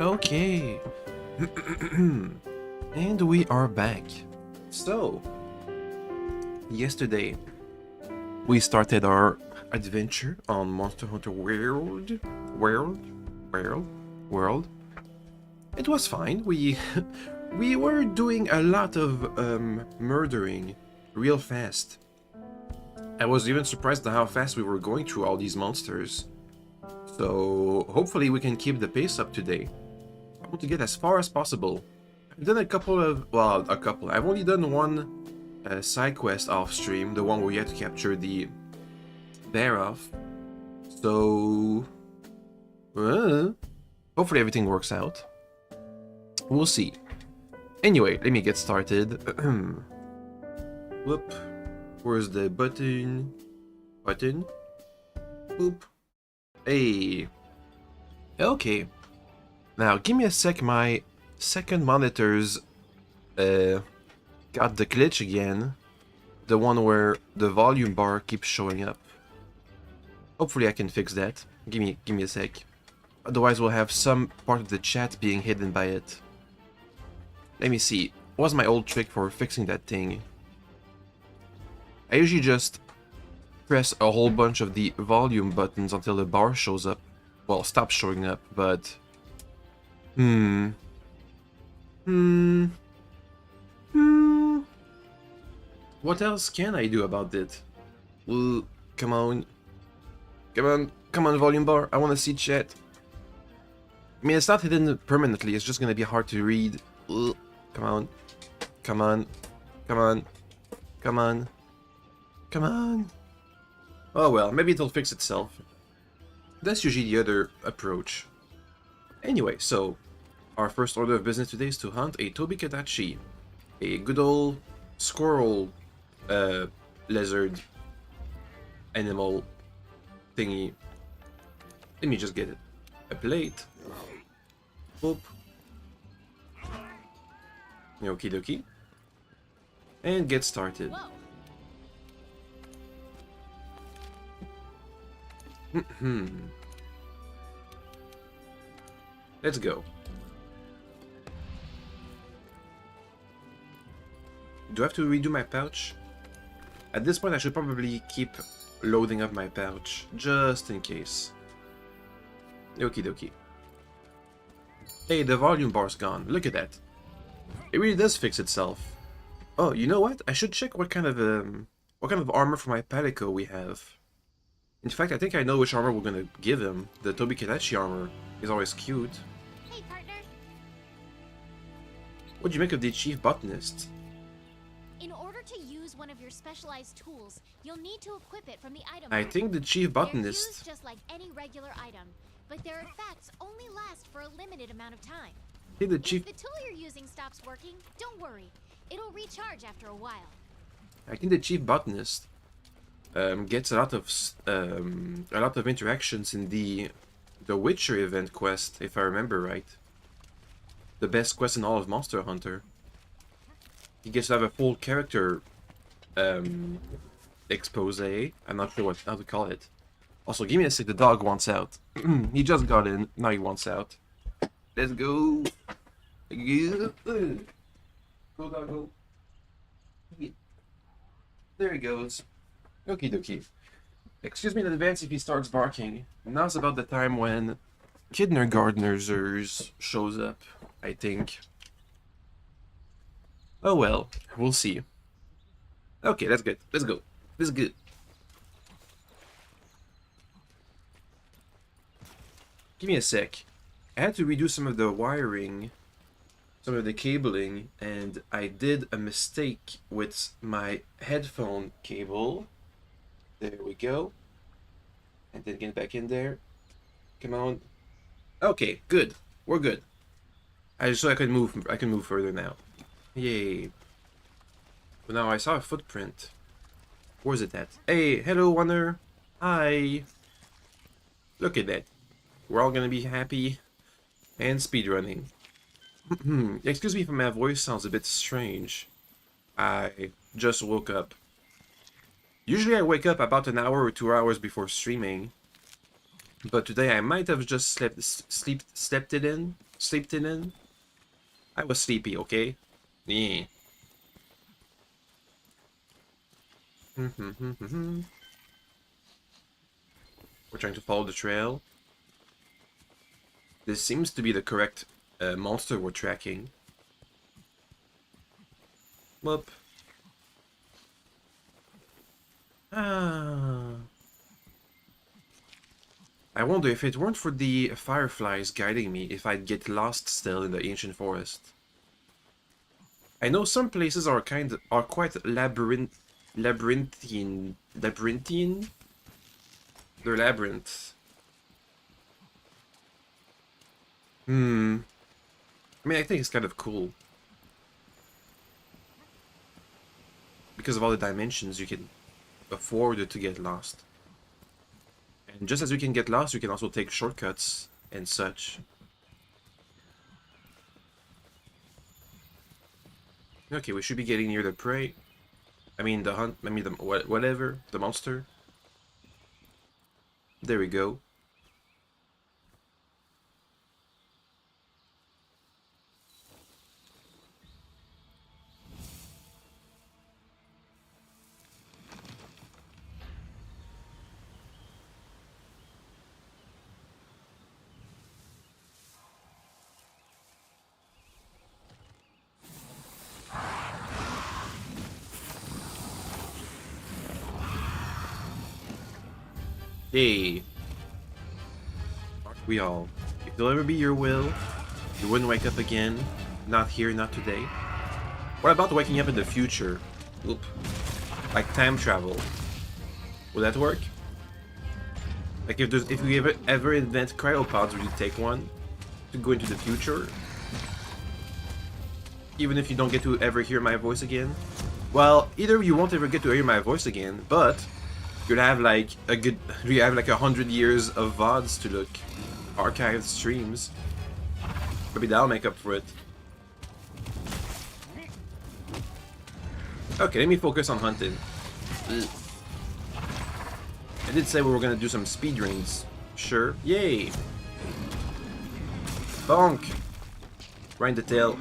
Okay. And we are back. So, yesterday we started our adventure on Monster Hunter World. It was fine. We we were doing a lot of murdering real fast. I was even surprised at how fast we were going through all these monsters. So hopefully we can keep the pace up today. I want to get as far as possible. I've done a couple of, well, a couple. I've only done one side quest off stream, the one where you had to capture the bear off. So, hopefully everything works out. We'll see. Anyway, let me get started. Whoop. Where's the button? Button. Boop. Hey. Okay. Now, give me a sec, my second monitor's got the glitch again. The one where the volume bar keeps showing up. Hopefully I can fix that. Give me a sec. Otherwise we'll have some part of the chat being hidden by it. Let me see. What's my old trick for fixing that thing? I usually just press a whole bunch of the volume buttons until the bar shows up. Well, stops showing up, but... What else can I do about it? Well, come on. Come on, volume bar. I want to see chat. I mean, it's not hidden permanently. It's just going to be hard to read. Ugh. Come on. Come on. Come on. Come on. Come on. Oh well, maybe it'll fix itself. That's usually the other approach. Anyway, so our first order of business today is to hunt a Tobikadachi, a good old squirrel, lizard, animal thingy. Let me just get it. A plate. Boop. Okie dokie. And get started. Let's go. Do I have to redo my pouch? At this point I should probably keep loading up my pouch, just in case. Okie dokie. Hey, the volume bar's gone. Look at that. It really does fix itself. Oh, you know what? I should check what kind of armor for my Palico we have. In fact, I think I know which armor we're gonna give him. The Tobikadachi armor is always cute. Hey, partner. What'd you make of the Chief Botanist? In order to use one of your specialized tools, you'll need to equip it from the item. I think the Chief They're Botanist... used just like any regular item, but their effects only last for a limited amount of time. I think the Chief... If the tool you're using stops working, don't worry. It'll recharge after a while. I think the Chief Botanist gets a lot of interactions in the Witcher event quest, if I remember right. The best quest in all of Monster Hunter. He gets to have a full character expose. I'm not sure how to call it. Also, give me a sec. The dog wants out. He just got in. Now he wants out. Let's go. Go, doggo. There he goes. Okie dokie. Excuse me in advance if he starts barking. Now's about the time when Kindergartners shows up, I think. Oh well, we'll see. Okay, that's good. Let's go. This is good. Give me a sec. I had to redo some of the wiring, some of the cabling, and I did a mistake with my headphone cable. There we go. And then get back in there. Come on. Okay, good. We're good. So I can move further now. Yay. But now I saw a footprint. Where's it at? Hey, hello, Wonder. Hi. Look at that. We're all gonna be happy and speedrunning. Excuse me if my voice sounds a bit strange. I just woke up. Usually I wake up about an hour or 2 hours before streaming, but today I might have just slept it in, Slept in? I was sleepy, okay? Yeah. We're trying to follow the trail. This seems to be the correct monster we're tracking. Whoop. Ah. I wonder if it weren't for the fireflies guiding me, if I'd get lost still in the ancient forest. I know some places are quite labyrinthian. They're labyrinths. I mean, I think it's kind of cool. Because of all the dimensions, you can afford to get lost. And just as you can get lost, you can also take shortcuts and such. Okay, we should be getting near the prey. I mean, the hunt. I mean, the whatever. The monster. There we go. Hey. Aren't we all? If it'll ever be your will, you wouldn't wake up again. Not here, not today. What about waking up in the future? Oop. Like time travel. Would that work? Like if we ever invent cryopods, would you take one to go into the future? Even if you don't get to ever hear my voice again? Well, either you won't ever get to hear my voice again, but you'd have like you have like 100 years of VODs to look, archived streams. Maybe that'll make up for it. Okay, let me focus on hunting. Ugh. I did say we were gonna do some speedruns. Sure. Yay! Bonk! Grind the tail.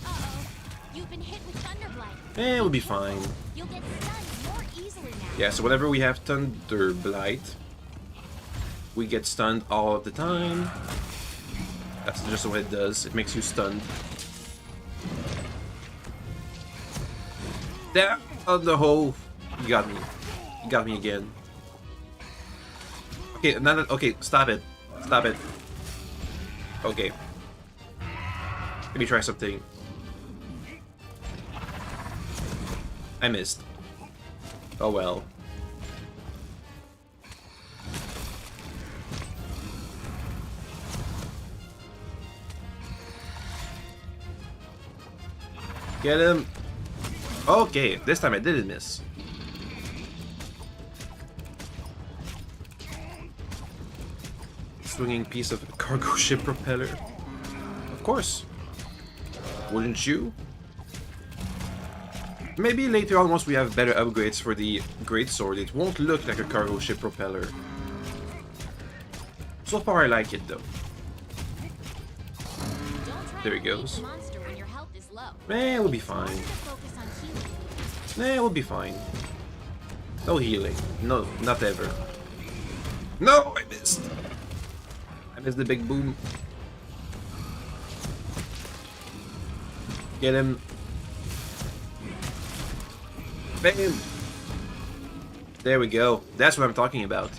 Uh-oh. You've been hit with Thunderblight. Eh, we'll be fine. You'll get stunned more easily now. Yeah, so whenever we have Thunder Blight, we get stunned all of the time. That's just what it does. It makes you stunned. There! On the hole! You got me. You got me again. Okay, now that, okay, stop it. Stop it. Okay. Let me try something. I missed. Oh well. Get him! Okay, this time I didn't miss. Swinging piece of cargo ship propeller. Of course. Wouldn't you? Maybe later on, once we have better upgrades for the greatsword, it won't look like a cargo ship propeller. So far, I like it though. There he goes. Eh, we'll be fine. Eh, we'll be fine. No healing. No, not ever. No, I missed. I missed the big boom. Get him. Bam. There we go. That's what I'm talking about.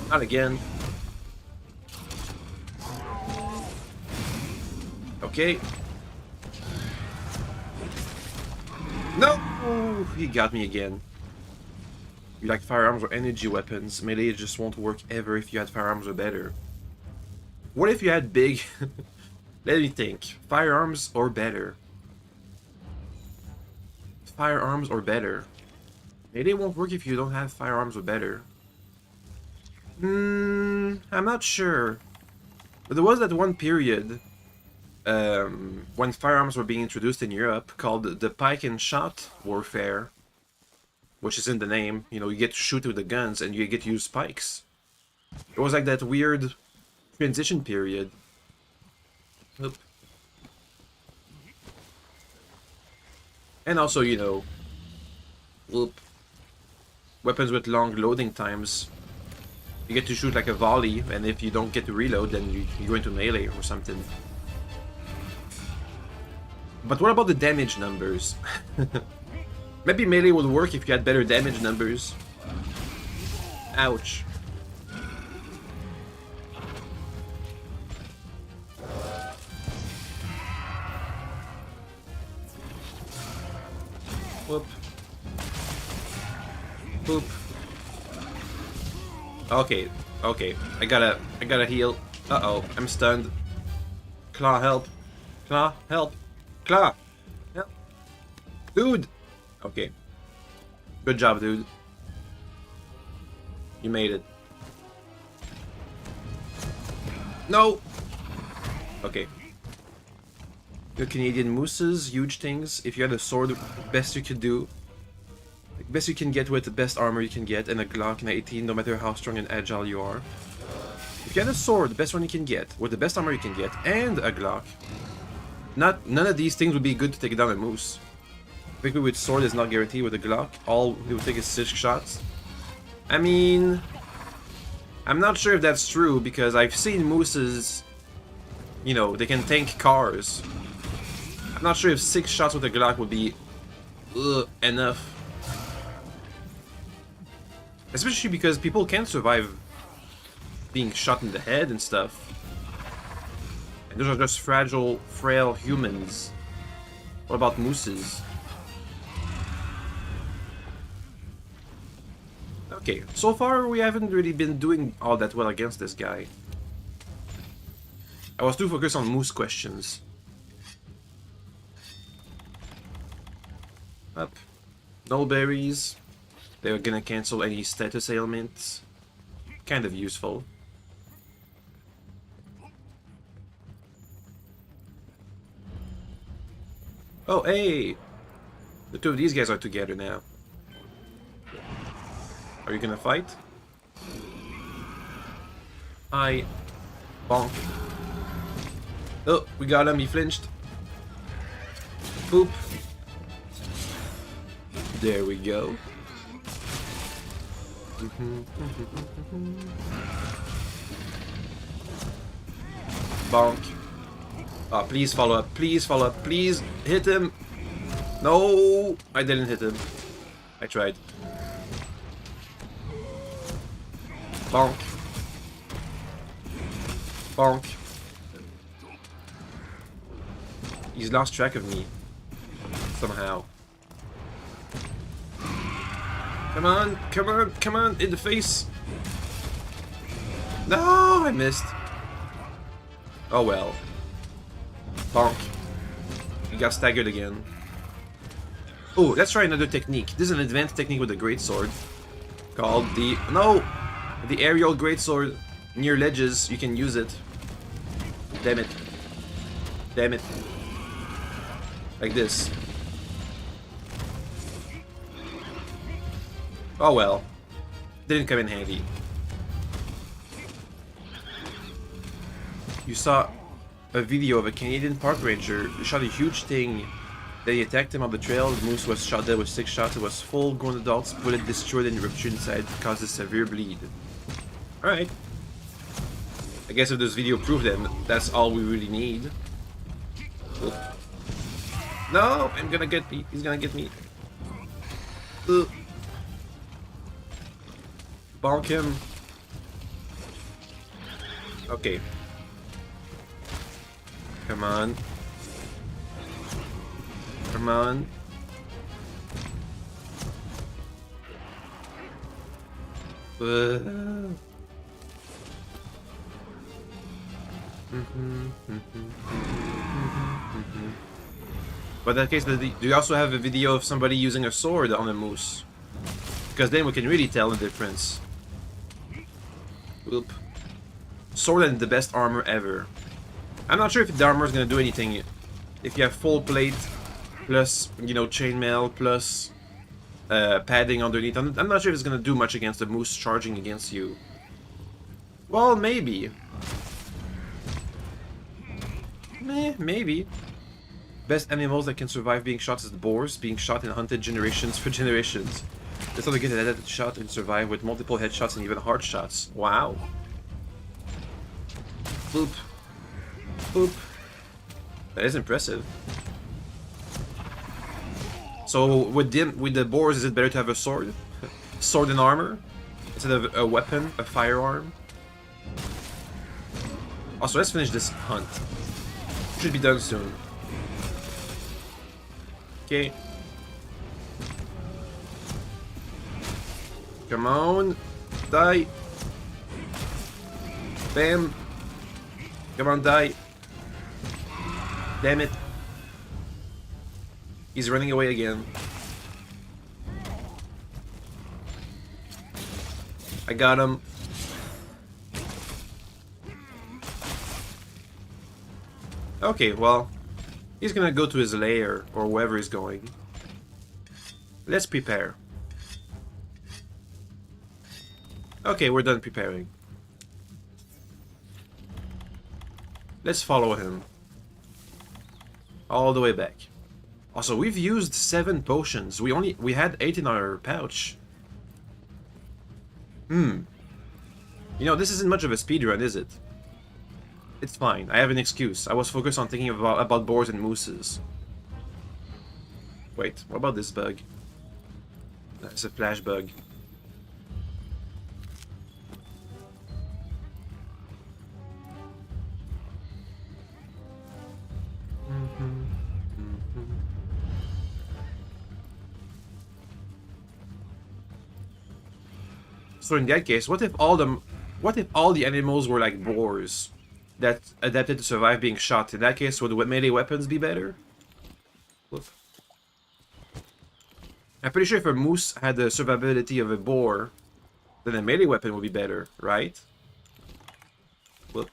Not again. Okay. No! He got me again. You like firearms or energy weapons? Melee just won't work ever if you had firearms or better. What if you had big... Let me think. Firearms or better? Firearms or better? Melee won't work if you don't have firearms or better. I'm not sure. But there was that one period when firearms were being introduced in Europe called the pike and shot warfare. which is in the name. You know, you get to shoot with the guns and you get to use spikes. It was like that weird transition period. Oop. And also, you know, whoop, weapons with long loading times. You get to shoot like a volley, and if you don't get to reload, then you go into melee or something. But what about the damage numbers? Maybe melee would work if you had better damage numbers. Ouch. Whoop. Boop. Okay, okay. I gotta heal. Uh-oh, I'm stunned. Claw, help. Claw, help. Claw! Help. Dude! Okay. Good job, dude. You made it. No! Okay. The Canadian mooses, huge things. If you had a sword, best you could do. Best you can get with the best armor you can get, and a Glock and 18, no matter how strong and agile you are. If you had a sword, the best one you can get, with the best armor you can get, and a Glock. None of these things would be good to take down a moose. Victory with sword is not guaranteed with a Glock. All it would take is 6 shots. I mean, I'm not sure if that's true, because I've seen mooses, you know, they can tank cars. I'm not sure if 6 shots with a Glock would be enough. Especially because people can't survive being shot in the head and stuff. And those are just fragile, frail humans. What about mooses? Okay, so far we haven't really been doing all that well against this guy. I was too focused on moose questions. Up. No berries. They're gonna cancel any status ailments. Kind of useful. Oh, hey! The two of these guys are together now. Are you gonna fight? I... Bonk. Oh, we got him, he flinched. Boop. There we go. Bonk. Oh, please follow up. Please follow up. Please hit him. No, I didn't hit him. I tried. Bonk. Bonk. He's lost track of me. Somehow. Come on, come on, come on, in the face. No, I missed. Oh well. Bonk. He got staggered again. Oh, let's try another technique. This is an advanced technique with a greatsword. Called the... No! The aerial greatsword. Near ledges, you can use it. Damn it. Damn it. Like this. Oh well. Didn't come in handy. You saw a video of a Canadian park ranger who shot a huge thing. Then he attacked him on the trail. The moose was shot dead with 6 shots. It was full grown adults, bullet destroyed and ruptured inside, caused a severe bleed. Alright. I guess if this video proved it, that's all we really need. Oop. No! I'm gonna get me. He's gonna get me. Ugh. Bonk him. Okay. Come on. Come on. But in that case, do you also have a video of somebody using a sword on a moose? Because then we can really tell the difference. Oop. Sword and the best armor ever. I'm not sure if the armor is gonna do anything. If you have full plate, plus, you know, chainmail, plus padding underneath. I'm not sure if it's gonna do much against the moose charging against you. Well, maybe. Maybe. Best animals that can survive being shot is the boars, being shot and hunted generations for generations. That's how they get a shot and survive with multiple headshots and even hard shots. Wow. Boop. Boop. That is impressive. So with the boars, is it better to have a sword? Sword and armor? Instead of a weapon, a firearm? Also, let's finish this hunt. Should be done soon. Okay. Come on. Die. Bam. Come on, die. Damn it. He's running away again. I got him. Okay, well, he's gonna go to his lair, or wherever he's going. Let's prepare. Okay, we're done preparing. Let's follow him. All the way back. Also, we've used 7 potions. We had 8 in our pouch. You know, this isn't much of a speedrun, is it? It's fine. I have an excuse. I was focused on thinking about boars and mooses. Wait, what about this bug? That's a flash bug. So in that case, what if all the animals were like boars that adapted to survive being shot? In that case, would melee weapons be better? Whoop. I'm pretty sure if a moose had the survivability of a boar, then a melee weapon would be better, right? Whoop.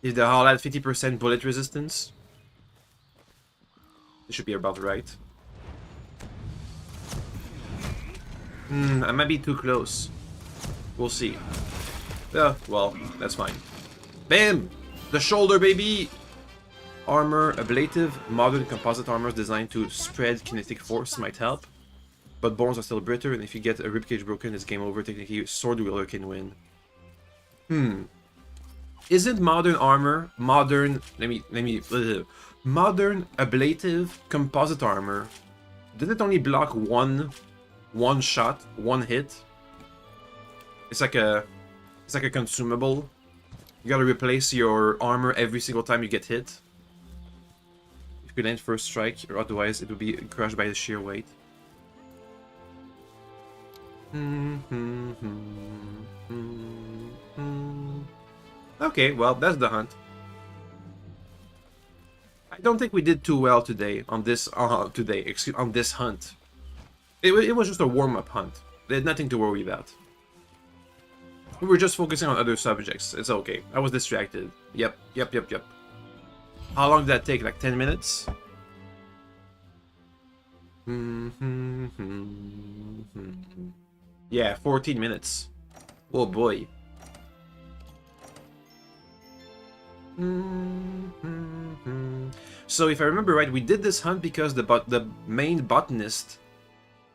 If the hull had 50% bullet resistance, it should be about right. I might be too close. We'll see. Well, that's fine. Bam! The shoulder, baby! Armor, ablative, modern composite armor designed to spread kinetic force might help. But bones are still bitter, and if you get a ribcage broken, it's game over. Technically, sword wielder can win. Isn't modern armor, modern ablative composite armor, did it only block one shot, one hit? It's like a consumable. You gotta replace your armor every single time you get hit. If you could end first strike, or otherwise it would be crushed by the sheer weight. Okay, well, that's the hunt. I don't think we did too well today on this on this hunt. It was just a warm-up hunt. There's nothing to worry about. We were just focusing on other subjects. It's okay. I was distracted. Yep. How long did that take? Like 10 minutes? Yeah, 14 minutes. Oh boy. So if I remember right, we did this hunt because the main botanist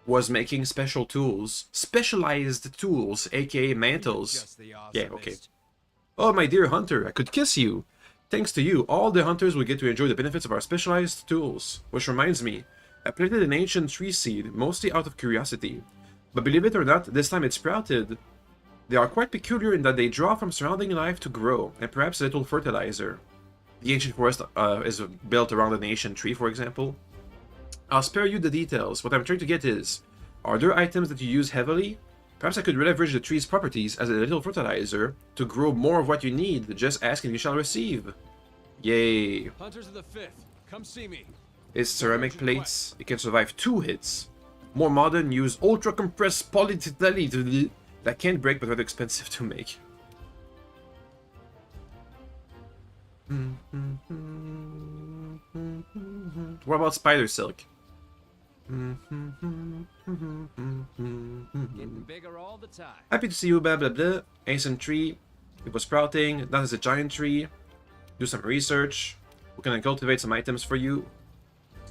was making special tools, specialized tools, aka mantles. Yeah, okay. Oh, my dear hunter, I could kiss you. Thanks to you, all the hunters will get to enjoy the benefits of our specialized tools. Which reminds me, I planted an ancient tree seed, mostly out of curiosity. But believe it or not, this time it sprouted. They are quite peculiar in that they draw from surrounding life to grow, and perhaps a little fertilizer. The ancient forest is built around an ancient tree, for example. I'll spare you the details. What I'm trying to get is, are there items that you use heavily? Perhaps I could leverage the tree's properties as a little fertilizer to grow more of what you need. Just ask and you shall receive. Yay. Hunters of the 5th, come see me. It's ceramic plates. It can survive 2 hits. More modern, use ultra compressed polyethylene that can't break but are expensive to make. What about spider silk? Getting bigger all the time. Happy to see you, blah blah blah. Ancient tree. It was sprouting. That is a giant tree. Do some research. We're gonna cultivate some items for you.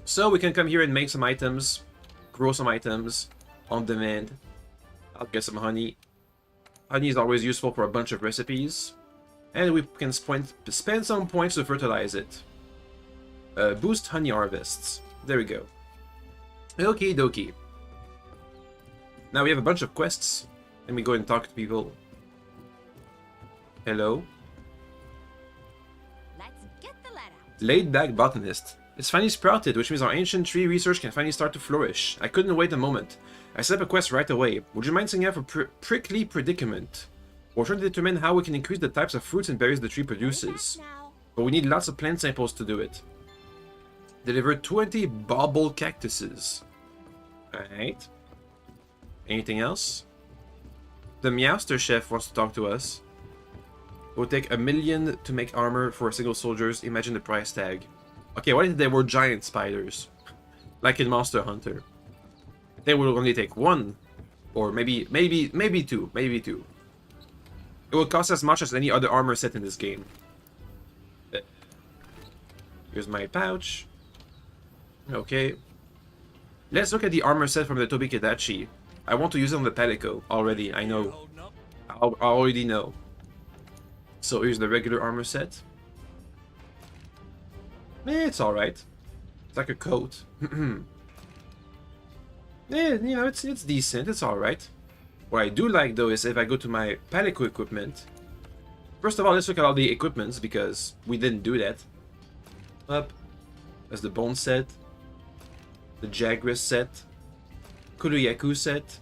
So we can come here and make some items. Grow some items. On demand. I'll get some honey. Honey is always useful for a bunch of recipes. And we can spend some points to fertilize it. Boost honey harvests. There we go. Okie dokie. Now we have a bunch of quests. Let me go and talk to people. Hello? Let's get the lead out. Laid back botanist. It's finally sprouted, which means our ancient tree research can finally start to flourish. I couldn't wait a moment. I set up a quest right away. Would you mind signing up for Prickly Predicament? We're trying to determine how we can increase the types of fruits and berries the tree produces. But we need lots of plant samples to do it. Deliver 20 bauble cactuses. Alright. Anything else? The Meowster Chef wants to talk to us. It would take 1 million to make armor for single soldiers. Imagine the price tag. Okay, what if they were giant spiders? Like in Monster Hunter. They will only take 1. Or maybe 2. Maybe 2. It will cost as much as any other armor set in this game. Here's my pouch. Okay. Let's look at the armor set from the Tobi Kadachi. I want to use it on the Palico already, I know. I already know. So here's the regular armor set. It's alright. It's like a coat. Yeah, you know, it's decent, it's alright. What I do like though is if I go to my Palico equipment. First of all, let's look at all the equipments because we didn't do that. Up. There's the Bone set. The Jagras set. Kuruyaku set.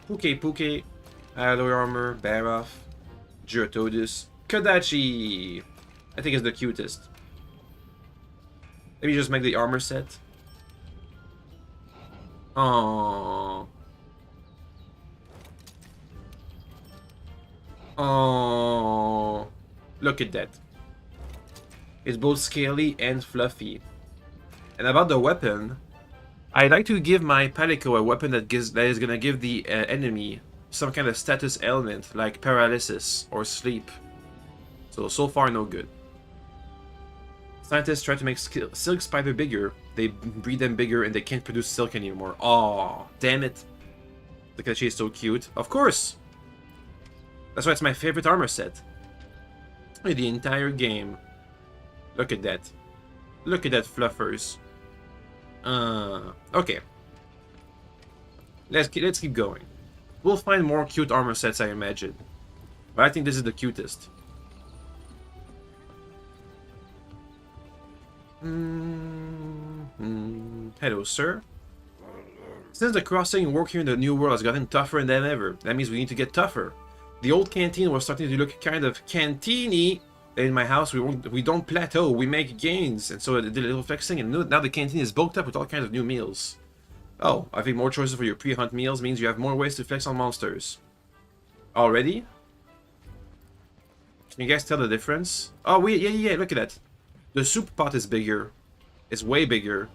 Puke, Alloy Armor, Baroff, Gyrotodes, Kadachi! I think it's the cutest. Maybe just make the armor set. Oh. Oh. Look at that. It's both scaly and fluffy. And about the weapon, I'd like to give my Palico a weapon that is gonna give the enemy some kind of status ailment like paralysis or sleep. So far no good. Scientists try to make silk spider bigger. They breed them bigger and they can't produce silk anymore. Oh, damn it. Look at she's so cute. Of course! That's why it's my favorite armor set. The entire game. Look at that. Look at that, fluffers. Okay. Let's keep going. We'll find more cute armor sets, I imagine. But I think this is the cutest. Hello, sir. Since the crossing work here in the new world has gotten tougher than ever, that means we need to get tougher. The old canteen was starting to look kind of canteeny. In my house, we don't plateau, we make gains. And so I did a little flexing, and now the canteen is bulked up with all kinds of new meals. Oh, having more choices for your pre-hunt meals means you have more ways to flex on monsters. Already? Can you guys tell the difference? Oh, yeah, look at that. The soup pot is bigger. It's way bigger.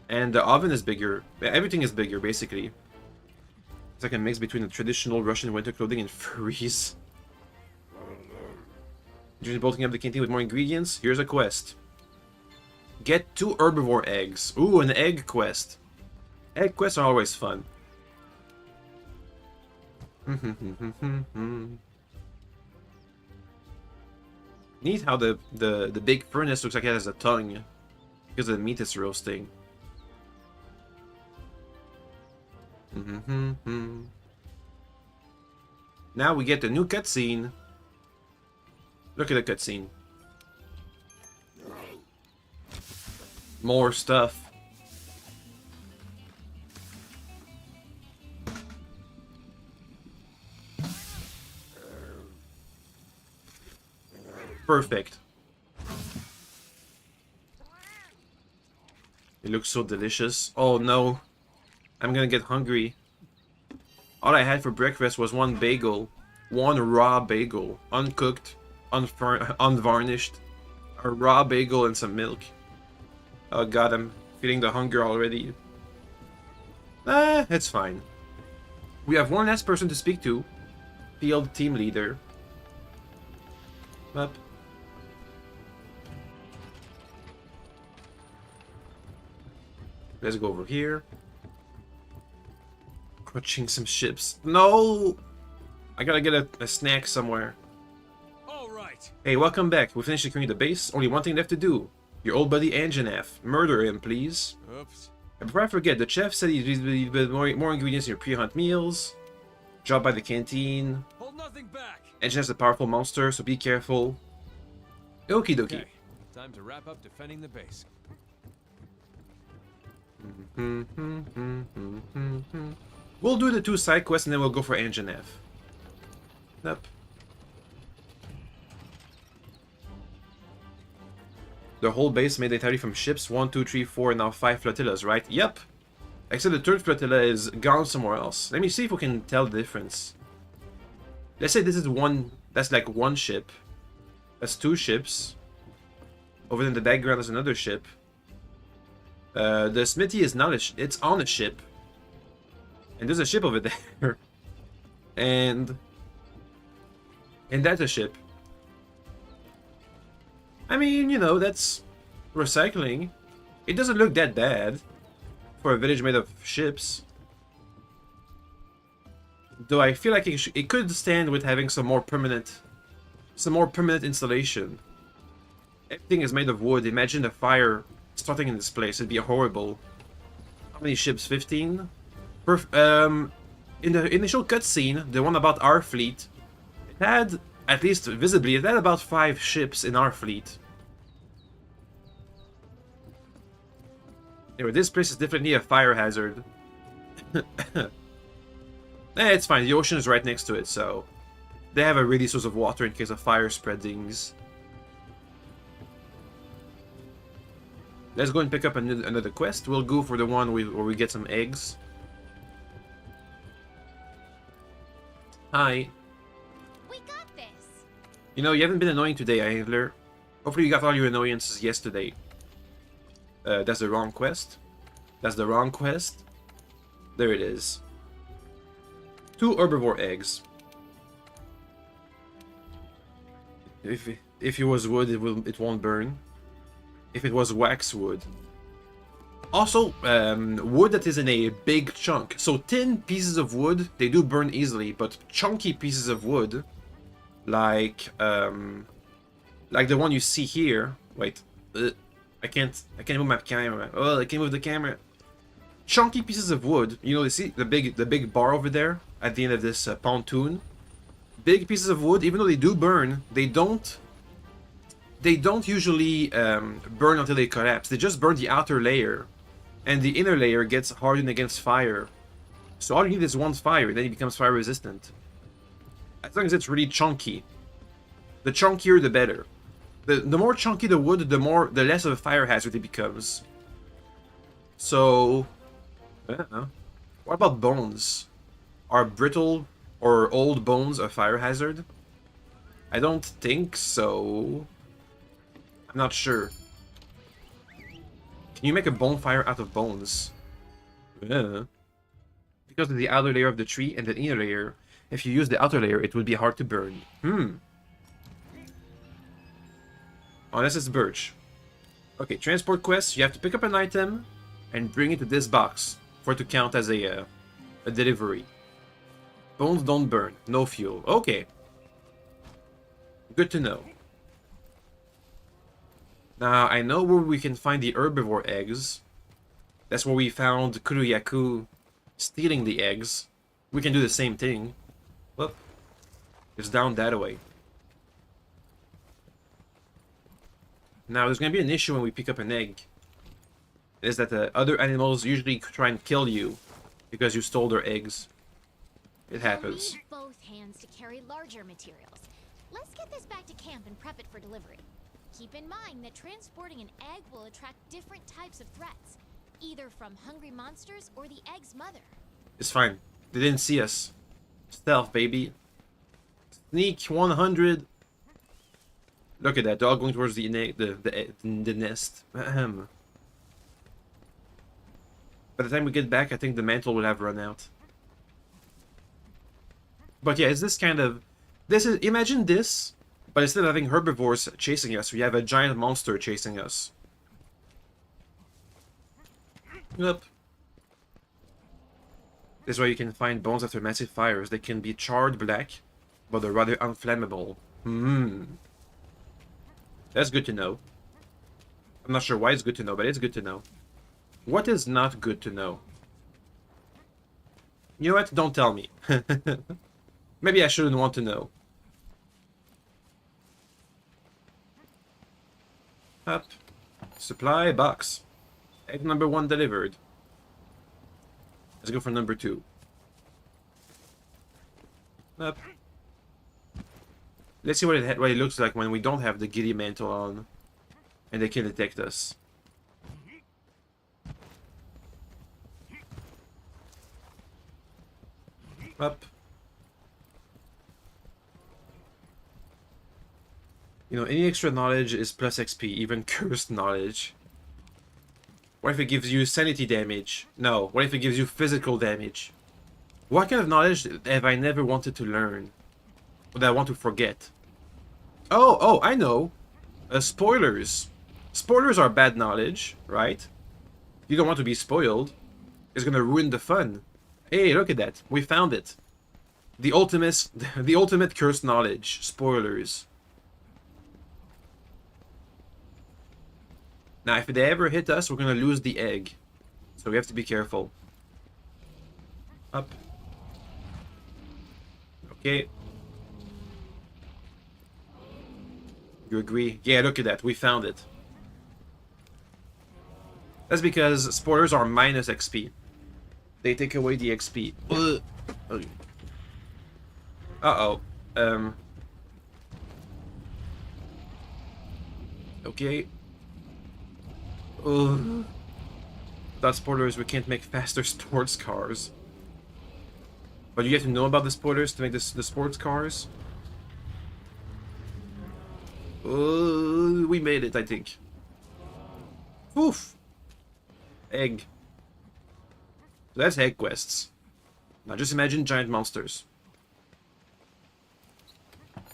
And the oven is bigger. Everything is bigger, basically. It's like a mix between the traditional Russian winter clothing and furries. You're bulking up the canteen with more ingredients? Here's a quest. Get 2 herbivore eggs. Ooh, an egg quest. Egg quests are always fun. Neat how the big furnace looks like it has a tongue. Because the meat is roasting. Now we get the new cutscene. Look at the cutscene. More stuff. Perfect. It looks so delicious. Oh no. I'm gonna get hungry. All I had for breakfast was one bagel. One raw bagel. Uncooked. Unvarnished. A raw bagel and some milk. Oh god, I'm Feeling the hunger already. It's fine. We have one last person to speak to. Field team leader. Up. Let's go over here. Crushing some ships. No! I gotta get a snack somewhere. All right. Hey, welcome back. We finished securing the base. Only one thing left to do. Your old buddy Anjanef. Murder him, please. Oops. And before I forget, the chef said he'd put more ingredients in your pre-hunt meals. Drop by the canteen. Hold nothing back. Anjanef's a powerful monster, so be careful. Okie dokie. Okay. Time to wrap up defending the base. We'll do the 2 side quests and then we'll go for Anjanef. Yep. The whole base made entirely from ships. 1, 2, 3, 4, and now 5 flotillas, right? Yep. Except the 3rd flotilla is gone somewhere else. Let me see if we can tell the difference. Let's say this is one. That's like 1 ship. That's 2 ships. Over in the background is another ship. The smithy is not it's on a ship. And there's a ship over there. and that's a ship. I mean, you know, that's recycling. It doesn't look that bad for a village made of ships. Though I feel like it could stand with having some more permanent installation. Everything is made of wood. Imagine a fire starting in this place. It'd be horrible. How many ships? 15? In the initial cutscene, the one about our fleet, it had, at least visibly, it had about 5 ships in our fleet. Anyway, this place is definitely a fire hazard. It's fine. The ocean is right next to it, so they have a ready source of water in case of fire spreadings. Let's go and pick up another quest. We'll go for the one where we get some eggs. Hi. We got this. You know, you haven't been annoying today, Angler. Hopefully you got all your annoyances yesterday. That's the wrong quest. That's the wrong quest. There it is. 2 herbivore eggs. If it was wood, it won't burn. If it was wax wood. Also, wood that is in a big chunk. So thin pieces of wood, they do burn easily, but chunky pieces of wood, like the one you see here. Wait, I can't move my camera. Oh, I can't move the camera. Chunky pieces of wood. You know, you see the big bar over there at the end of this pontoon. Big pieces of wood, even though they do burn, they don't usually burn until they collapse. They just burn the outer layer, and the inner layer gets hardened against fire. So all you need is 1 fire, then it becomes fire resistant. As long as it's really chunky. The chunkier, the better. The more chunky the wood, the less of a fire hazard it becomes. So, I don't know. What about bones? Are brittle or old bones a fire hazard? I don't think so. I'm not sure. Can you make a bonfire out of bones? Yeah. Because of the outer layer of the tree and the inner layer. If you use the outer layer, it would be hard to burn. Unless it's birch. Okay, transport quest. You have to pick up an item and bring it to this box for it to count as a delivery. Bones don't burn. No fuel. Okay. Good to know. Now, I know where we can find the herbivore eggs. That's where we found Kuruyaku stealing the eggs. We can do the same thing. Look. It's down that way. Now, there's going to be an issue when we pick up an egg. Is that the other animals usually try and kill you because you stole their eggs. It happens. You'll need both hands to carry larger materials. Let's get this back to camp and prep it for delivery. Keep in mind that transporting an egg will attract different types of threats, either from hungry monsters or the egg's mother. It's fine. They didn't see us. Stealth, baby. Sneak 100. Look at that dog going towards the nest. Ahem. By the time we get back, I think the mantle will have run out. But yeah, it's this kind of... This is... Imagine this, but instead of having herbivores chasing us, we have a giant monster chasing us. Yep. This is where you can find bones after massive fires. They can be charred black, but they're rather unflammable. That's good to know. I'm not sure why it's good to know, but it's good to know. What is not good to know? You know what? Don't tell me. Maybe I shouldn't want to know. Up. Supply box. Egg number 1 delivered. Let's go for number 2. Up. Let's see what it looks like when we don't have the giddy mantle on. And they can detect us. Up. You know, any extra knowledge is plus XP, even cursed knowledge. What if it gives you sanity damage? No. What if it gives you physical damage? What kind of knowledge have I never wanted to learn? Or that I want to forget? Oh, I know. Spoilers. Spoilers are bad knowledge, right? You don't want to be spoiled. It's gonna ruin the fun. Hey, look at that. We found it. The ultimate cursed knowledge. Spoilers. Now, if they ever hit us, we're gonna lose the egg. So we have to be careful. Up. Okay. You agree? Yeah, look at that. We found it. That's because spoilers are minus XP. They take away the XP. Uh-oh. Okay. Without spoilers, we can't make faster sports cars. But you get to know about the spoilers to make the sports cars. We made it, I think. Oof. Egg. So that's egg quests. Now just imagine giant monsters.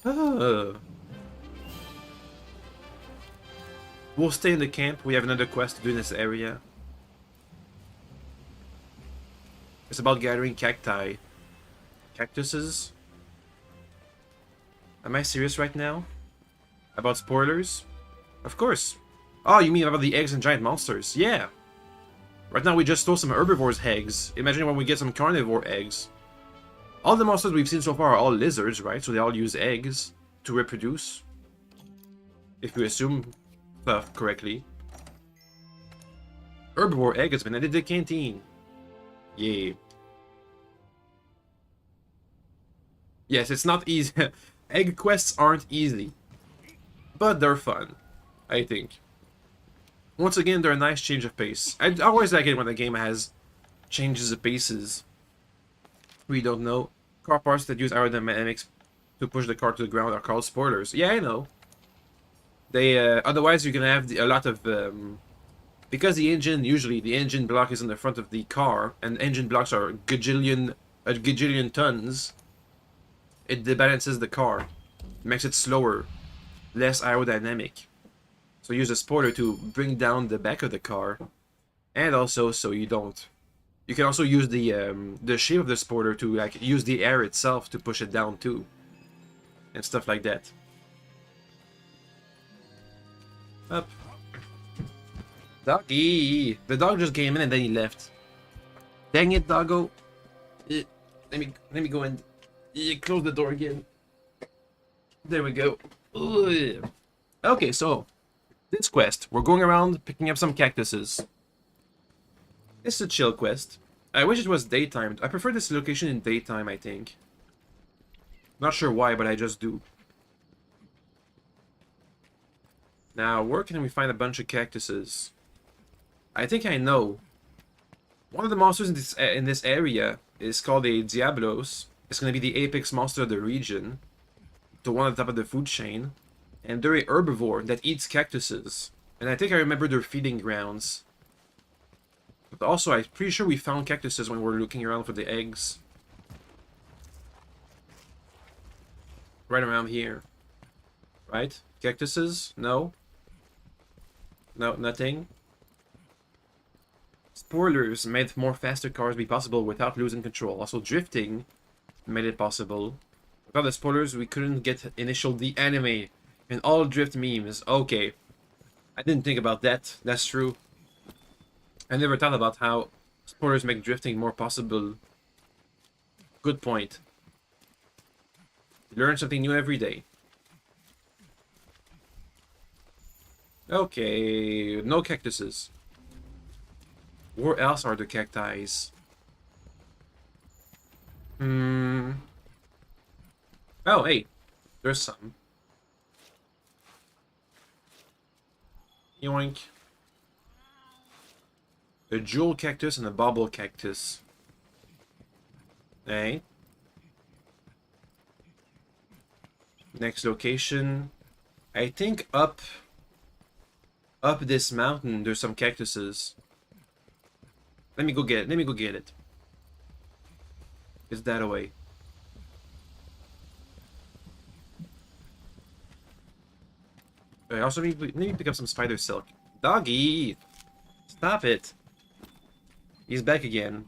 We'll stay in the camp. We have another quest to do in this area. It's about gathering cacti. Cactuses? Am I serious right now? About spoilers? Of course. Oh, you mean about the eggs and giant monsters? Yeah. Right now we just stole some herbivores' eggs. Imagine when we get some carnivore eggs. All the monsters we've seen so far are all lizards, right? So they all use eggs to reproduce. If you assume stuff correctly. Herbivore egg has been added to the canteen. Yay. Yes, it's not easy. Egg quests aren't easy. But they're fun, I think. Once again, they're a nice change of pace. I always like it when the game has changes of paces. We don't know. Car parts that use aerodynamics to push the car to the ground are called spoilers. Yeah, I know. They otherwise you're gonna have a lot of because usually the engine block is in the front of the car, and engine blocks are a gajillion tons. It debalances the car, makes it slower, less aerodynamic. So use a spoiler to bring down the back of the car, and also so you don't. You can also use the shape of the spoiler to like use the air itself to push it down too, and stuff like that. Up. Doggy! The dog just came in and then he left. Dang it, doggo! Let me go and close the door again. There we go. Ugh. Okay, so this quest, we're going around picking up some cactuses. It's a chill quest. I wish it was daytime. I prefer this location in daytime, I think. Not sure why, but I just do. Now, where can we find a bunch of cactuses? I think I know. One of the monsters in this area is called a Diablos. It's going to be the apex monster of the region. The one on top of the food chain. And they're a herbivore that eats cactuses. And I think I remember their feeding grounds. But also, I'm pretty sure we found cactuses when we were looking around for the eggs. Right around here. Right? Cactuses? No? No, nothing? Spoilers made more faster cars be possible without losing control. Also, drifting made it possible. Without the spoilers, we couldn't get initial the anime and all drift memes. Okay. I didn't think about that. That's true. I never thought about how spoilers make drifting more possible. Good point. You learn something new every day. Okay, no cactuses. Where else are the cacti? Hmm. Oh, hey. There's some. Yoink. A jewel cactus and a bauble cactus. Hey. Next location. I think up this mountain there's some cactuses. Let me go get it. Let me go get it. It's that away. I also need to pick up some spider silk. Doggy! Stop it! He's back again.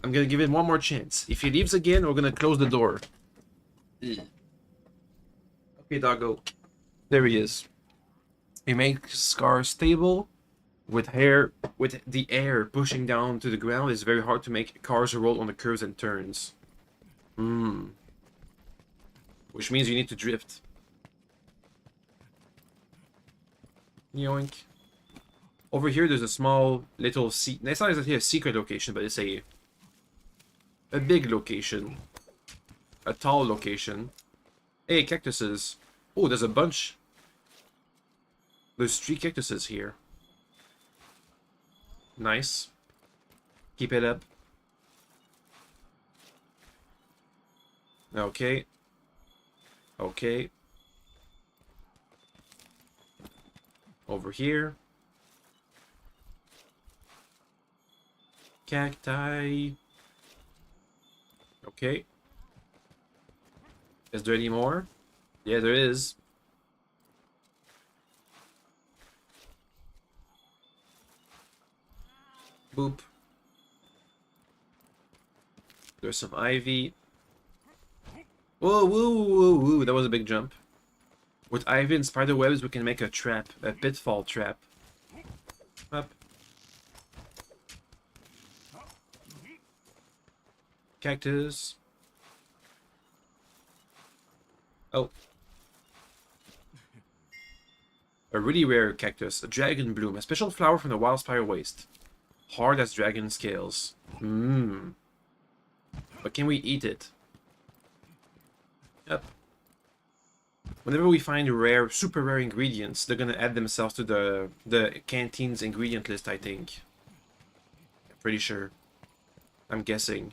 I'm gonna give him one more chance. If he leaves again, we're gonna close the door. Ugh. Okay, doggo. There he is. He makes cars stable. With the air pushing down to the ground, it's very hard to make cars roll on the curves and turns. Which means you need to drift. Yoink. Over here, there's a small little it's not exactly a secret location, but it's a big location. A tall location. Hey, cactuses. Oh, there's a bunch. There's 3 cactuses here. Nice. Keep it up. Okay. Okay. Over here. Cacti. Okay. Is there any more? Yeah, there is. Boop. There's some ivy. Whoa, whoa, whoa, whoa. That was a big jump. With ivy and spider webs, we can make a trap. A pitfall trap. Up. Cactus. Oh. A really rare cactus. A dragon bloom. A special flower from the wild spire waste. Hard as dragon scales. Mmm. But can we eat it? Yep. Whenever we find rare, super rare ingredients, they're gonna add themselves to the canteen's ingredient list, I think. I'm pretty sure. I'm guessing.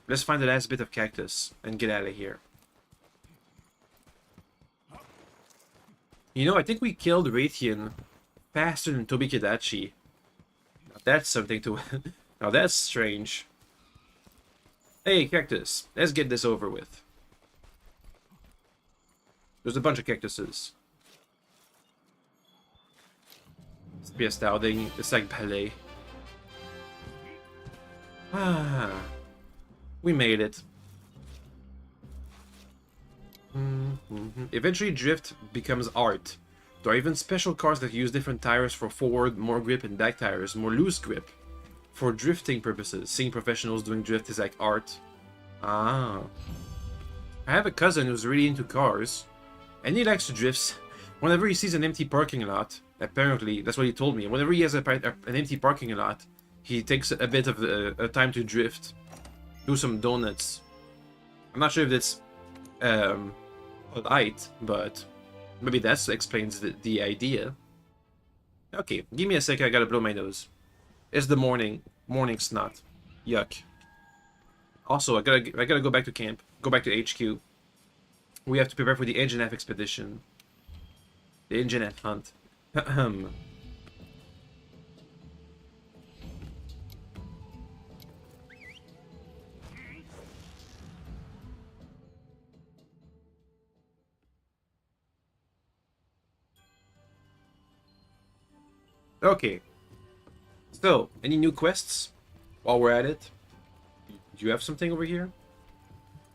Let's find the last bit of cactus and get out of here. You know, I think we killed Raytheon faster than Tobi-Kadachi. Now that's something to... Now that's strange. Hey, cactus. Let's get this over with. There's a bunch of cactuses. It's be astounding. It's like ballet. Ah. We made it. Eventually drift becomes art. There are even special cars that use different tires for forward, more grip, and back tires, more loose grip. For drifting purposes, seeing professionals doing drift is like art. Ah. I have a cousin who's really into cars, and he likes to drift. Whenever he sees an empty parking lot, apparently, that's what he told me, whenever he has an empty parking lot, he takes a bit of a time to drift. Do some donuts. I'm not sure if that's polite, but maybe that explains the idea. Okay, give me a second, I gotta blow my nose. It's the morning snot. Yuck. Also, I gotta go back to camp. Go back to HQ. We have to prepare for the Engineer expedition. The Engineer hunt. Okay. So, any new quests while we're at it? Do you have something over here?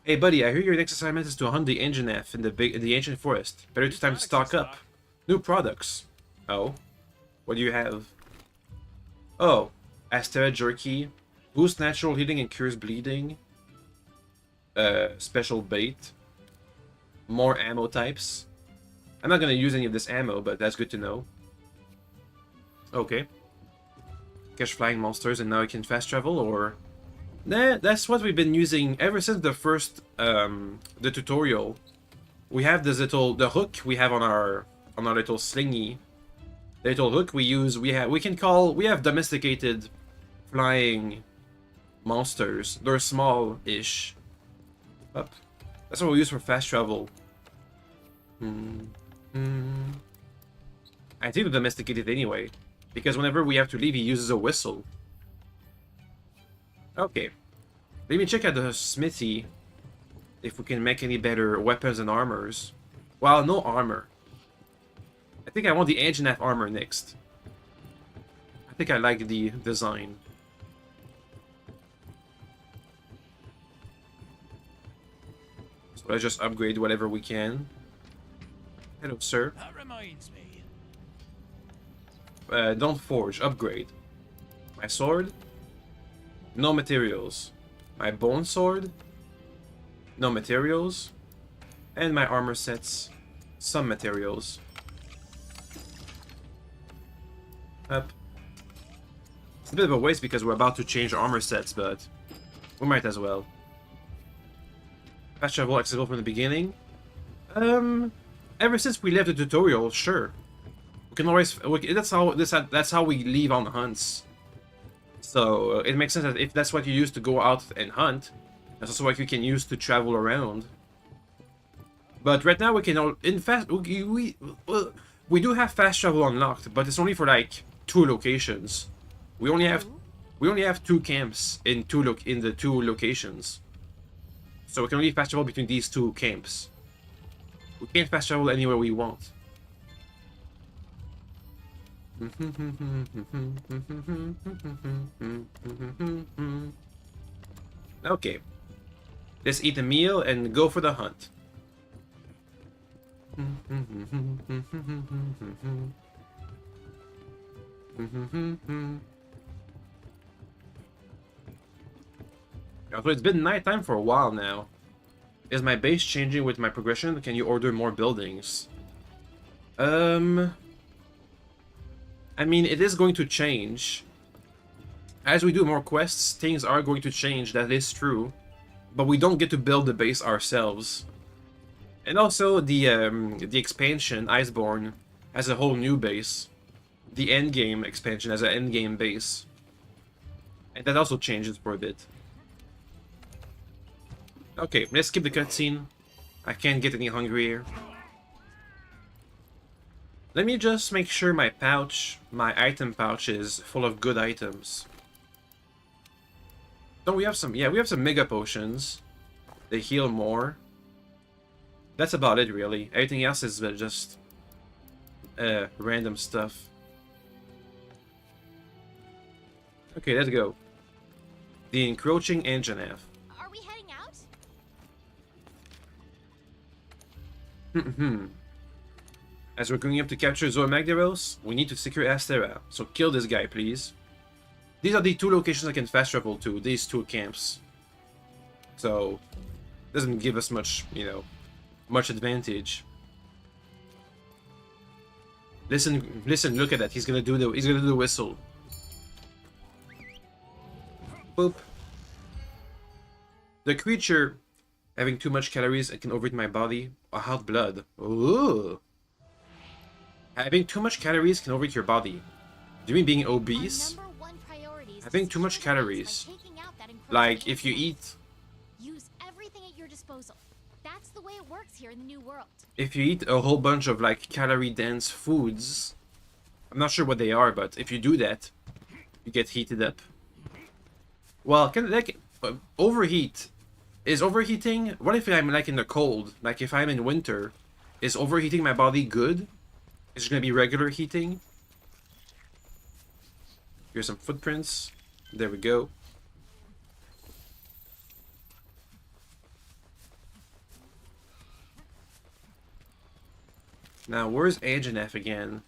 Hey buddy, I hear your next assignment is to hunt the engine F in the ancient forest. Better New time to products in stock up. stock. New products. Oh. What do you have? Oh. Astera jerky. Boost natural healing and cures bleeding. Special bait. More ammo types. I'm not gonna use any of this ammo, but that's good to know. Okay. Catch flying monsters and now I can fast travel, or... Nah, that's what we've been using ever since the first, the tutorial. We have this the hook we have on our little slingy. The little hook we use, we have domesticated flying monsters. They're small-ish. Up. That's what we use for fast travel. I think we domesticated anyway, because whenever we have to leave, he uses a whistle. Okay. Let me check at the smithy if we can make any better weapons and armors. Well, no armor. I think I want the engine F armor next. I think I like the design. So let's just upgrade whatever we can. Hello, sir. That reminds me. Don't forge. Upgrade. My sword? No materials. My bone sword? No materials. And my armor sets? Some materials. Up. It's a bit of a waste because we're about to change armor sets, but we might as well. Fast travel accessible from the beginning? Ever since we left the tutorial, sure. We can always... That's how we leave on hunts. So it makes sense that if that's what you use to go out and hunt, that's also what you can use to travel around. But right now we can we do have fast travel unlocked, but it's only for like 2 locations. We only have 2 camps in the 2 locations. So we can only fast travel between these 2 camps. We can't fast travel anywhere we want. Okay. Let's eat a meal and go for the hunt. So it's been nighttime for a while now. Is my base changing with my progression? Can you order more buildings? I mean, it is going to change. As we do more quests, things are going to change, that is true. But we don't get to build the base ourselves. And also, the expansion, Iceborne, has a whole new base. The endgame expansion has an endgame base. And that also changes for a bit. Okay, let's skip the cutscene. I can't get any hungrier. Let me just make sure my item pouch is full of good items. Don't we have some? Yeah, we have some mega potions. They heal more. That's about it, really. Everything else is just random stuff. Okay, let's go. The encroaching engine F. Are we heading out? As we're going up to capture Zoe Magdaros, we need to secure Astera. So kill this guy, please. These are the 2 locations I can fast travel to, these 2 camps. So, doesn't give us much, you know, much advantage. Listen, look at that. He's gonna do the whistle. Boop. The creature having too much calories and can overeat my body. Hot blood. Ooh. Having too much calories can overeat your body. Do you mean being obese? Having too much calories. Like, if you eat... Use everything at your disposal. That's the way it works here in the new world. If you eat a whole bunch of, like, calorie-dense foods... I'm not sure what they are, but if you do that, you get heated up. Well, overheat... Is overheating... What if I'm, like, in the cold? Like, if I'm in winter, is overheating my body good? Is it gonna be regular heating? Here's some footprints. There we go. Now, where's Anjanath again?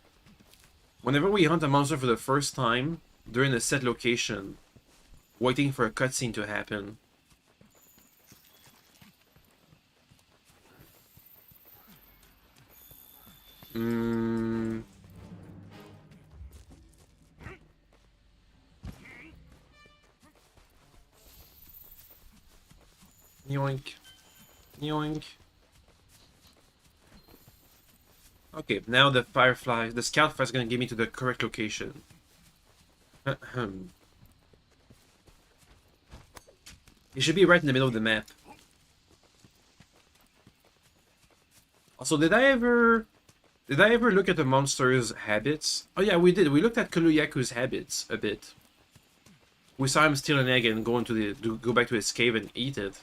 Whenever we hunt a monster for the first time, during a set location, waiting for a cutscene to happen. Yoink. Yoink. Okay, now the firefly, the scout fly is gonna give me to the correct location. Ahem. It should be right in the middle of the map. Also, did I ever look at the monster's habits? Oh yeah, we did. We looked at Kuluyaku's habits a bit. We saw him steal an egg and go back to his cave and eat it.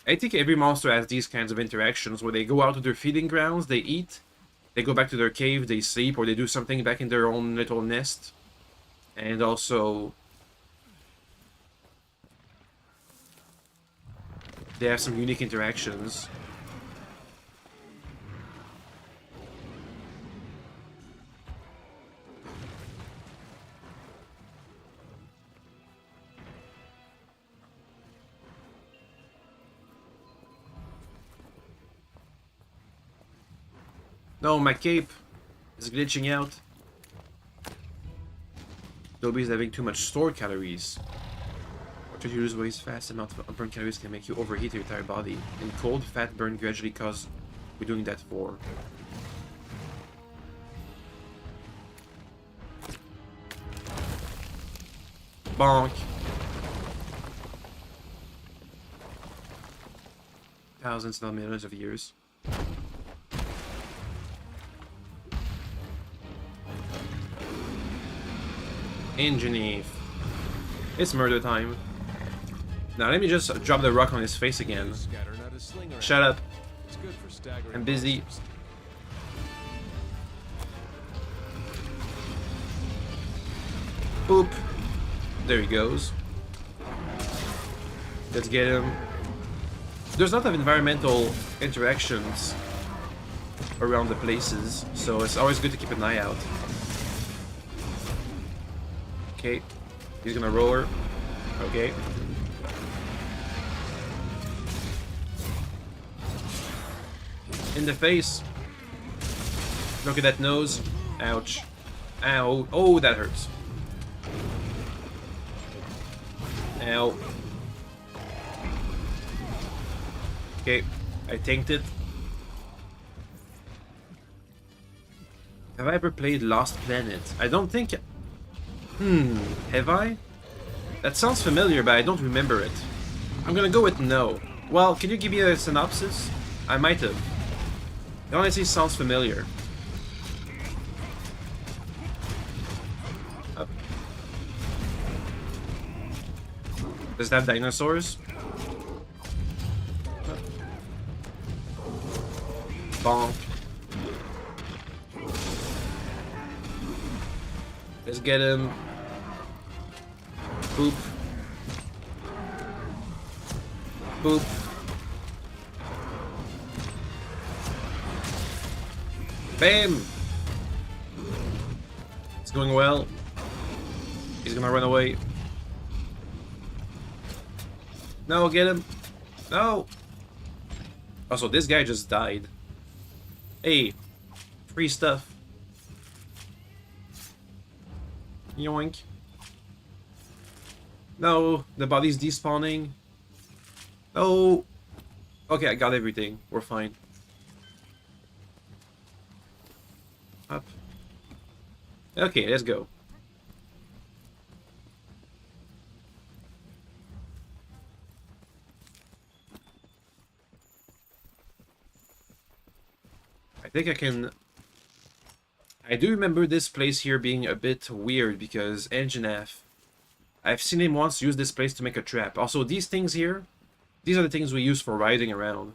I think every monster has these kinds of interactions where they go out to their feeding grounds, they eat, they go back to their cave, they sleep, or they do something back in their own little nest. And also, they have some unique interactions. No, my cape is glitching out. Dobby is having too much stored calories. After you lose weight fast, amount of unburned calories can make you overheat your entire body. In cold, fat burn gradually cause we're doing that for. Bonk. Thousands, not millions of years. In Genève. It's murder time. Now let me just drop the rock on his face again. Shut up. I'm busy. Boop. There he goes. Let's get him. There's a lot of environmental interactions around the places, so it's always good to keep an eye out. Okay, he's gonna roll her. Okay. In the face. Look at that nose. Ouch. Ow. Oh, that hurts. Ow. Okay, I tanked it. Have I ever played Lost Planet? I don't think... have I? That sounds familiar, but I don't remember it. I'm gonna go with no. Well, can you give me a synopsis? I might have. It honestly sounds familiar. Up. Does it have dinosaurs? Up. Bonk. Let's get him. Boop. Boop. Bam! It's going well. He's gonna run away. No, get him. No! Also, this guy just died. Hey, free stuff. Yoink. No, the body's despawning. No. Okay, I got everything. We're fine. Up. Okay, let's go. I think I can... I do remember this place here being a bit weird because Anjanath, I've seen him once use this place to make a trap. Also, these things here, these are the things we use for riding around.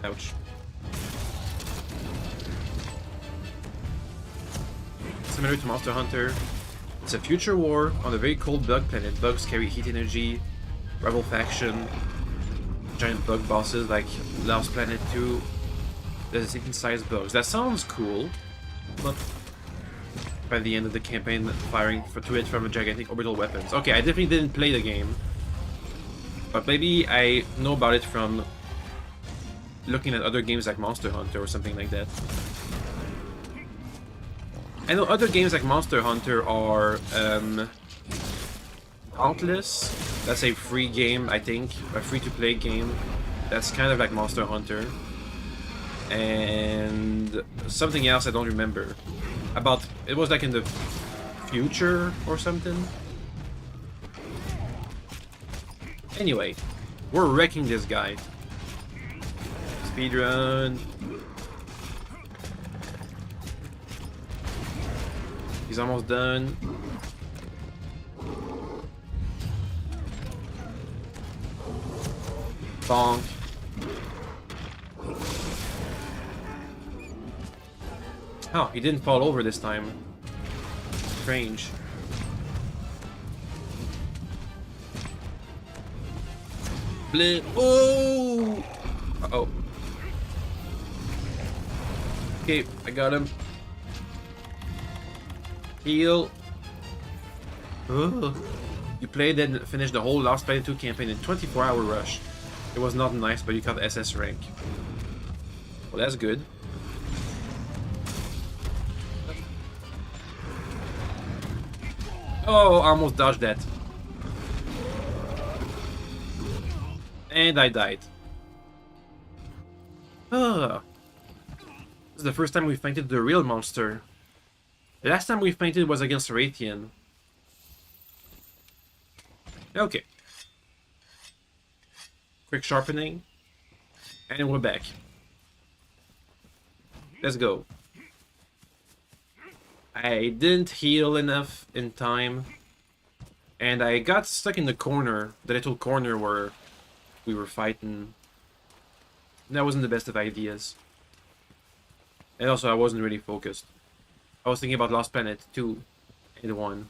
Ouch. similar to Monster Hunter. It's a future war on a very cold bug planet. Bugs carry heat energy, rebel faction, giant bug bosses like Lost Planet 2. There's synthesized bugs. That sounds cool, but by the end of the campaign, firing to it from a gigantic orbital weapons. Okay, I definitely didn't play the game, but maybe I know about it from looking at other games like Monster Hunter or something like that. I know other games like Monster Hunter are Dauntless. That's a free game, I think, a free-to-play game. That's kind of like Monster Hunter. And something else I don't remember. It was like in the future or something. Anyway, we're wrecking this guy. Speedrun. He's almost done. Bonk. Oh, he didn't fall over this time. Strange. Blip. Oh! Uh-oh. Okay, I got him. Heal. Ugh. You played and finished the whole Lost Planet 2 campaign in 24-hour rush. It was not nice, but you got SS rank. Well, that's good. Oh, I almost dodged that. And I died. Ugh. This is the first time we fainted the real monster. The last time we fainted was against Raytheon. Okay. Quick sharpening. And we're back. Let's go. I didn't heal enough in time. And I got stuck in the corner. The little corner where we were fighting. That wasn't the best of ideas. And also I wasn't really focused. I was thinking about Lost Planet 2 and 1.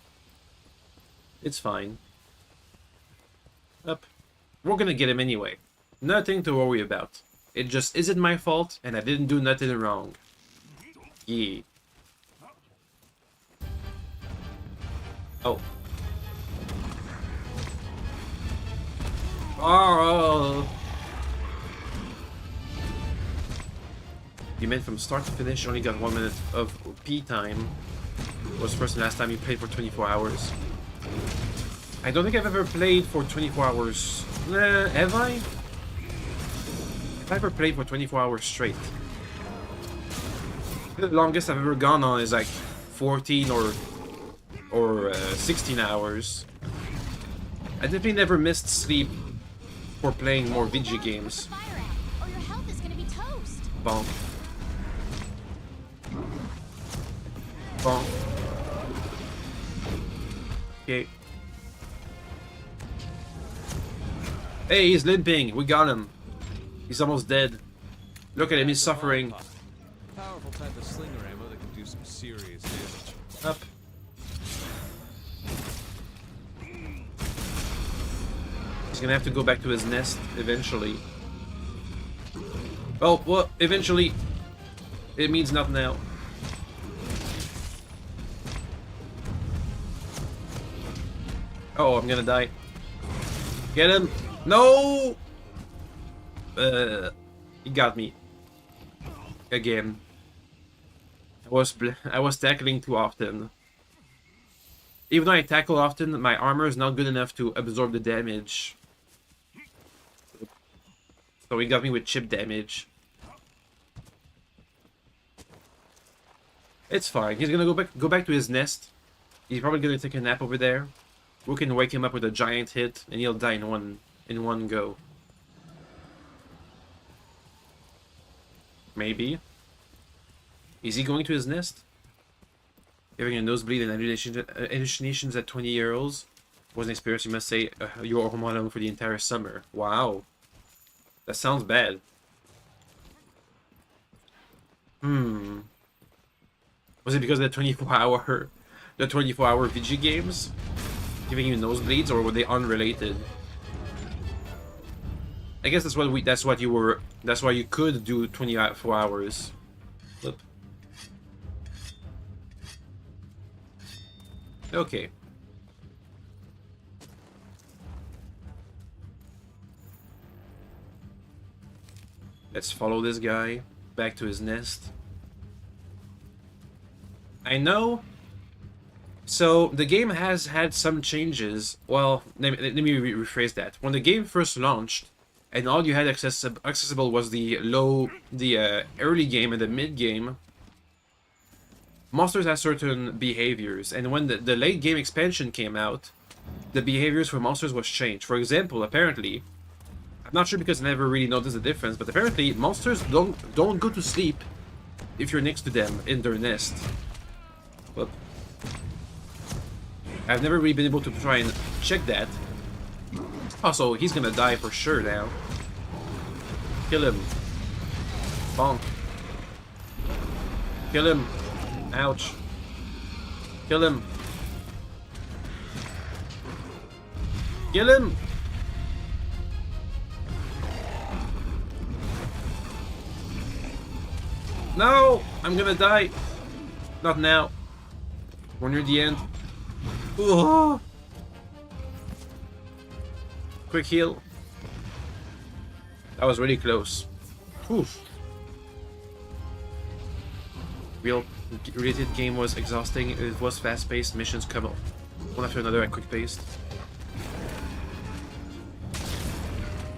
It's fine. Up. We're gonna get him anyway. Nothing to worry about. It just isn't my fault, and I didn't do nothing wrong. Yeah. Oh. Oh. You meant from start to finish, only got 1 minute of P time. Was the first and last time you played for 24 hours. I don't think I've ever played for 24 hours. Have I? Have I ever played for 24 hours straight? The longest I've ever gone on is like 14 or 16 hours. I definitely never missed sleep for playing more video games. Or your health is gonna be toast. Bonk. Bonk. Okay. Hey, he's limping. We got him. He's almost dead. Look at him. He's suffering. Powerful type of slinger ammo that can do some serious damage. Up. He's gonna have to go back to his nest eventually. Oh, well, eventually. It means not now. Oh, I'm gonna die. Get him! No! He got me. Again. I was tackling too often. Even though I tackle often, my armor is not good enough to absorb the damage. So he got me with chip damage. It's fine. He's gonna go back to his nest. He's probably gonna take a nap over there. We can wake him up with a giant hit, and he'll die in one go. Maybe. Is he going to his nest? Having a nosebleed and hallucinations at 20 years old was an experience you must say you are home alone for the entire summer. Wow. That sounds bad. Was it because of the 24-hour VG games giving you nosebleeds, or were they unrelated? I guess that's why you could do 24 hours. Flip. Okay. Let's follow this guy back to his nest. I know. So the game has had some changes. Well, let me rephrase that. When the game first launched, and all you had accessible was the early game and the mid game, monsters have certain behaviors, and when the late game expansion came out, the behaviors for monsters was changed. For example, apparently, I'm not sure because I never really noticed the difference, but apparently monsters don't go to sleep if you're next to them in their nest. But I've never really been able to try and check that. Also, he's gonna die for sure now. Kill him. Bonk. Kill him. Ouch. Kill him. Kill him! No! I'm gonna die. Not now. We're near the end. Ooh. Quick heal. That was really close. Oof. Related game was exhausting. It was fast-paced. Missions come one after another at quick pace.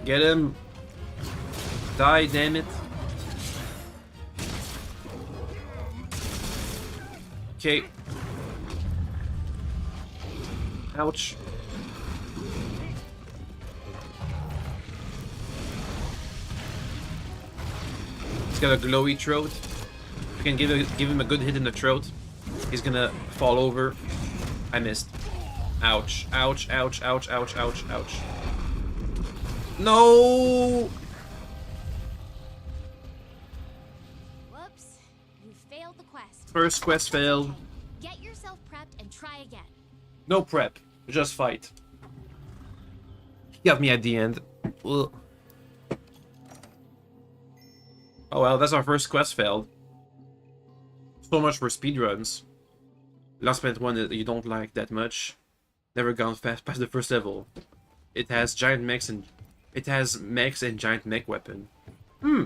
Get him! Die, damn it! Okay. Ouch. He's got a glowy throat. If you can give him a good hit in the throat, he's gonna fall over. I missed. Ouch. Ouch, ouch, ouch, ouch, ouch, ouch. No! Whoops. You failed the quest. First quest failed. Get yourself prepped and try again. No prep. Just fight. He got me at the end. Ugh. Oh well, that's our first quest failed. So much for speedruns. Last Planet 1 you don't like that much. Never gone past the first level. It has giant mechs and giant mech weapon. Yeah,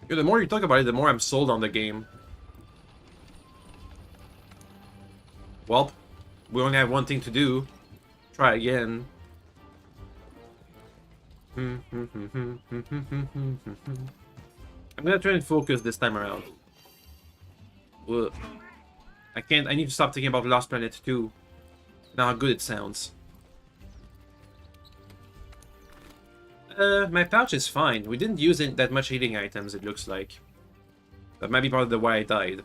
the more you talk about it, the more I'm sold on the game. Well, we only have one thing to do. Try again. I'm gonna try and focus this time around. Ugh. I need to stop thinking about Lost Planet 2. Now how good it sounds. My pouch is fine. We didn't use that much healing items, it looks like. That might be part of the why I died.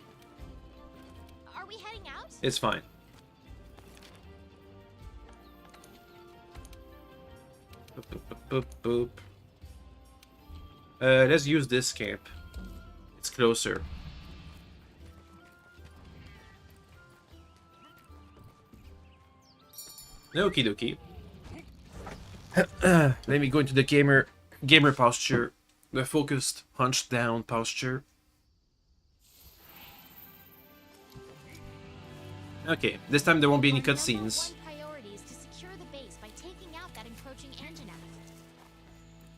Are we heading out? It's fine. Boop, boop, boop, boop, boop. Let's use this camp. It's closer. Okie dokie. Let me go into the gamer posture. The focused, hunched down posture. Okay, this time there won't be any cutscenes.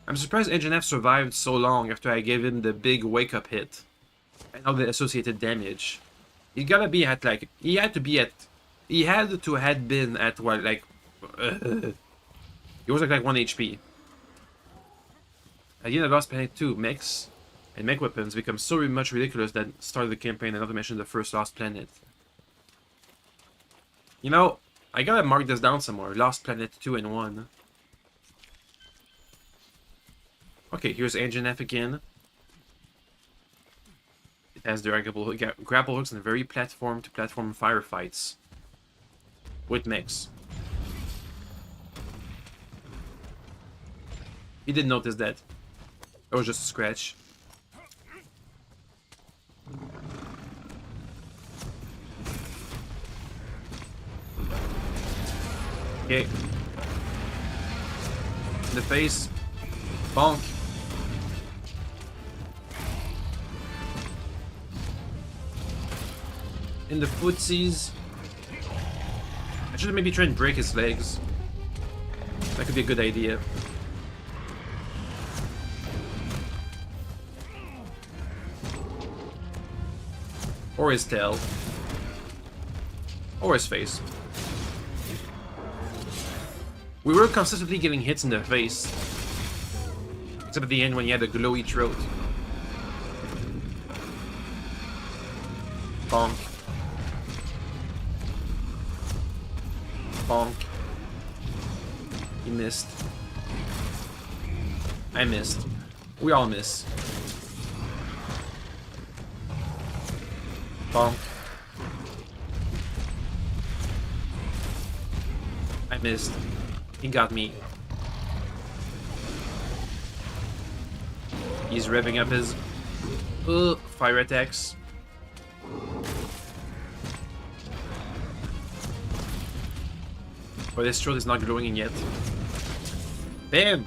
I'm surprised Engineer survived so long after I gave him the big wake-up hit. And all the associated damage. He gotta be at like... He had to have been at what, like... He was like 1 HP. At the end of Lost Planet 2, mechs and mech weapons become so much ridiculous that started the campaign, and not to mention the first Lost Planet. You know, I gotta mark this down somewhere. Lost Planet 2 and 1. Okay, here's Engine F again. It has grapple hooks and very platform-to-platform firefights. With mechs. He didn't notice that. It was just a scratch. Okay. In the face. Bonk. In the footsies. I should maybe try and break his legs. That could be a good idea. Or his tail. Or his face. We were consistently getting hits in the face. Except at the end when he had a glowy throat. Bonk. Bonk. He missed. I missed. We all miss. Bonk. I missed. He got me. He's revving up his fire attacks. But his throat is not glowing yet. Bam!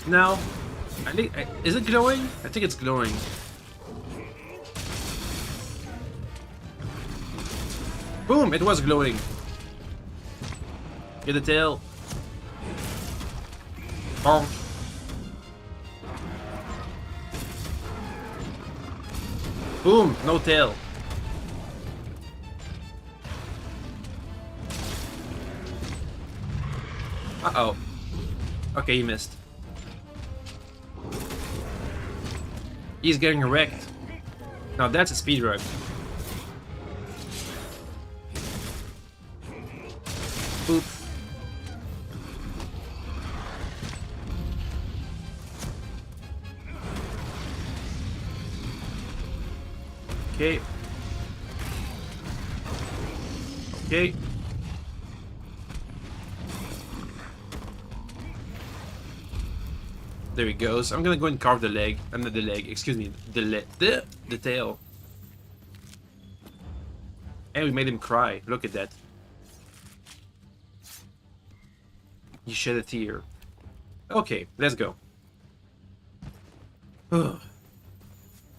Now, I think, is it glowing? I think it's glowing. Boom! It was glowing. Get the tail. Bonk. Boom! No tail. Uh-oh. Okay, he missed. He's getting wrecked. Now that's a speedrun. Boop. Okay. Okay. There he goes. I'm gonna go and carve the leg. I'm not the leg. Excuse me. The tail. And we made him cry. Look at that. He shed a tear. Okay, let's go.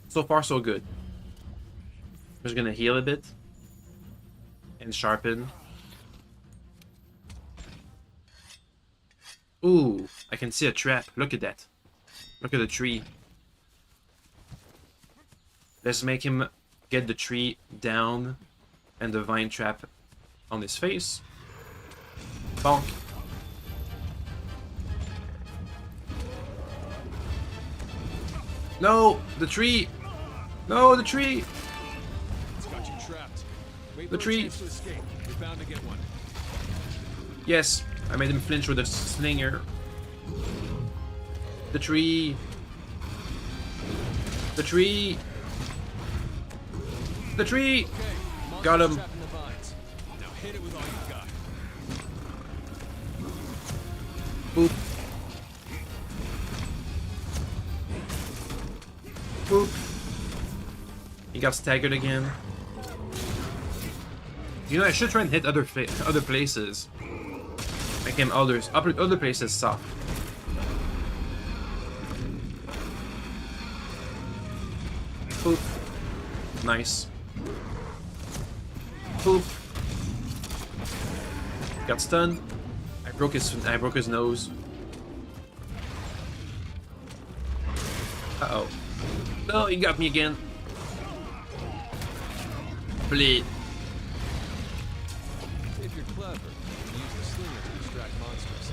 So far, so good. I'm just gonna heal a bit. And sharpen. Ooh, I can see a trap. Look at that. Look at the tree. Let's make him get the tree down and the vine trap on his face. Bonk. No, the tree. No, the tree. It's got you trapped. Wait The for a tree. chance to escape. You're bound to get one. Yes, I made him flinch with a slinger. The tree. The tree. The tree. Okay, Got him. monster's trapped in the vines. Now hit it with all you've got. Boop. Boop. He got staggered again. You know, I should try and hit other places. Make him other places soft. Boop. Nice. Boop. Got stunned. I broke his nose. Uh-oh. No, he got me again. Bleed. If you're clever, you can use the slinger to distract monsters.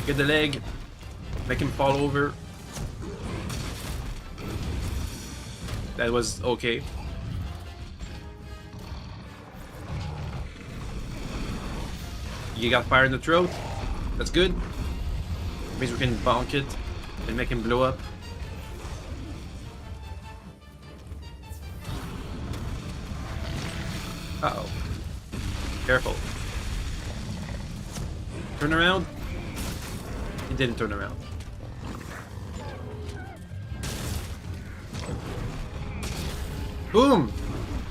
Get the leg. Make him fall over. That was okay. You got fire in the throat. That's good. Means we can bonk it and make him blow up. Uh-oh. Careful. Turn around. He didn't turn around. Boom!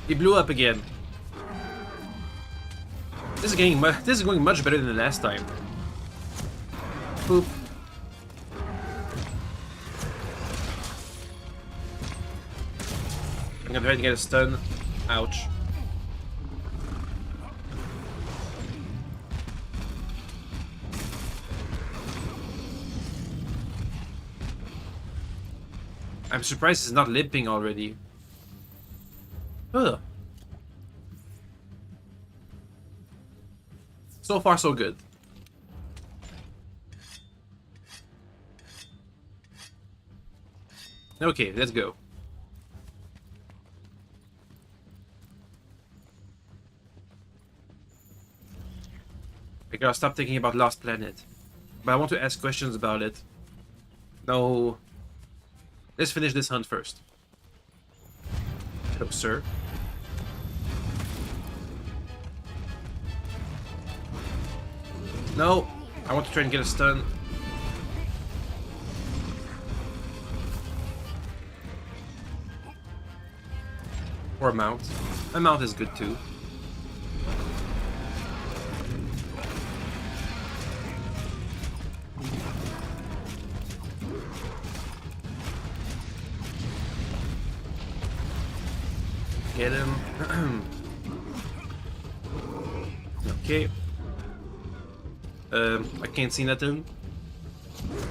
He blew up again. This is going much better than the last time. Boop. I'm gonna try to get a stun. Ouch. I'm surprised it's not limping already. Ugh. So far, so good. Okay, let's go. I gotta stop thinking about Lost Planet. But I want to ask questions about it. No. Let's finish this hunt first. Hello, sir. No, I want to try and get a stun. Or a mount. A mount is good too. Get him. Okay. I can't see nothing.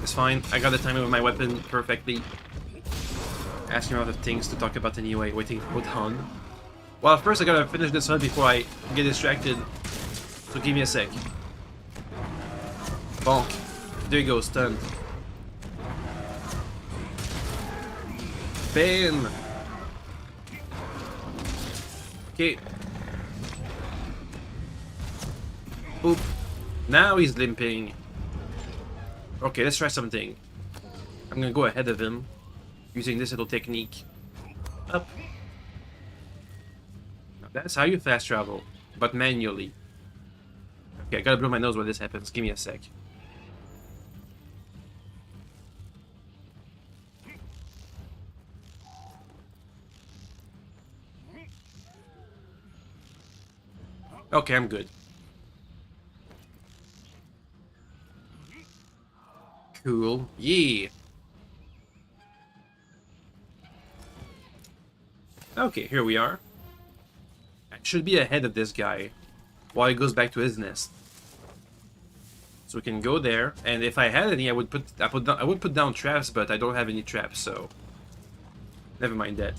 It's fine. I got the timing of my weapon perfectly. Asking a lot of things to talk about anyway. Waiting for Han. Well, first I gotta finish this hunt before I get distracted. So give me a sec. Bonk. There you go, stunned. Bam! Okay. Boop. Now he's limping. Okay, let's try something. I'm gonna go ahead of him using this little technique. Up. Now that's how you fast travel, but manually. Okay, I gotta blow my nose when this happens. Give me a sec. Okay, I'm good. Cool. Yeah. Okay, here we are. I should be ahead of this guy while he goes back to his nest. So we can go there, and if I had any, I would put down traps, but I don't have any traps, so never mind that.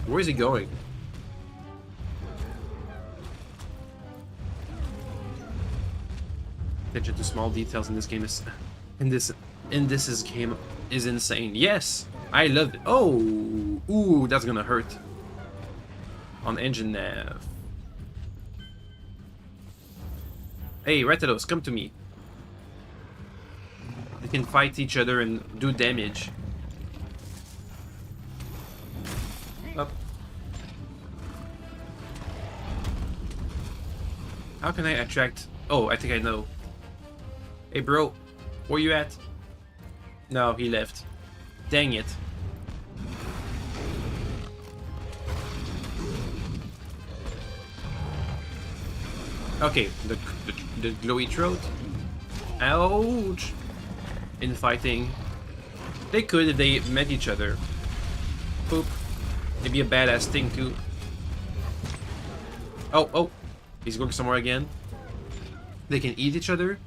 Where is he going? Attention to small details in this game is game is insane. Yes, I love it. Oh, ooh, that's gonna hurt. On engine nav. Hey, Retalos, come to me. They can fight each other and do damage. Up. How can I attract? Oh, I think I know. Hey bro, where you at? No, he left. Dang it. Okay, the glowy throat. Ouch! Infighting. They could if they met each other. Poop. It'd be a badass thing too. Oh, he's going somewhere again. They can eat each other.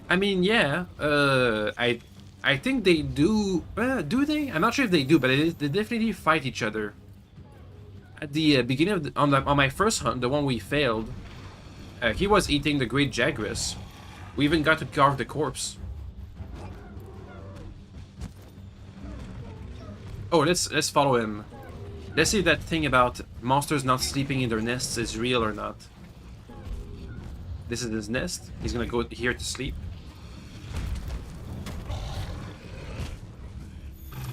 I mean, yeah. I think they do. Do they? I'm not sure if they do, but they definitely fight each other. At the beginning of on my first hunt, the one we failed, he was eating the great Jagras. We even got to carve the corpse. Oh, let's follow him. Let's see if that thing about monsters not sleeping in their nests is real or not. This is his nest. He's gonna go here to sleep.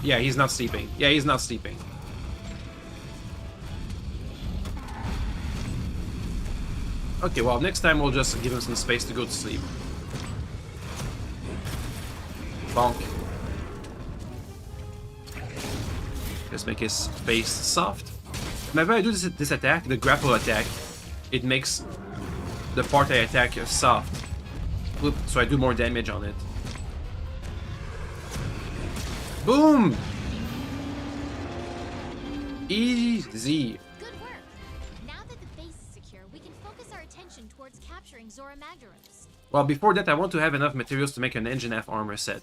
Yeah, he's not sleeping. Yeah, he's not sleeping. Okay, well, next time we'll just give him some space to go to sleep. Bonk. Let's make his face soft. Whenever I do this attack, the grapple attack, it makes the part I attack soft. Oop, so I do more damage on it. Boom! Easy. Good work. Now that the base is secure, we can focus our attention towards capturing Zora Magdaros. Well, before that, I want to have enough materials to make an engine half armor set.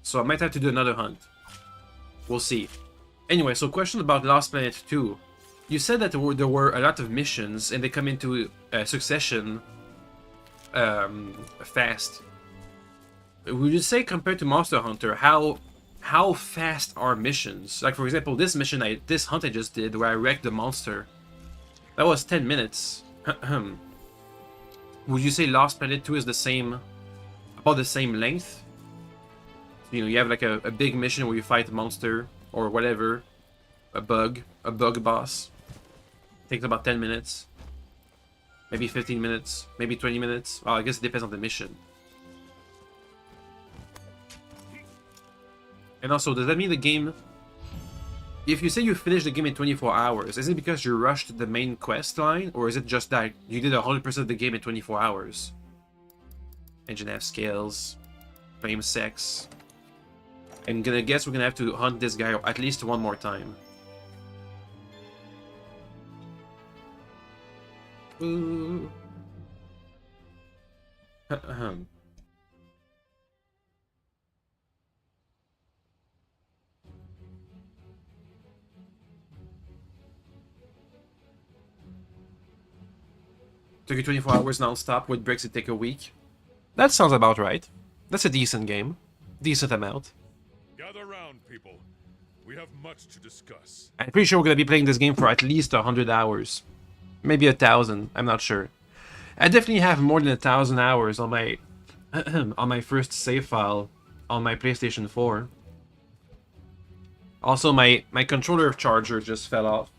So I might have to do another hunt. We'll see. Anyway, so question about Lost Planet 2. You said that there were a lot of missions and they come into succession fast. Would you say compared to Monster Hunter, how fast are missions? Like for example, this hunt I just did where I wrecked the monster. That was 10 minutes. Would you say Lost Planet 2 is about the same length? You know, you have like a big mission where you fight a monster or whatever, a bug boss. Takes about 10 minutes. Maybe 15 minutes, maybe 20 minutes. Well, I guess it depends on the mission. And also, does that mean the game... If you say you finished the game in 24 hours, is it because you rushed the main quest line? Or is it just that you did 100% of the game in 24 hours? Engine F scales. Flame sex. I'm gonna guess we're gonna have to hunt this guy at least one more time. Ooh. Took you 24 hours non-stop, with breaks it take a week. That sounds about right. That's a decent game. Decent amount. Gather round, people. We have much to discuss. I'm pretty sure we're gonna be playing this game for at least 100 hours. Maybe 1,000, I'm not sure. I definitely have more than 1,000 hours on my on my first save file on my PlayStation 4. Also, my controller charger just fell off.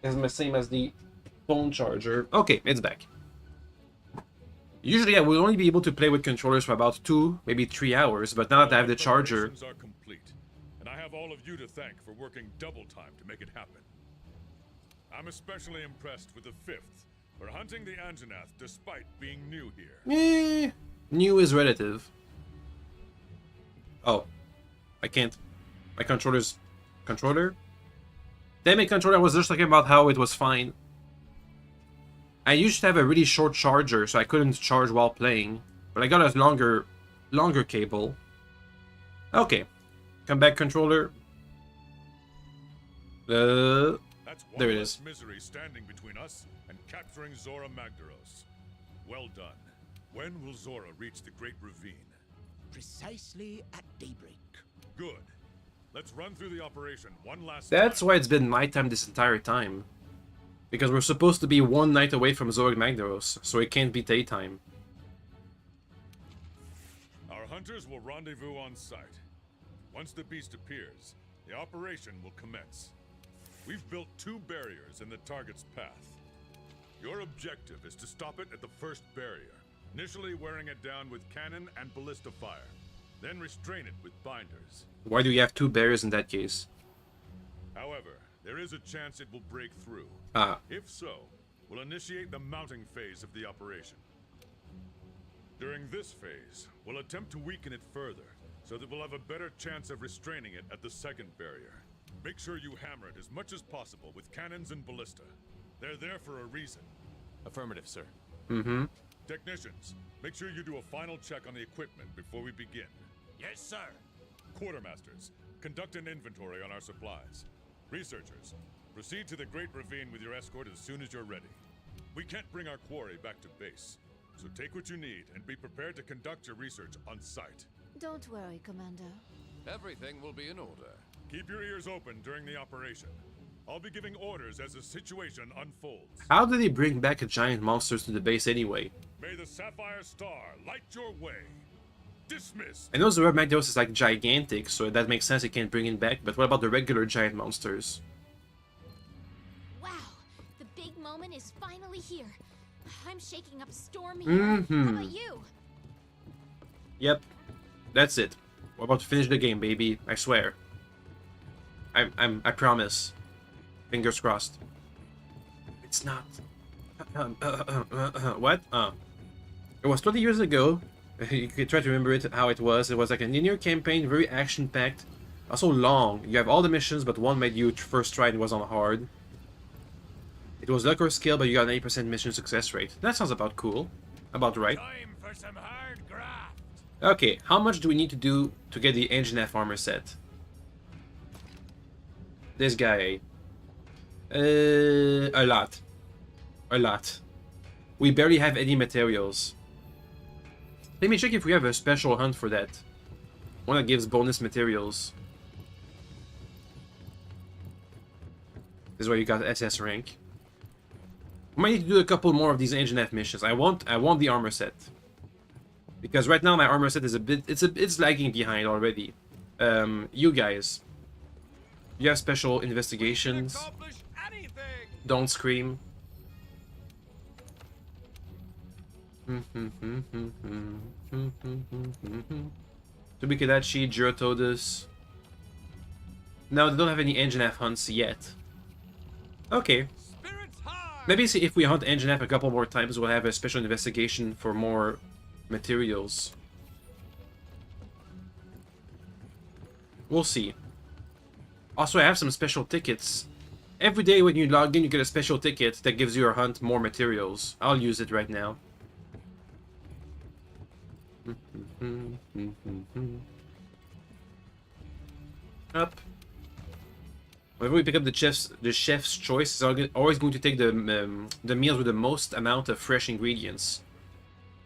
It's the same as the phone charger. Okay, it's back. Usually I will only be able to play with controllers for about 2, maybe 3 hours, but now that I have the charger... Are complete, and I have all of you to thank for working double time to make it happen. I'm especially impressed with the 5th for hunting the Anjanath despite being new here. New is relative. Oh. I can't. My controller's... Controller? Damn it, controller, I was just talking about how it was fine. I used to have a really short charger, so I couldn't charge while playing. But I got a longer cable. Okay. Come back, controller. That's one there it less is. Misery standing between us and capturing Zora Magdaros. Well done. When will Zora reach the Great Ravine? Precisely at daybreak. Good. Let's run through the operation one last That's time. why it's been nighttime this entire time. Because we're supposed to be one night away from Zora Magdaros, so it can't be daytime. Our hunters will rendezvous on site. Once the beast appears, the operation will commence. We've built 2 barriers in the target's path. Your objective is to stop it at the first barrier, initially wearing it down with cannon and ballista fire, then restrain it with binders. Why do you have 2 barriers in that case? However, there is a chance it will break through. Ah. If so, we'll initiate the mounting phase of the operation. During this phase, we'll attempt to weaken it further, so that we'll have a better chance of restraining it at the second barrier. Make sure you hammer it as much as possible with cannons and ballista. They're there for a reason. Affirmative, sir. Mm-hmm. Technicians, make sure you do a final check on the equipment before we begin. Yes, sir. Quartermasters, conduct an inventory on our supplies. Researchers, proceed to the Great Ravine with your escort as soon as you're ready. We can't bring our quarry back to base, so take what you need and be prepared to conduct your research on site. Don't worry, Commander. Everything will be in order. Keep your ears open during the operation. I'll be giving orders as the situation unfolds. How do they bring back giant monsters to the base anyway? May the Sapphire Star light your way. Dismissed. I know Zora Magdaros is like gigantic, so that makes sense, it can't bring it back, but what about the regular giant monsters? Wow, the big moment is finally here. I'm shaking up a storm here. Mm-hmm. How about you? Yep. That's it. We're about to finish the game, baby. I swear. I promise. Fingers crossed. It's not. What? It was 20 years ago. You could try to remember it how it was. It was like a linear campaign, very action-packed, also long. You have all the missions, but one made you first try and was on hard. It was luck or skill, but you got an 80% mission success rate. That sounds about cool. About right. Time for some hard graft. Okay, how much do we need to do to get the Engine F armor set? This guy. A lot. A lot. We barely have any materials. Let me check if we have a special hunt for that. One that gives bonus materials. This is where you got SS rank. We might need to do a couple more of these Engine F missions. I want the armor set. Because right now my armor set is it's lagging behind already. You guys. You have special investigations. Don't scream. Tsubikadachi, Jirotodus. No, they don't have any Engine F hunts yet. Okay. Maybe see if we hunt Engine F a couple more times, we'll have a special investigation for more materials. We'll see. Also, I have some special tickets. Every day when you log in, you get a special ticket that gives your hunt more materials. I'll use it right now. Up. Whenever we pick up the chef's choice, is always going to take the meals with the most amount of fresh ingredients.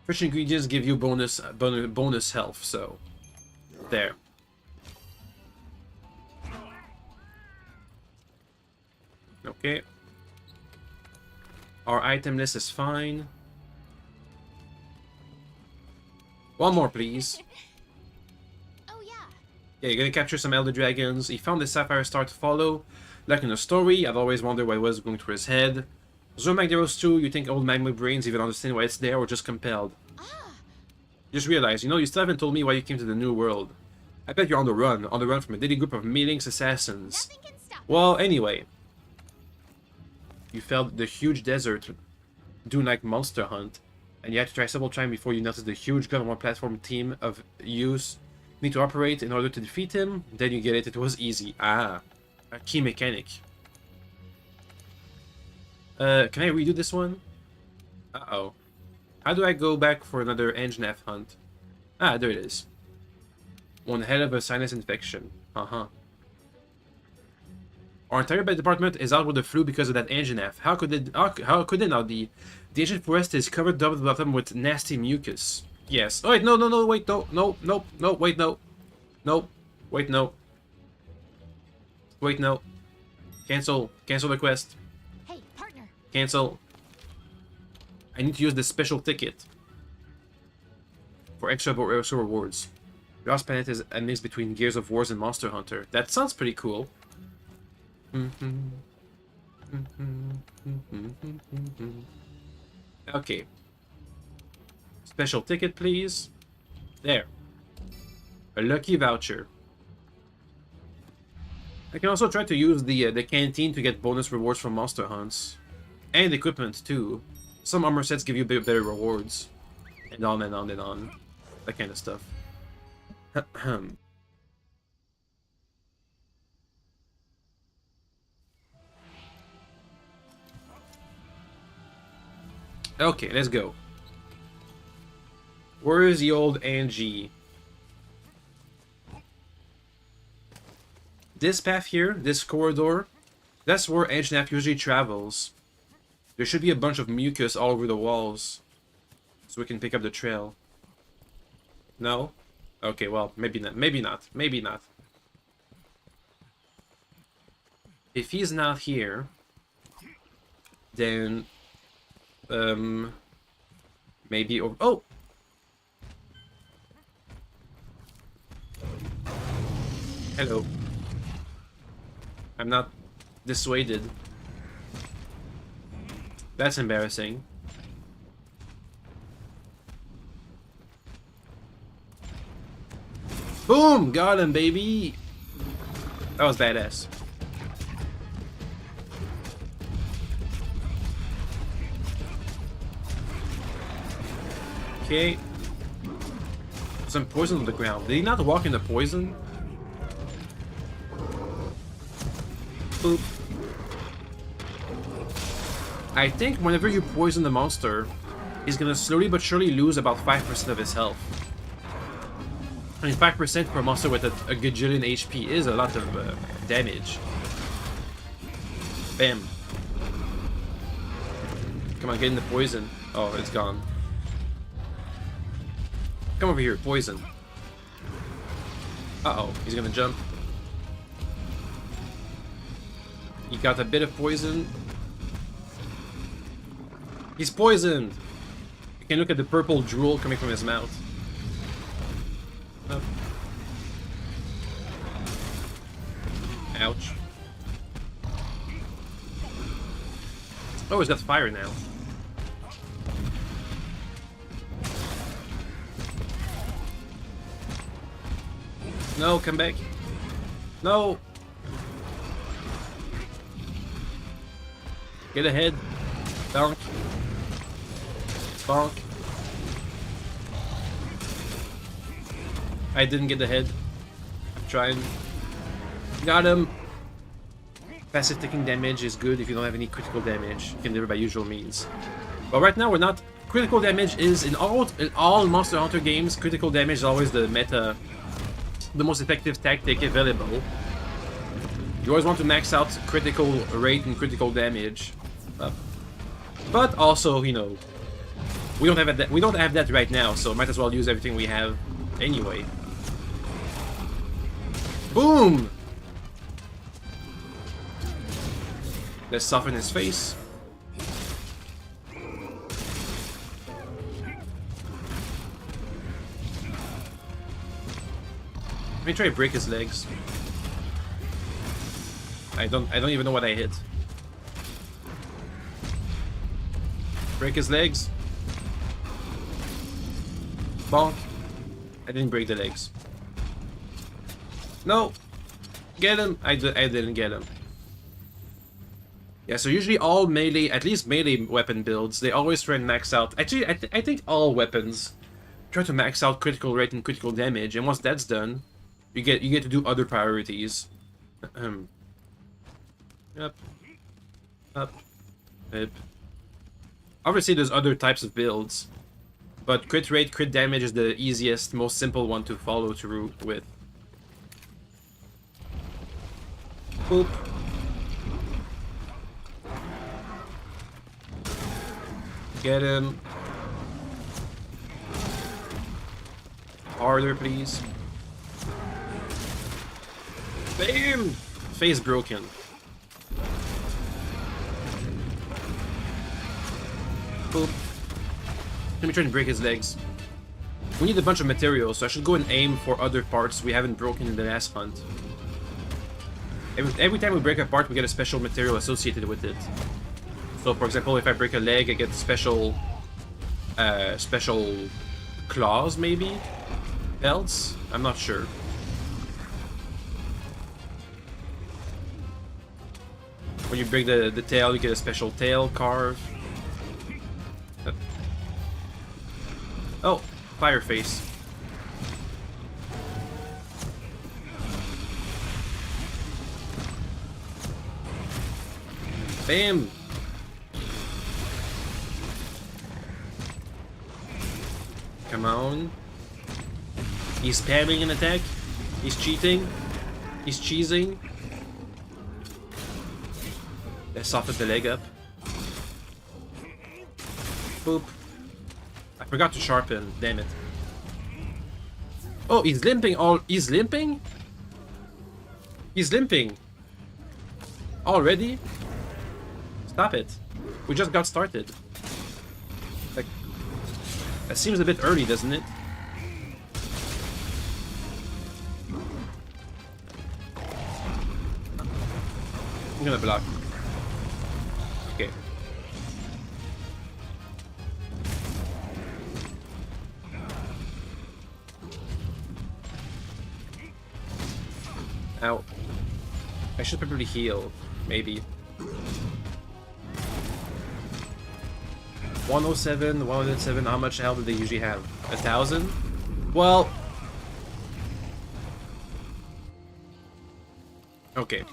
Fresh ingredients give you bonus health, so there. Okay. Our item list is fine. One more, please. Oh yeah. Yeah, you're gonna capture some Elder Dragons. He found the Sapphire Star to follow. Like in the story, I've always wondered what was going through his head. Magdaros 2, you think old Magma brains even understand why it's there or just compelled? Ah. Just realize, you still haven't told me why you came to the New World. I bet you're on the run from a deadly group of meaningless assassins. Nothing can stop. Well, anyway. You felt the huge desert doing like Monster Hunt, and you had to try several times before you noticed the huge gun on one platform team of use need to operate in order to defeat him. Then you get it, it was easy. Ah, a key mechanic. Can I redo this one? Uh-oh. How do I go back for another Engine F hunt? Ah, there it is. One hell of a sinus infection. Uh-huh. Our entire department is out with the flu because of that Engine F. How could it not be? The ancient forest is covered top to bottom with nasty mucus. Yes. Oh wait, no, wait, no, wait, no. No. Wait, no. Wait, no. Cancel the quest. Hey, partner. Cancel. I need to use this special ticket for extra rewards. Lost Planet is a mix between Gears of Wars and Monster Hunter. That sounds pretty cool. Okay. Special ticket, please. There. A lucky voucher. I can also try to use the canteen to get bonus rewards from monster hunts. And equipment, too. Some armor sets give you better rewards. And on and on and on. That kind of stuff. Okay, let's go. Where is the old Angie? This path here, this corridor, that's where Angie usually travels. There should be a bunch of mucus all over the walls, so we can pick up the trail. No? Okay, well, maybe not. Maybe not. Maybe not. If he's not here, then maybe over. Oh. Hello. I'm not dissuaded. That's embarrassing. Boom! Got him, baby! That was badass. Okay. Some poison on the ground. Did he not walk in the poison? Boop. I think whenever you poison the monster, he's gonna slowly but surely lose about 5% of his health. I mean, 5% for a monster with a gajillion HP is a lot of damage. Bam. Come on, get in the poison. Oh, it's gone. Come over here, poison. Uh-oh, he's gonna jump. He got a bit of poison. He's poisoned! You can look at the purple drool coming from his mouth. Oh. Ouch. Oh, he's got fire now. No, come back. No! Get ahead. Bonk. Bonk. I didn't get the head. I'm trying. Got him. Passive taking damage is good if you don't have any critical damage. You can deliver by usual means. But right now we're not. Critical damage is in all Monster Hunter games. Critical damage is always the meta, the most effective tactic available. You always want to max out critical rate and critical damage, but also, you know, we don't have that right now, so might as well use everything we have anyway. Boom! Let's soften his face. Let me try to break his legs. I don't even know what I hit. Break his legs. Bonk. I didn't break the legs. No! Get him! I didn't get him. Yeah, so usually all melee, at least melee weapon builds, they always try and max out. Actually, I think all weapons try to max out critical rate and critical damage, and once that's done, you get to do other priorities. Up. Up. Up. Obviously, there's other types of builds, but crit rate, crit damage is the easiest, most simple one to follow through with. Boop. Get him. Harder, please. Bam! Face broken. Boop. Let me try and break his legs. We need a bunch of materials, so I should go and aim for other parts we haven't broken in the last hunt. Every time we break a part, we get a special material associated with it. So, for example, if I break a leg, I get special claws, maybe? Belts? I'm not sure. When you break the tail, you get a special tail carve. Oh, Fireface. Bam! Come on. He's spamming an attack. He's cheating. He's cheesing. Let's soften the leg up. Boop. I forgot to sharpen, damn it. Oh, he's limping he's limping? He's limping. Already? Stop it. We just got started. Like, that seems a bit early, doesn't it? I'm gonna block. Okay. Ow. I should probably heal, maybe. 107, 107, how much health do they usually have? 1,000? Well... Okay.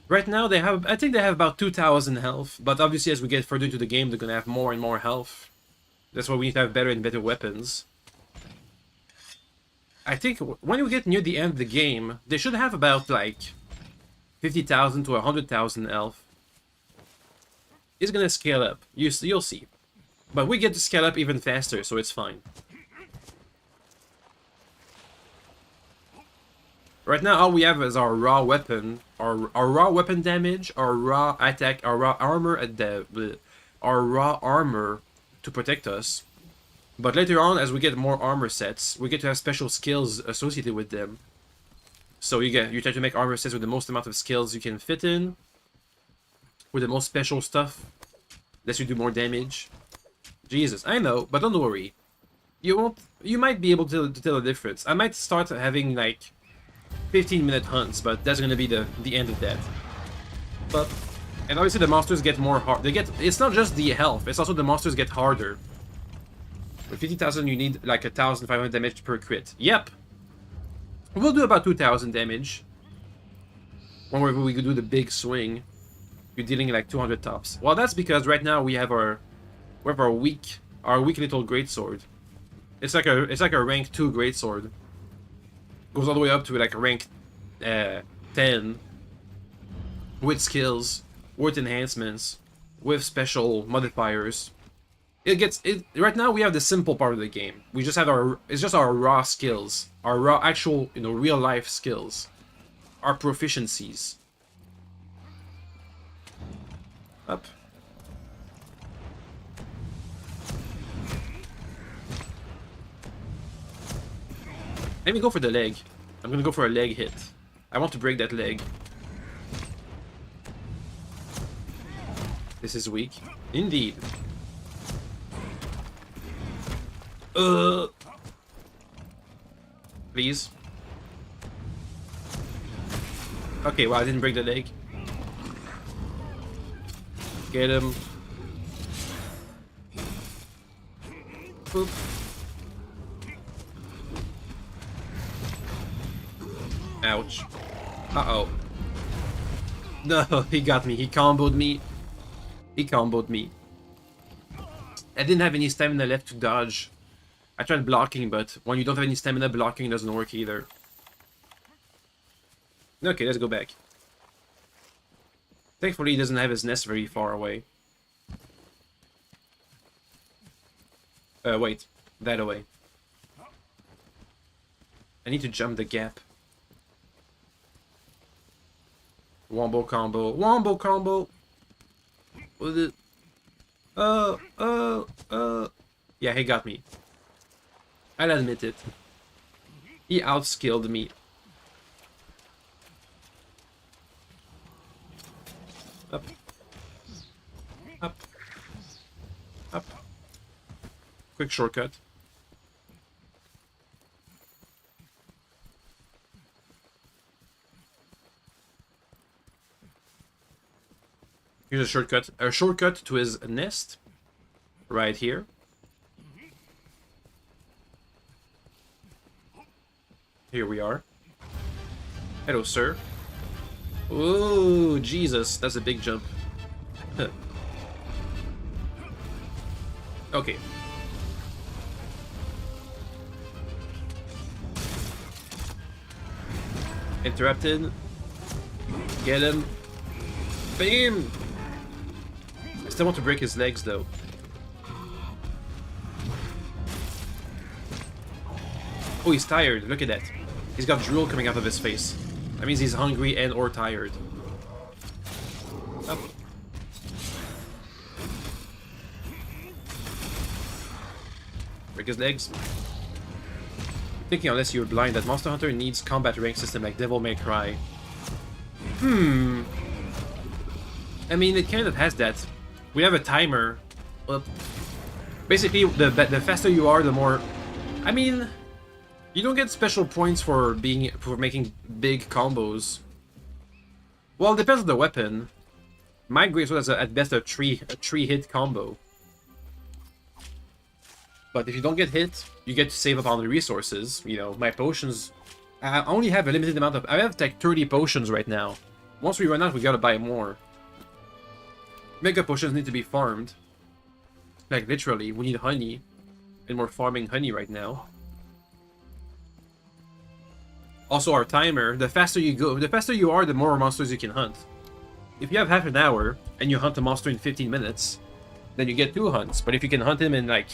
Right now they have, I think they have about 2,000 health, but obviously as we get further into the game they're gonna have more and more health. That's why we need to have better and better weapons. I think when we get near the end of the game, they should have about like 50,000 to 100,000 health. It's gonna scale up, you'll see. But we get to scale up even faster, so it's fine. Right now, all we have is our raw weapon, our raw weapon damage, our raw attack, our raw armor our raw armor to protect us. But later on, as we get more armor sets, we get to have special skills associated with them. So you try to make armor sets with the most amount of skills you can fit in, with the most special stuff. Lets you do more damage. Jesus, I know, but don't worry. You might be able to tell the difference. I might start having like 15-minute hunts, but that's gonna be the end of that. And obviously the monsters get more hard. It's not just the health, it's also the monsters get harder. With 50,000 you need like 1,500 damage per crit. Yep. We'll do about 2,000 damage. Whenever we could do the big swing, you're dealing like 200 tops. Well, that's because right now we have our weak little greatsword. It's like a rank 2 greatsword. Goes all the way up to like a rank 10 with skills, with enhancements, with special modifiers. Right now we have the simple part of the game. We just have it's just our raw skills, our raw actual, real life skills, our proficiencies. Up. Let me go for the leg. I'm gonna go for a leg hit. I want to break that leg. This is weak. Indeed. Please. Okay, well, I didn't break the leg. Get him. Boop. Ouch. Uh-oh. No, he got me. He comboed me. He comboed me. I didn't have any stamina left to dodge. I tried blocking, but when you don't have any stamina, blocking doesn't work either. Okay, let's go back. Thankfully, he doesn't have his nest very far away. Wait. That away. I need to jump the gap. Wombo combo. Wombo combo! Was it? Yeah, he got me. I'll admit it. He outskilled me. Up. Up. Up. Quick shortcut. Here's a shortcut. A shortcut to his nest. Right here. Here we are. Hello, sir. Ooh, Jesus. That's a big jump. Okay. Interrupted. Get him. Bam! I still want to break his legs, though. Oh, he's tired. Look at that. He's got drool coming out of his face. That means he's hungry and or tired. Up. Break his legs. Thinking unless you're blind that Monster Hunter needs combat rank system like Devil May Cry. I mean, it kind of has that. We have a timer. Well, basically, the faster you are, the more... I mean, you don't get special points for making big combos. Well, it depends on the weapon. My greatsword has at best a three hit combo. But if you don't get hit, you get to save up on the resources. You know, my potions... I only have a limited amount of... I have like 30 potions right now. Once we run out, we gotta buy more. Mega potions need to be farmed. Like, literally, we need honey. And we're farming honey right now. Also, our timer, the faster you go, the faster you are, the more monsters you can hunt. If you have half an hour, and you hunt a monster in 15 minutes, then you get 2 hunts. But if you can hunt him in, like,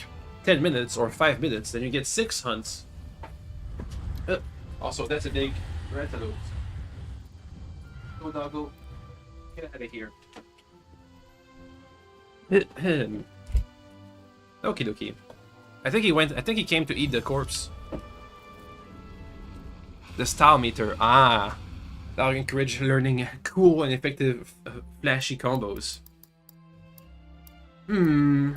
10 minutes or 5 minutes, then you get 6 hunts. Also, that's a big antelope. Go, doggo. Get out of here. Okie dokie. I think he came to eat the corpse. The style meter. Ah. That'll encourage learning cool and effective flashy combos. I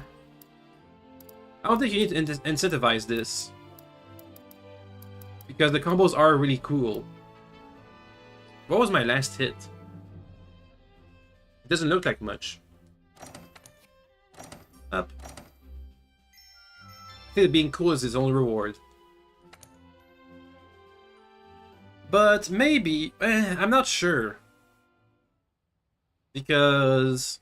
don't think you need to incentivize this. Because the combos are really cool. What was my last hit? It doesn't look like much. Up. I think being cool is his own reward. But maybe... I'm not sure. Because...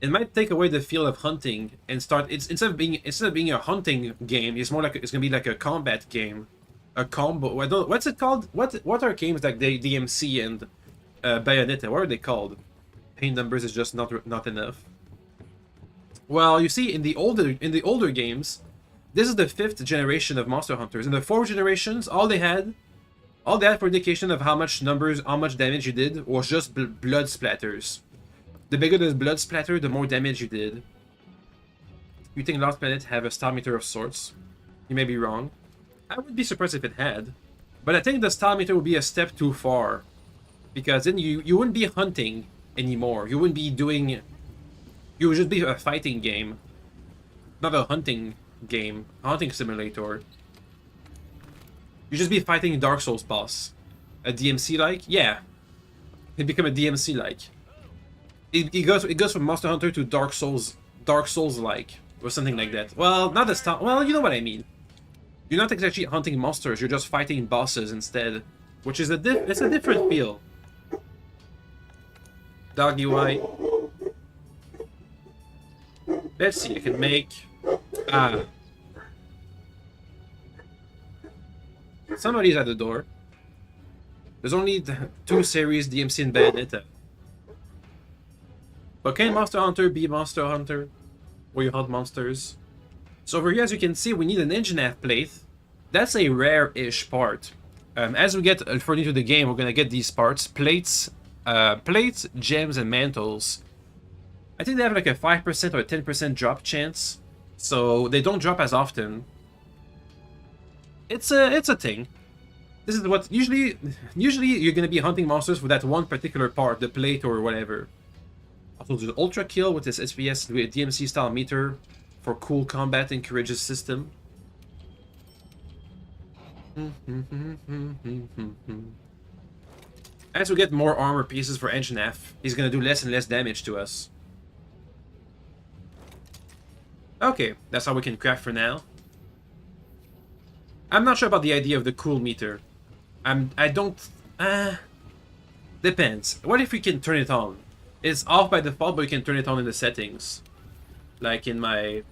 it might take away the feel of hunting and start... instead of being a hunting game, it's more like it's gonna be like a combat game. A combo... what's it called? What are games like the DMC and Bayonetta? What are they called? Pain numbers is just not enough. Well, you see, in the older games, this is the 5th generation of Monster Hunters. In the 4 generations, all they had for indication of how much damage you did was just blood splatters. The bigger the blood splatter, the more damage you did. You think Lost Planet have a style meter of sorts? You may be wrong. I would be surprised if it had. But I think the style meter would be a step too far. Because then you wouldn't be hunting anymore. You wouldn't be doing... You would just be a fighting game. Not a hunting game. A hunting simulator. You'd just be fighting Dark Souls boss. A DMC-like? Yeah. It'd become a DMC-like. It goes from Monster Hunter to Dark Souls-like. Or something like that. Well, not as tough. Well, you know what I mean. You're not exactly hunting monsters, you're just fighting bosses instead. Which is it's a different feel. Doggy white. Let's see, I can make... Somebody's at the door. There's only 2 series, DMC and Bayonetta. But can Monster Hunter be Monster Hunter? Where you hunt monsters? So over here, as you can see, we need an engine half plate. That's a rare-ish part. As we get further into the game, we're gonna get these parts. Plates, gems, and mantles. I think they have like a 5% or a 10% drop chance. So they don't drop as often. It's a thing. This is what usually you're gonna be hunting monsters for that one particular part, the plate or whatever. Also, the Ultra Kill with this SPS with DMC style meter for cool combat encourages system. As we get more armor pieces for Engine F, he's gonna do less and less damage to us. Okay, that's how we can craft for now. I'm not sure about the idea of the cool meter. I don't... Depends. What if we can turn it on? It's off by default, but you can turn it on in the settings. Like in my...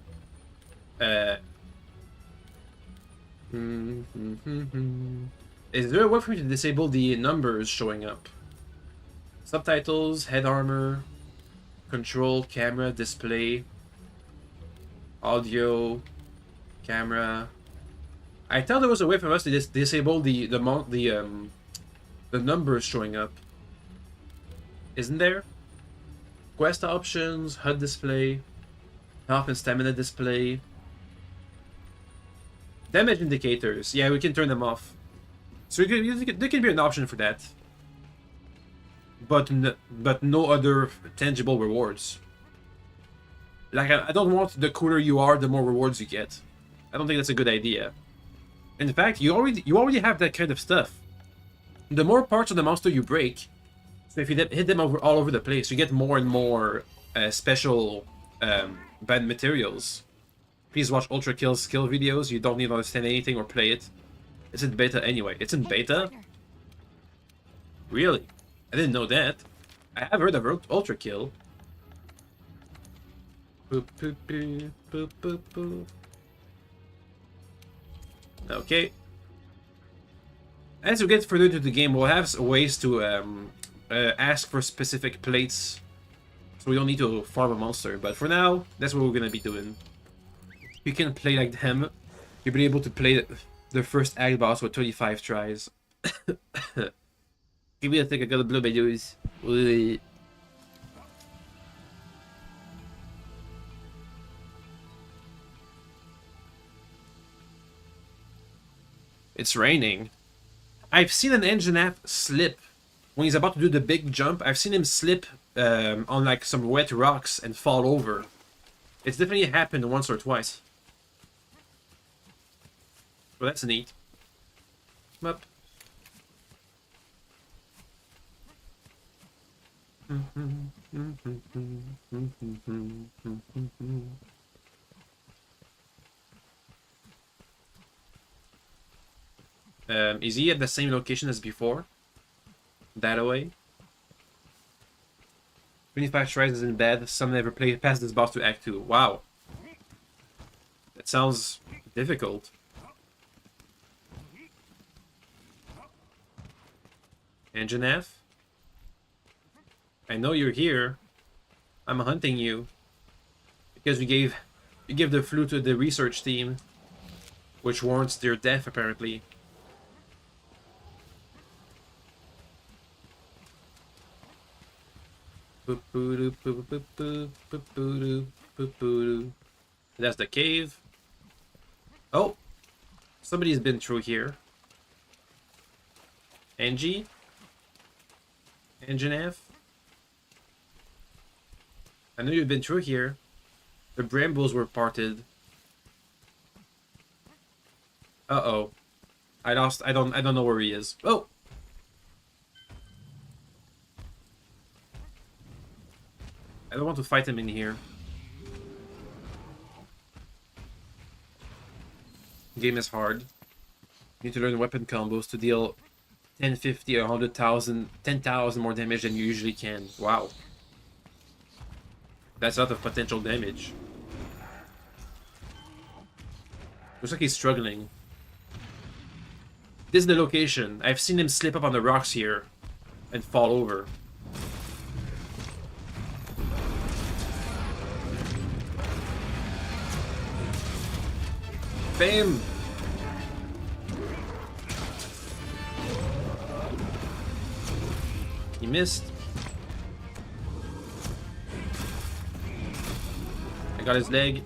Is there a way for me to disable the numbers showing up? Subtitles, head armor, control, camera, display, audio, camera. I thought there was a way for us to disable the numbers showing up. Isn't there? Quest options, HUD display, health and stamina display. Damage indicators. Yeah, we can turn them off. So there can be an option for that. But no other tangible rewards. Like, I don't want the cooler you are, the more rewards you get. I don't think that's a good idea. In fact, you already have that kind of stuff. The more parts of the monster you break, so if you hit them all over the place, you get more and more special bad materials. Please watch Ultra Kill's skill videos. You don't need to understand anything or play it. It's in beta anyway. It's in beta? Really? I didn't know that. I have heard of Ultra Kill. Boop, boop, boop, boop, boop, boop. Okay. As we get further into the game, we'll have ways to ask for specific plates, so we don't need to farm a monster. But for now, that's what we're gonna be doing. You can play like them. You'll be able to play the first ag boss with 25 tries. Give me a think I got a blue videos. It's raining. I've seen an engine app slip when he's about to do the big jump. I've seen him slip on like some wet rocks and fall over. It's definitely happened once or twice. Well, that's neat. Come up. Is he at the same location as before? That away? 25 tries is in bed. Some never play past this boss to Act 2. Wow. That sounds difficult. Engine F? I know you're here. I'm hunting you. Because you gave the flute to the research team, which warrants their death apparently. That's the cave. Oh! Somebody's been through here. Angie? Engine F? I know you've been through here. The brambles were parted. Uh-oh. I don't know where he is. Oh! I don't want to fight him in here. Game is hard. You need to learn weapon combos to deal 10, 50, or 100,000, 10,000 more damage than you usually can. Wow. That's a lot of potential damage. Looks like he's struggling. This is the location. I've seen him slip up on the rocks here and fall over. Bam! He missed. I got his leg.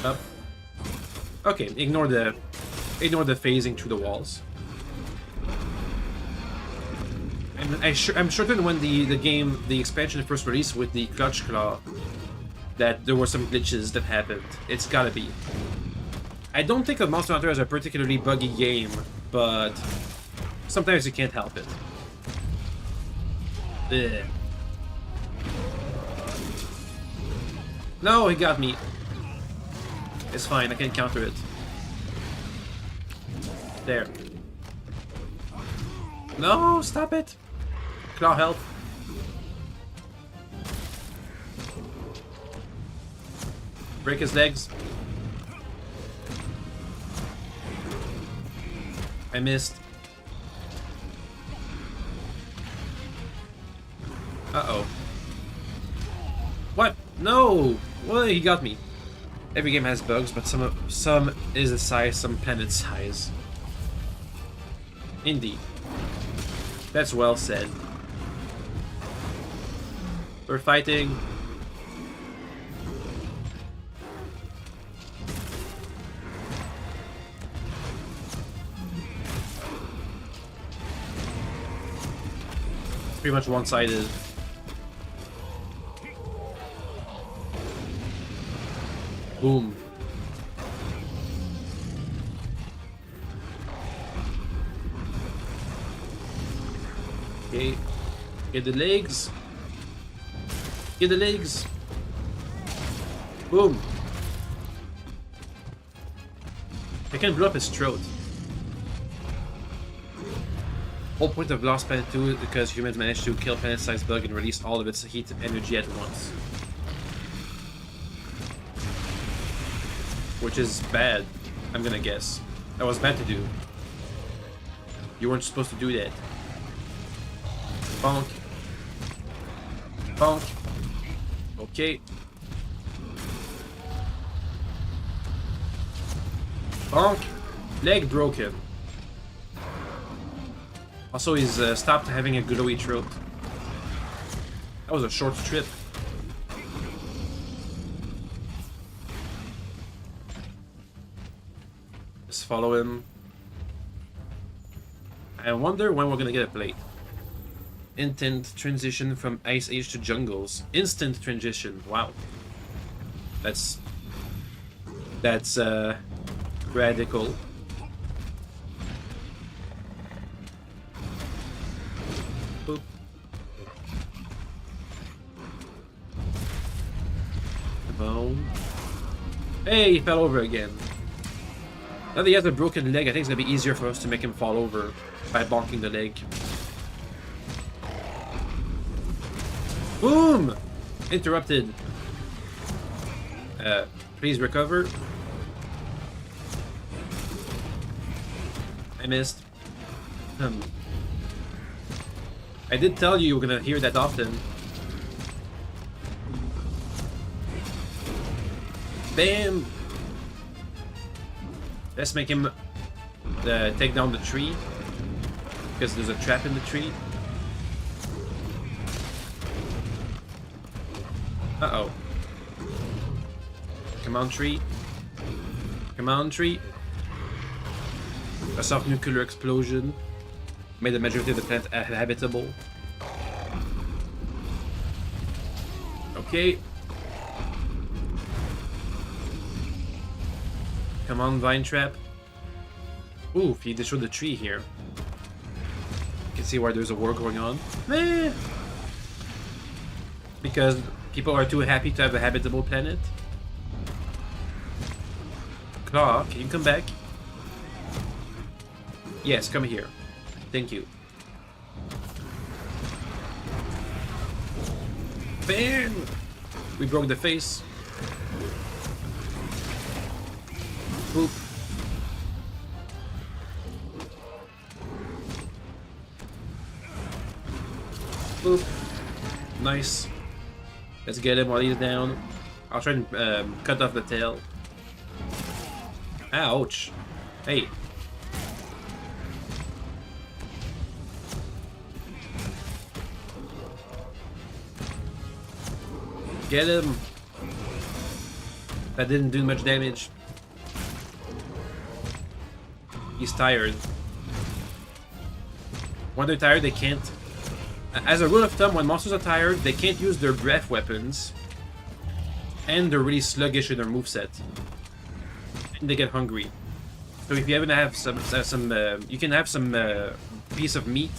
Up. Okay, ignore the phasing through the walls. I'm certain when the expansion first released with the Clutch Claw, that there were some glitches that happened. It's gotta be. I don't think of Monster Hunter as a particularly buggy game, but sometimes you can't help it. Ugh. No, he got me. It's fine, I can counter it. There. No, stop it! Claw health. Break his legs. I missed. Uh-oh. What? No! Well, he got me. Every game has bugs, but some is a size, some planet size. Indeed. That's well said. We're fighting. Pretty much one-sided. Boom. Okay. Get the legs. Get the legs. Boom. I can blow up his throat. Whole point of Lost Planet 2 is because humans managed to kill planet-sized bug and release all of its heat energy at once. Which is bad, I'm gonna guess. That was bad to do. You weren't supposed to do that. Bonk. Bonk. Okay. Bonk. Leg broken. Also, he's stopped having a glowy throat. That was a short trip. Just follow him. I wonder when we're gonna get a plate. Instant transition from Ice Age to jungles. Instant transition. Wow. That's radical. Boop. The bone. Hey, he fell over again. Now that he has a broken leg, I think it's gonna be easier for us to make him fall over by bonking the leg. Boom! Interrupted. Please recover. I missed. I did tell you were gonna hear that often. Bam! Let's make him take down the tree. Because there's a trap in the tree. Uh-oh. Come on, tree. Come on, tree. A soft nuclear explosion made the majority of the planet habitable. Okay. Come on, vine trap. Ooh, he destroyed the tree here. You can see why there's a war going on. Meh. Because people are too happy to have a habitable planet. Claw, can you come back? Yes, come here. Thank you. Bam! We broke the face. Boop. Boop. Nice. Let's get him while he's down. I'll try and cut off the tail. Ouch. Hey. Get him. That didn't do much damage. He's tired. When they're tired, they can't... As a rule of thumb, when monsters are tired, they can't use their breath weapons. And they're really sluggish in their moveset. And they get hungry. So if you happen to have you can have some piece of meat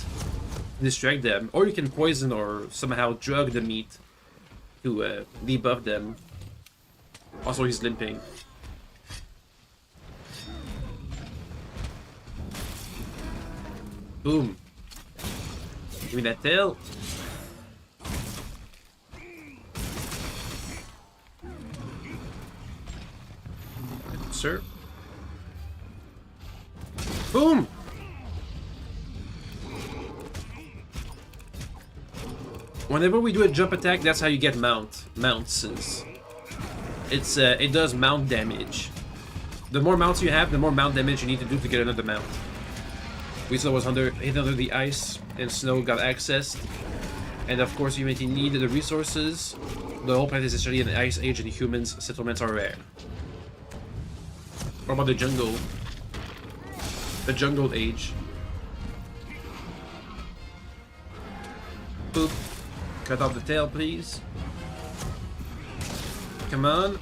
to distract them. Or you can poison or somehow drug the meat to debuff them. Also, he's limping. Boom. Give me that tail. Sir. Boom! Whenever we do a jump attack, that's how you get mounts. It does mount damage. The more mounts you have, the more mount damage you need to do to get another mount. Weasel was hid under the ice, and Snow got accessed. And of course, humanity needed the resources. The whole planet is essentially an ice age, and humans' settlements are rare. What about the jungle? The jungle age. Boop. Cut off the tail, please. Come on.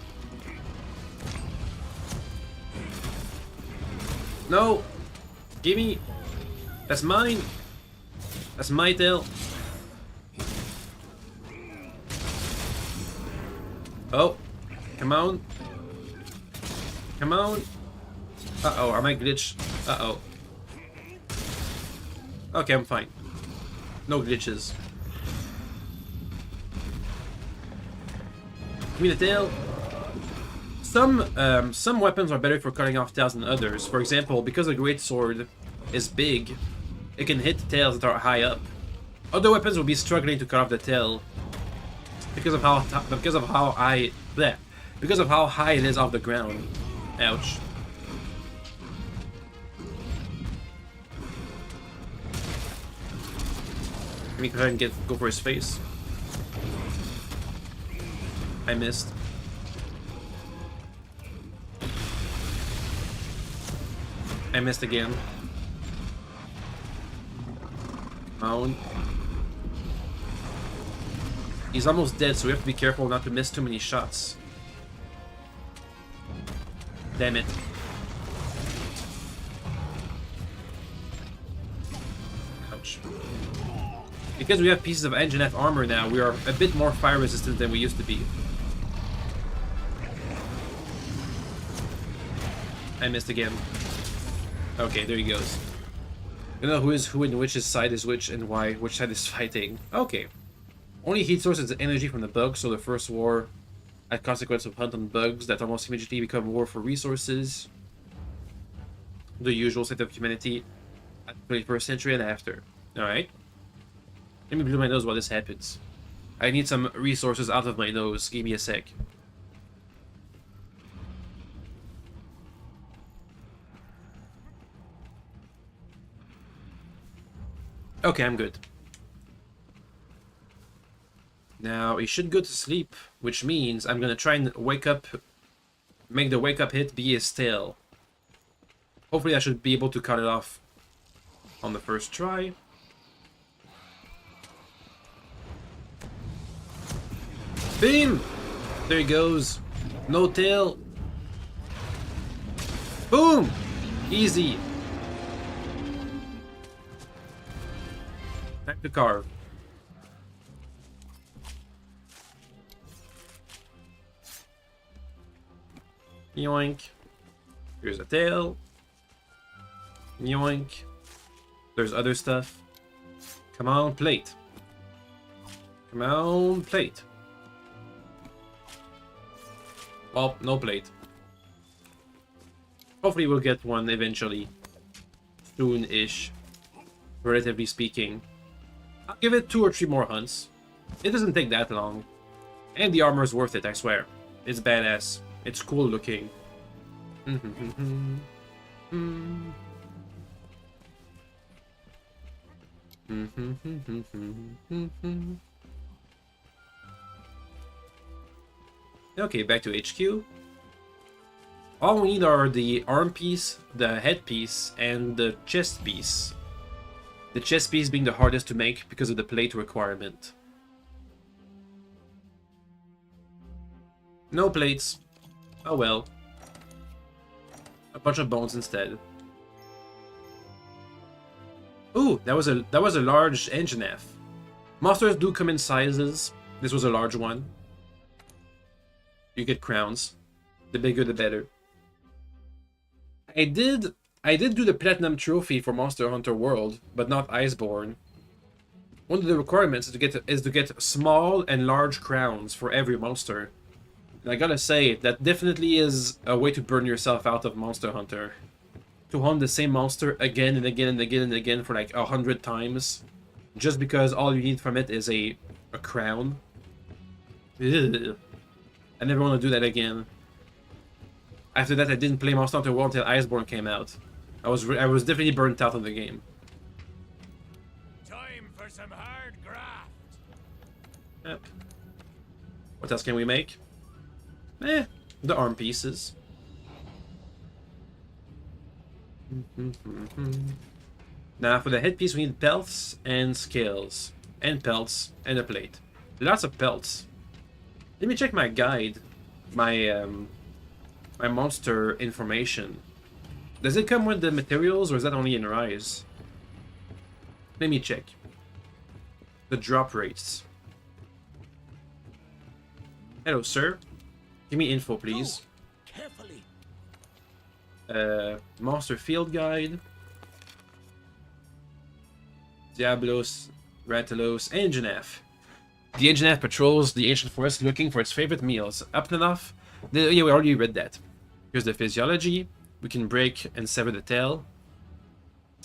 No! Gimme! That's mine! That's my tail! Oh! Come on. Come on. Uh-oh, I might glitch. Uh-oh. Okay, I'm fine. No glitches. Give me the tail. Some weapons are better for cutting off tails than others. For example, because a great sword is big, it can hit tails that are high up. Other weapons will be struggling to cut off the tail because of how high it is off the ground. Ouch. Let me go ahead and go for his face. I missed. I missed again. Oh. He's almost dead, so we have to be careful not to miss too many shots. Damn it. Ouch. Because we have pieces of engine F armor now, we are a bit more fire resistant than we used to be. I missed again. Okay, there he goes. You know who is who and which side is which and why, which side is fighting. Okay. Only heat source is energy from the bugs, so the first war at consequence of hunt on bugs that almost immediately become war for resources. The usual state of humanity at the 21st century and after. Alright. Let me blow my nose while this happens. I need some resources out of my nose. Give me a sec. Okay, I'm good. Now, he should go to sleep, which means I'm gonna try and wake up, make the wake up hit be his tail. Hopefully I should be able to cut it off on the first try. Beam! There he goes. No tail. Boom! Easy. Time to carve. Yoink. Here's a tail. Yoink. There's other stuff. Come on, plate. Come on, plate. Well, no plate. Hopefully we'll get one eventually. Soon-ish. Relatively speaking. I'll give it 2 or 3 more hunts. It doesn't take that long. And the armor's worth it, I swear. It's badass. It's cool looking. Okay, back to HQ. All we need are the arm piece, the head piece, and the chest piece. The chest piece being the hardest to make because of the plate requirement. No plates. Oh well. A bunch of bones instead. Ooh, that was a large engine F. Monsters do come in sizes. This was a large one. You get crowns. The bigger the better. I did do the Platinum Trophy for Monster Hunter World, but not Iceborne. One of the requirements is to get small and large crowns for every monster. And I gotta say, that definitely is a way to burn yourself out of Monster Hunter. To hunt the same monster again and again and again and again for like 100 times, just because all you need from it is a crown. Ugh. I never want to do that again. After that, I didn't play Monster Hunter World until Iceborne came out. I was definitely burnt out on the game. Time for some hard graft. Yep. What else can we make? The arm pieces. Now for the headpiece we need pelts and scales. And pelts and a plate. Lots of pelts. Let me check my guide. My my monster information. Does it come with the materials or is that only in Rise? Let me check. The drop rates. Hello, sir. Give me info, please. Carefully. Monster Field Guide. Diablos, Ratalos, Engine F. The Engine F patrols the ancient forest looking for its favorite meals. Up enough? Yeah, we already read that. Here's the physiology. We can break and sever the tail.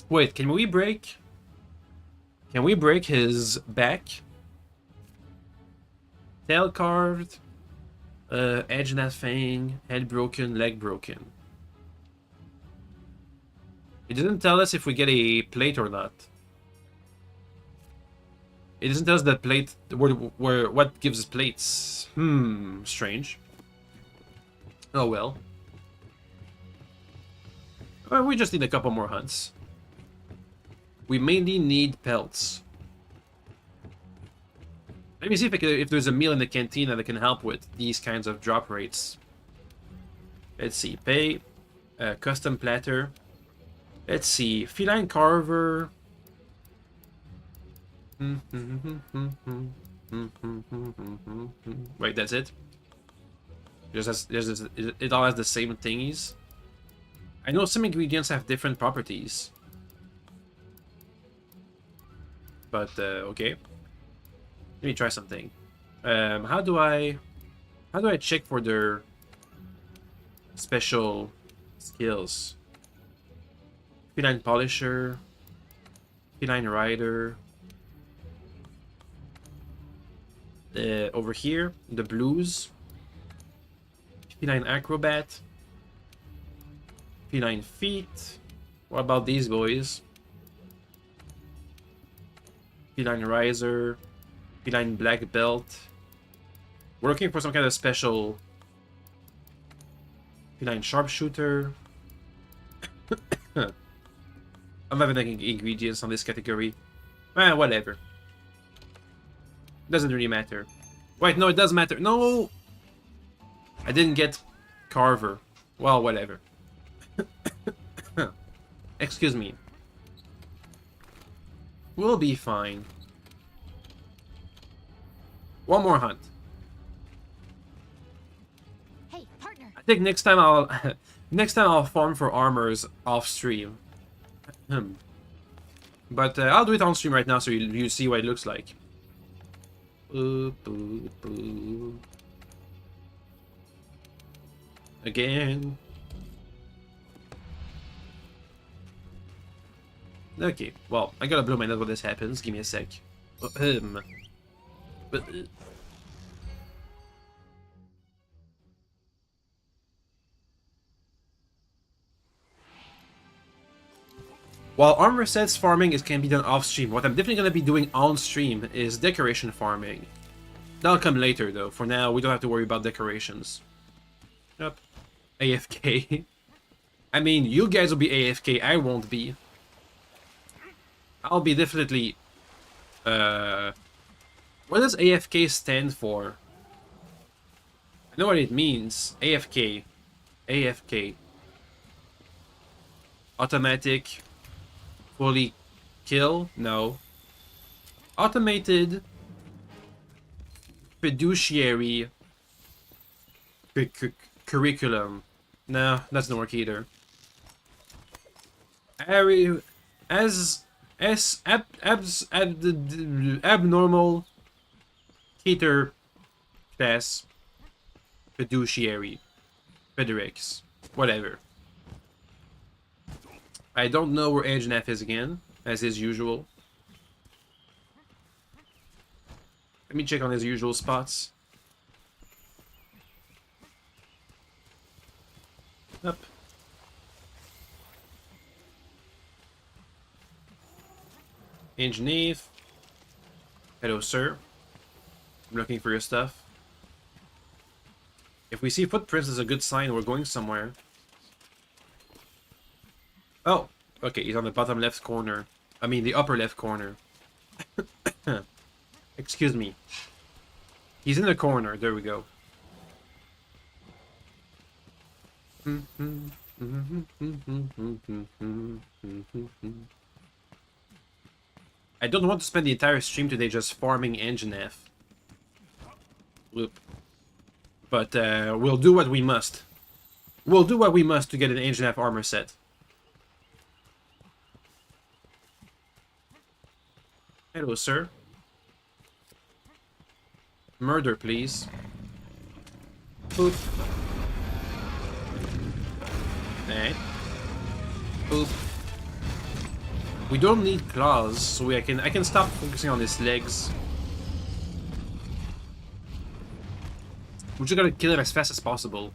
Wait, can we break? Can we break his back? Tail carved. Edge and fang. Head broken, leg broken. It doesn't tell us if we get a plate or not. It doesn't tell us the plate where what gives us plates. Strange. Oh well. We just need a couple more hunts. We mainly need pelts. Let me see if there's a meal in the cantina that can help with these kinds of drop rates. Let's see. Pay. Custom platter. Let's see. Feline carver. Wait, that's it? It all has the same thingies. I know some ingredients have different properties. But, okay. Let me try something. How do I check for their special skills? Feline Polisher. Feline Rider. Over here, the blues. Feline Acrobat. Feline Feet. What about these boys? Feline Riser. Feline Black Belt. We're looking for some kind of special Feline Sharpshooter. I'm not having ingredients on this category. Whatever. Doesn't really matter. Wait, no, it does matter. No! I didn't get Carver. Well, whatever. Excuse me. We'll be fine. One more hunt. Hey, partner. I think next time I'll farm for armors off stream. But I'll do it on stream right now so you see what it looks like. Boop, boop, boop. Again. Okay, well, I gotta blow my nose when this happens. Give me a sec. While armor sets farming can be done off stream, what I'm definitely gonna be doing on stream is decoration farming. That'll come later though. For now, we don't have to worry about decorations. Yep. AFK. I mean, you guys will be AFK, I won't be. I'll be definitely... What does AFK stand for? I know what it means. AFK. AFK. Automatic... Fully kill? No. Automated... Fiduciary... Curriculum. No, that doesn't work either. Abnormal cater class fiduciary Federix. Whatever. I don't know where Edge and F is again, as is usual. Let me check on his usual spots. Up. Engineer. Hello, sir. I'm looking for your stuff. If we see footprints, it's a good sign we're going somewhere. Oh, okay, he's on the bottom left corner. I mean, the upper left corner. Excuse me. He's in the corner. There we go. I don't want to spend the entire stream today just farming Engine F. Whoop. But we'll do what we must. We'll do what we must to get an Ancient Half armor set. Hello, sir. Murder, please. Boop. Alright. Boop. We don't need claws, so I can stop focusing on his legs. We just gotta kill him as fast as possible.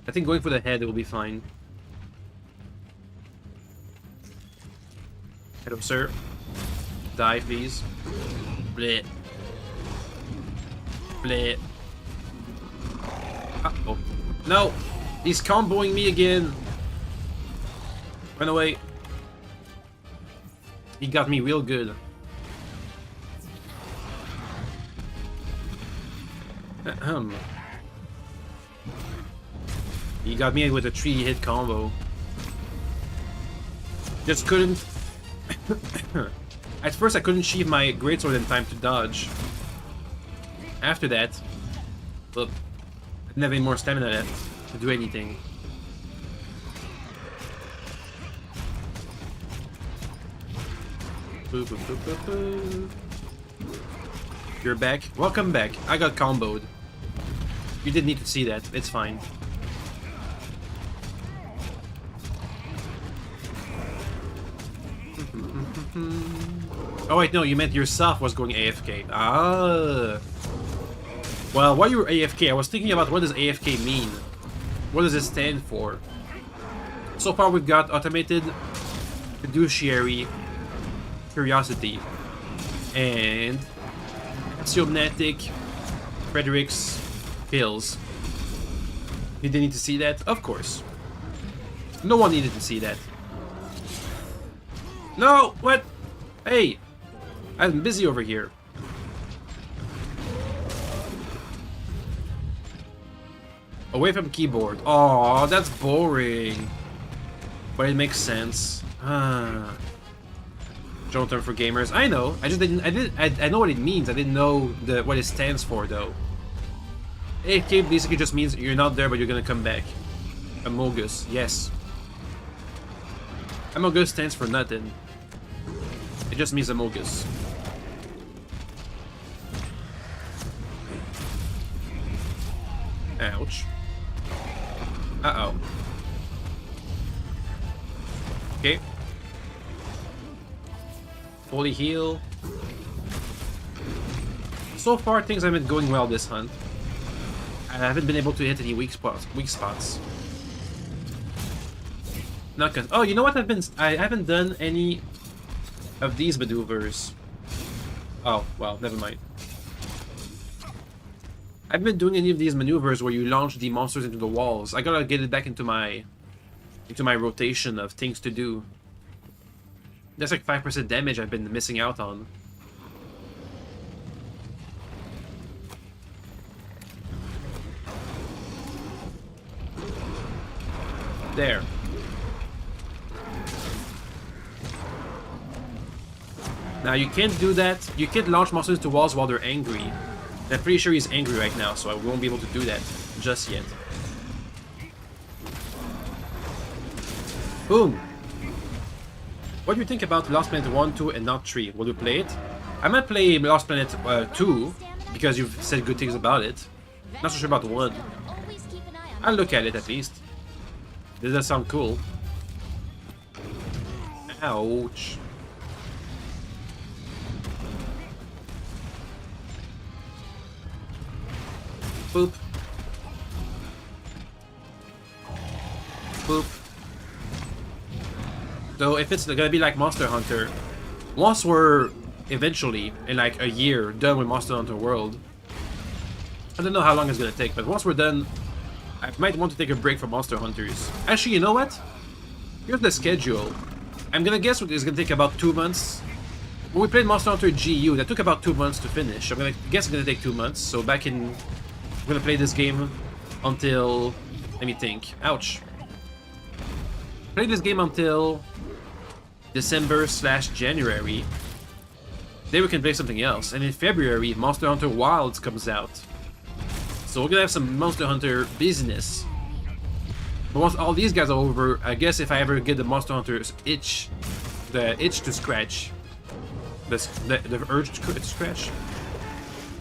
I think going for the head will be fine. Hello, sir. Die, please. Bleh. Bleh. Uh-oh. No! He's comboing me again! Run away. He got me real good. Ahem. He got me with a 3-hit combo. Just couldn't... At first I couldn't sheath my greatsword in time to dodge. After that... Look, I didn't have any more stamina left to do anything. Boop, boop, boop, boop, boop. You're back. Welcome back. I got comboed. You didn't need to see that. It's fine. Oh wait, no, you meant yourself was going AFK. Ah. Well, while you were AFK, I was thinking about what does AFK mean? What does it stand for? So far we've got automated fiduciary curiosity and axiomatic Frederick's pills. You didn't need to see that? Of course. No one needed to see that. No! What? Hey! I'm busy over here. Away from keyboard. Oh, that's boring. But it makes sense. Ah. Don't term for gamers. I know. I just didn't. I know what it means. I didn't know what it stands for though. AFK basically just means you're not there, but you're gonna come back. Amogus. Yes. Amogus stands for nothing. It just means Amogus. Ouch. Uh-oh. Okay. Fully heal. So far, things haven't been going well this hunt. I haven't been able to hit any weak spots. Not cause. Oh, you know what? I haven't done any of these maneuvers. Oh, well, never mind. I haven't been doing any of these maneuvers where you launch the monsters into the walls. I gotta get it back into my rotation of things to do. That's like 5% damage I've been missing out on. There. Now you can't do that. You can't launch monsters into walls while they're angry. I'm pretty sure he's angry right now, so I won't be able to do that just yet. Boom! What do you think about Lost Planet 1, 2, and not 3? Will you play it? I might play Lost Planet 2, because you've said good things about it. Not so sure about 1. I'll look at it at least. This does sound cool. Ouch. Boop. Boop. So if it's gonna be like Monster Hunter, once we're eventually, in like a year, done with Monster Hunter World, I don't know how long it's gonna take, but once we're done, I might want to take a break from Monster Hunters. Actually, you know what? Here's the schedule. I'm gonna guess it's gonna take about 2 months. When we played Monster Hunter GU, that took about 2 months to finish. I'm gonna guess it's gonna take 2 months, so back in... I'm gonna play this game until... Let me think. Ouch. Play this game until December/January. Then we can play something else. And in February, Monster Hunter Wilds comes out. So we're gonna have some Monster Hunter business. But once all these guys are over, I guess if I ever get the Monster Hunter's itch, the itch to scratch, the urge to scratch,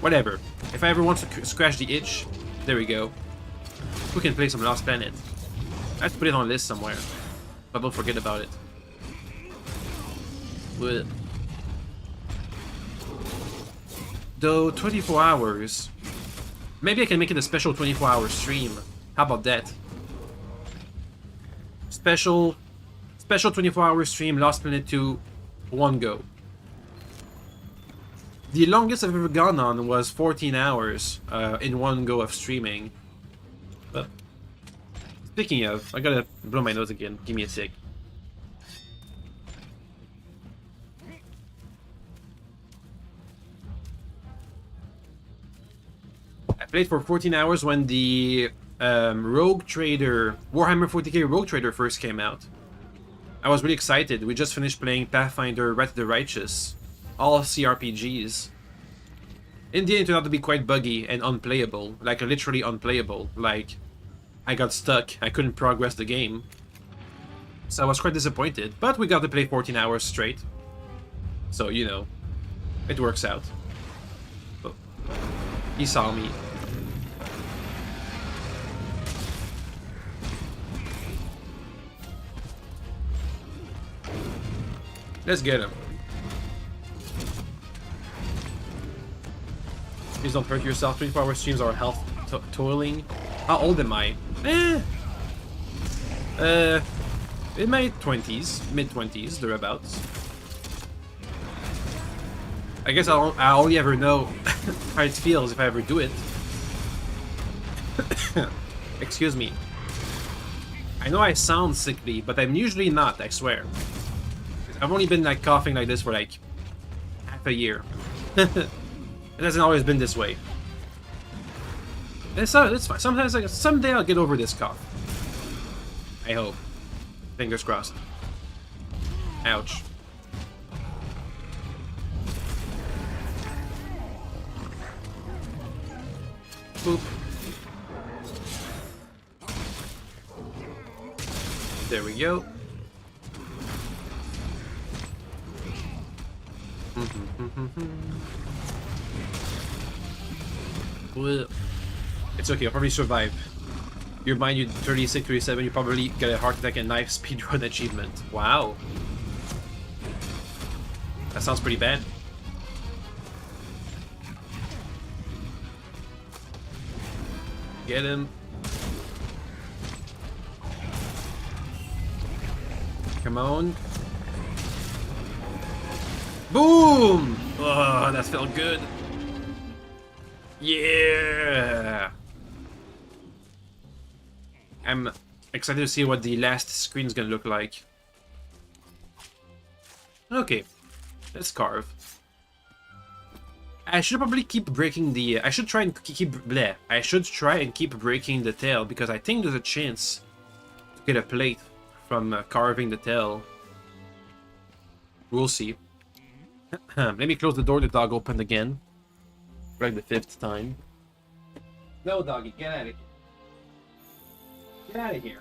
whatever. If I ever want to scratch the itch, there we go. We can play some Lost Planet. I have to put it on a list somewhere, but don't forget about it. Well, though 24 hours, maybe I can make it a special 24-hour stream. How about that? Special 24-hour stream, Lost Planet 2, one go. The longest I've ever gone on was 14 hours in one go of streaming. But speaking of, I gotta blow my nose again. Give me a sec. I played for 14 hours when the Rogue Trader, Warhammer 40k Rogue Trader first came out. I was really excited. We just finished playing Pathfinder Wrath of the Righteous. All CRPGs. In the end, it turned out to be quite buggy and unplayable. Like, literally unplayable. Like, I got stuck. I couldn't progress the game. So I was quite disappointed. But we got to play 14 hours straight. So, you know, it works out. Oh. He saw me. Let's get him. Please don't hurt yourself. 24-hour streams are health toiling. How old am I? In my 20s, mid-20s, thereabouts. I guess I only ever know how it feels if I ever do it. Excuse me. I know I sound sickly, but I'm usually not, I swear. I've only been like coughing like this for like half a year. It hasn't always been this way. It's fine. Sometimes, like, someday I'll get over this cough. I hope. Fingers crossed. Ouch. Boop. There we go. It's okay, I'll probably survive. You're mine, you 36, 37, you probably get a heart attack and knife speedrun achievement. Wow. That sounds pretty bad. Get him. Come on. Boom! Oh, that felt good. Yeah! I'm excited to see what the last screen's gonna look like. Okay, let's carve. I should probably keep breaking the... I should try and keep... Bleh. I should try and keep breaking the tail, because I think there's a chance to get a plate from carving the tail. We'll see. Let me close the door, the dog opened again. For like the 5th time. No, doggy, get out of here. Get out of here.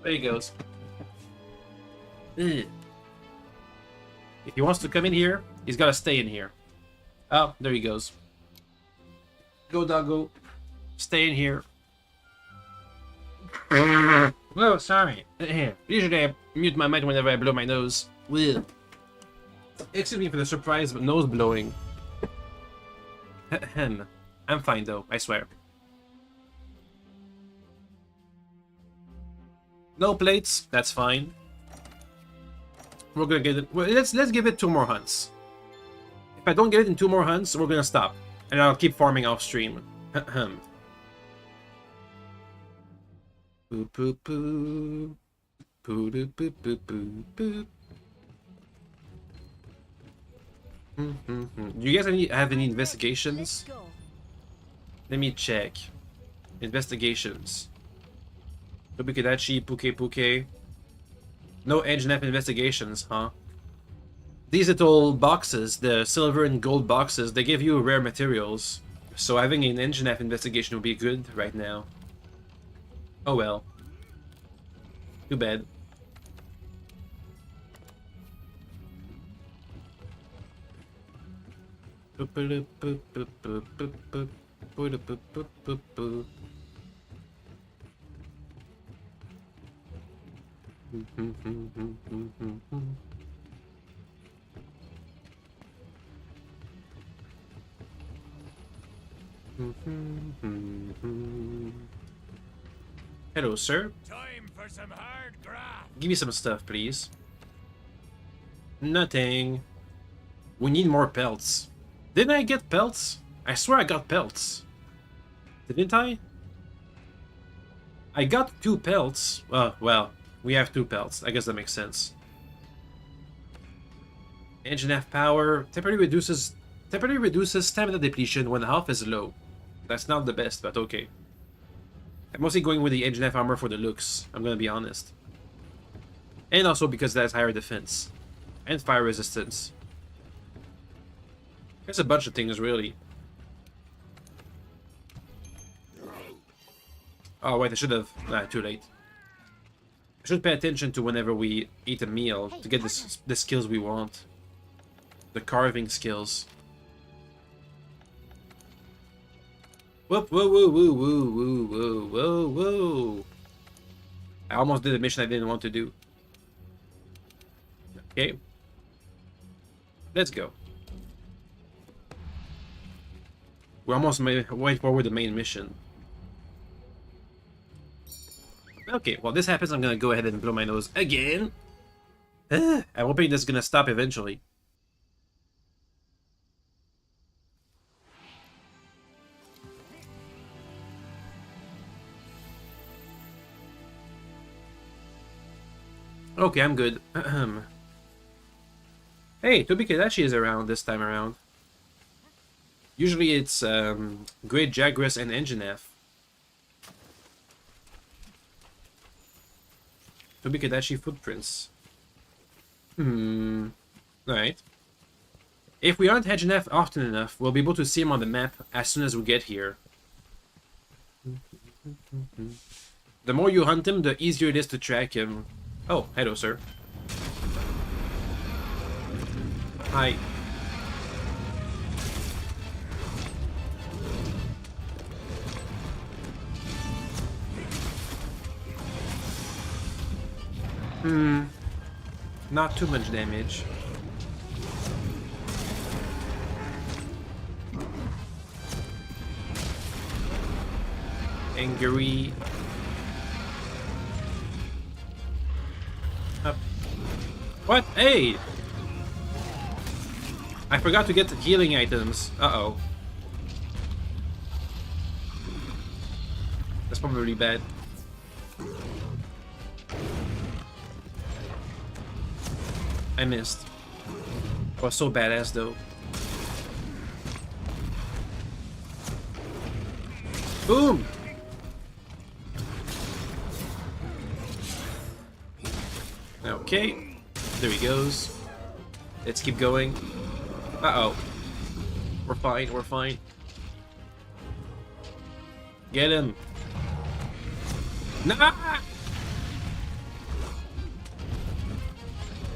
There he goes. Ugh. If he wants to come in here, he's gotta stay in here. Oh, there he goes. Go, doggo. Stay in here. Oh, sorry. Usually I mute my mic whenever I blow my nose. Ugh. Excuse me for the surprise nose blowing. I'm fine though, I swear. No plates, that's fine. We're gonna get it. Well, let's give it 2 more hunts. If I don't get it in 2 more hunts, we're gonna stop, and I'll keep farming off stream. Boop boop boop. Boop boop boop boop boop boop. Do you guys have any investigations? Let me check. Investigations. Tobikadachi, Puke Puke. No edge nap investigations, huh? These little boxes, the silver and gold boxes, they give you rare materials. So having an engine F investigation would be good right now. Oh well. Too bad. Hello, sir. Time for some hard graft. Give me some stuff, please. Nothing. We need more pelts. Didn't I get pelts? I swear I got pelts. Didn't I? I got 2 pelts. Well, we have 2 pelts. I guess that makes sense. Engine F power temporarily reduces stamina depletion when health is low. That's not the best, but okay. I'm mostly going with the Engine F armor for the looks, I'm gonna be honest. And also because that has higher defense. And fire resistance. There's a bunch of things, really. Oh, wait, I should have... Nah, too late. I should pay attention to whenever we eat a meal to get the skills we want. The carving skills. Whoop, whoa, whoa, whoa, whoa, whoa, whoa, whoa, whoa. I almost did a mission I didn't want to do. Okay. Let's go. We're almost way forward the main mission. Okay, while this happens, I'm gonna go ahead and blow my nose again. I'm hoping this is gonna stop eventually. Okay, I'm good. Hey, Tobi Kadashi is around this time around. Usually it's Great Jagras and Engine F. Tobi Kadashi footprints. Alright. If we aren't Engine F often enough, we'll be able to see him on the map as soon as we get here. The more you hunt him, the easier it is to track him. Oh, hello, sir. Hi. Not too much damage. Angry. Up. What? Hey! I forgot to get the healing items. Uh-oh. That's probably really bad. I missed. I was so badass though. Boom! Okay. There he goes. Let's keep going. Uh-oh. We're fine, we're fine. Get him! Nah!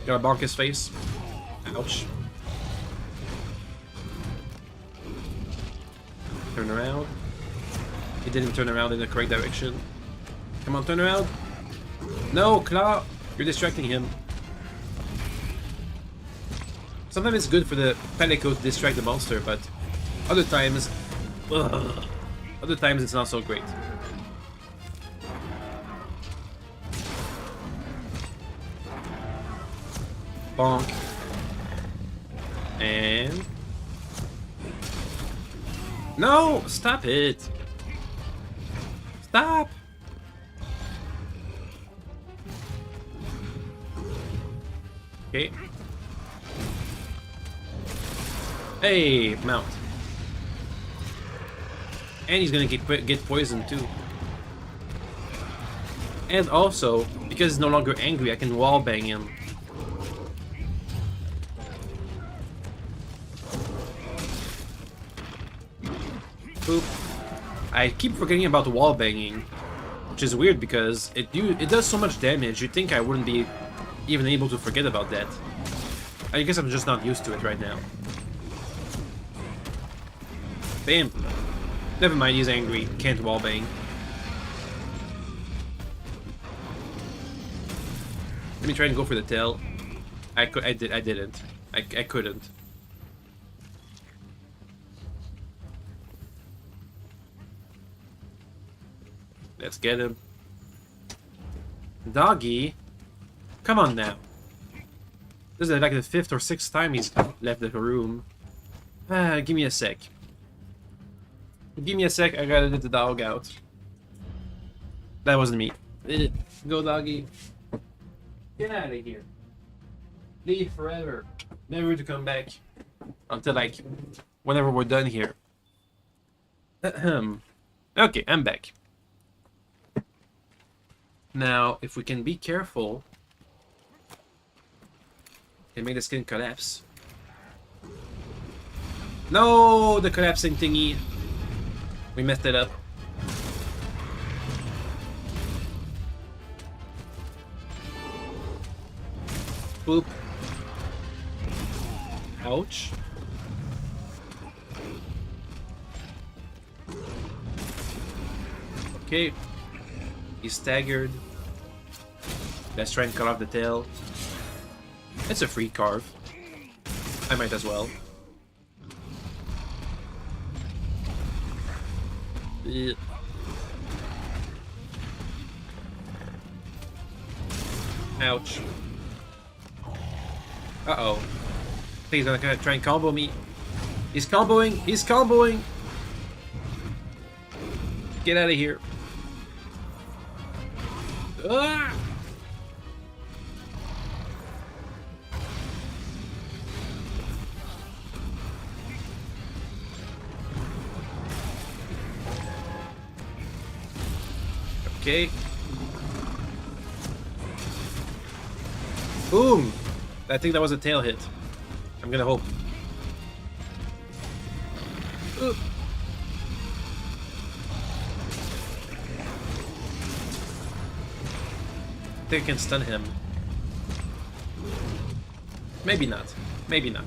Gotta bonk his face. Ouch. Turn around. He didn't turn around in the correct direction. Come on, turn around. No, Claw! You're distracting him. Sometimes it's good for the Palico to distract the monster, but other times... Other times it's not so great. Bonk. And... No! Stop it! Stop! Okay. Hey, mount. And he's gonna get poisoned too. And also, because he's no longer angry, I can wallbang him. Boop. I keep forgetting about wall banging, which is weird because it does so much damage. You'd think I wouldn't be even able to forget about that. I guess I'm just not used to it right now. Bam. Never mind, he's angry. Can't wallbang. Let me try and go for the tail. I didn't. I couldn't. Let's get him. Doggy. Come on now. This is like the 5th or 6th time he's left the room. Give me a sec. Give me a sec, I gotta let the dog out. That wasn't me. Go, doggy. Get out of here. Leave forever. Never to come back. Until, like, whenever we're done here. Okay, I'm back. Now, if we can be careful, can make the skin collapse. No, the collapsing thingy. We messed it up. Boop. Ouch. Okay. He's staggered. Let's try and cut off the tail. It's a free carve. I might as well. Ugh. Ouch. Uh-oh. I think he's gonna try and combo me. He's comboing! He's comboing! Get out of here. Ah! Okay. Boom! I think that was a tail hit. I'm gonna hope. Ooh. I think I can stun him. Maybe not. Maybe not.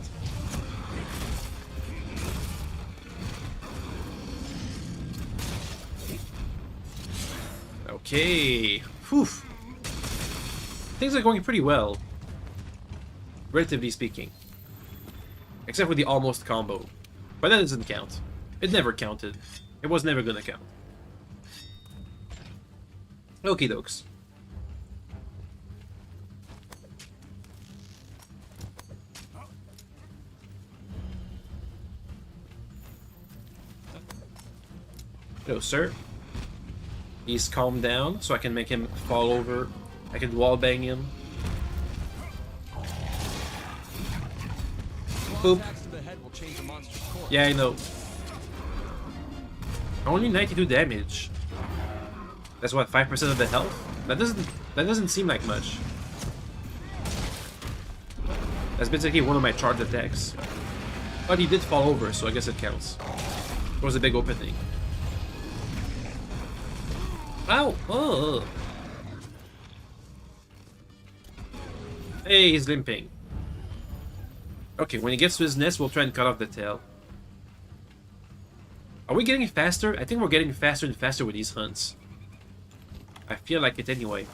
Okay. Whew. Things are going pretty well. Relatively speaking. Except for the almost combo. But that doesn't count. It never counted. It was never gonna count. Okie dokes. Hello, sir. He's calmed down, so I can make him fall over. I can wallbang him. Boop. Yeah, I know. Only 92 damage. That's what, 5% of the health? That doesn't seem like much. That's basically one of my charge attacks. But he did fall over, so I guess it counts. It was a big opening. Ow! Oh. Hey, he's limping. Okay, when he gets to his nest, we'll try and cut off the tail. Are we getting faster? I think we're getting faster and faster with these hunts. I feel like it anyway.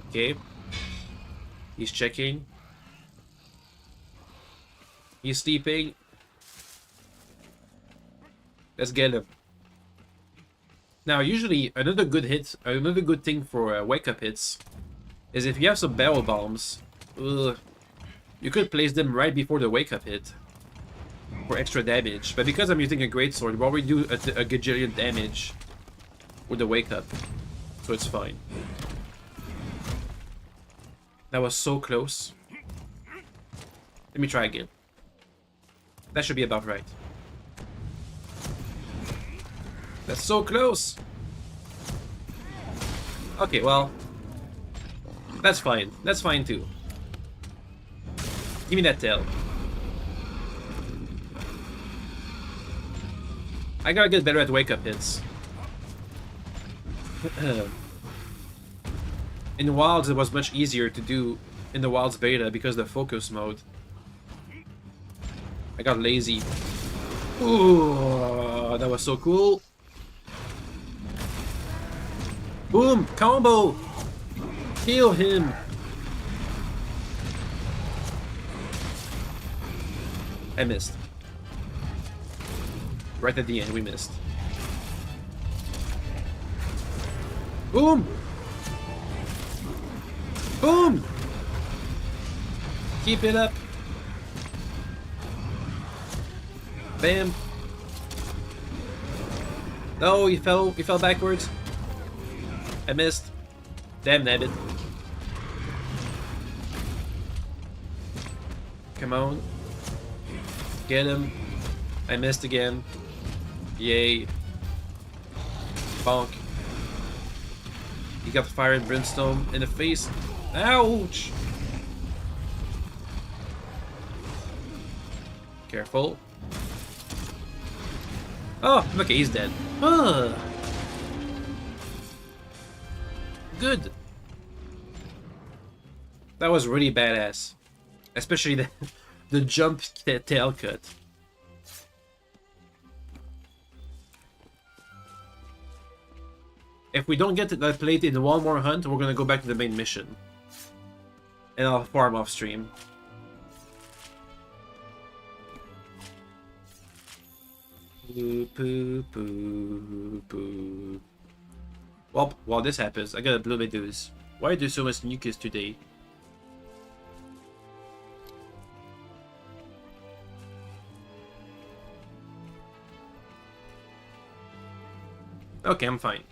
Okay. He's checking. He's sleeping. Let's get him. Now, usually, another good thing for wake-up hits is if you have some barrel bombs, you could place them right before the wake-up hit for extra damage. But because I'm using a greatsword, we already do a gajillion damage with the wake-up, so it's fine. That was so close. Let me try again. That should be about right. That's so close! Okay, well, that's fine. That's fine too. Give me that tail. I gotta get better at wake-up hits. In Wilds, it was much easier to do in the Wilds beta because of the focus mode. I got lazy. Ooh, that was so cool. Boom! Combo! Kill him! I missed. Right at the end, we missed. Boom! Boom! Keep it up. Bam. No, he fell backwards. I missed. Damn nabbit. Come on. Get him. I missed again. Yay. Bonk. He got fire and brimstone in the face. Ouch! Careful. Oh, okay, he's dead. Good. That was really badass. Especially the jump tail cut. If we don't get that plate in one more hunt, we're gonna go back to the main mission. And I'll farm off stream. Poo, poo, poo, poo. Well, while this happens, I gotta blow my dues. Why do so much mucus today? Okay, I'm fine.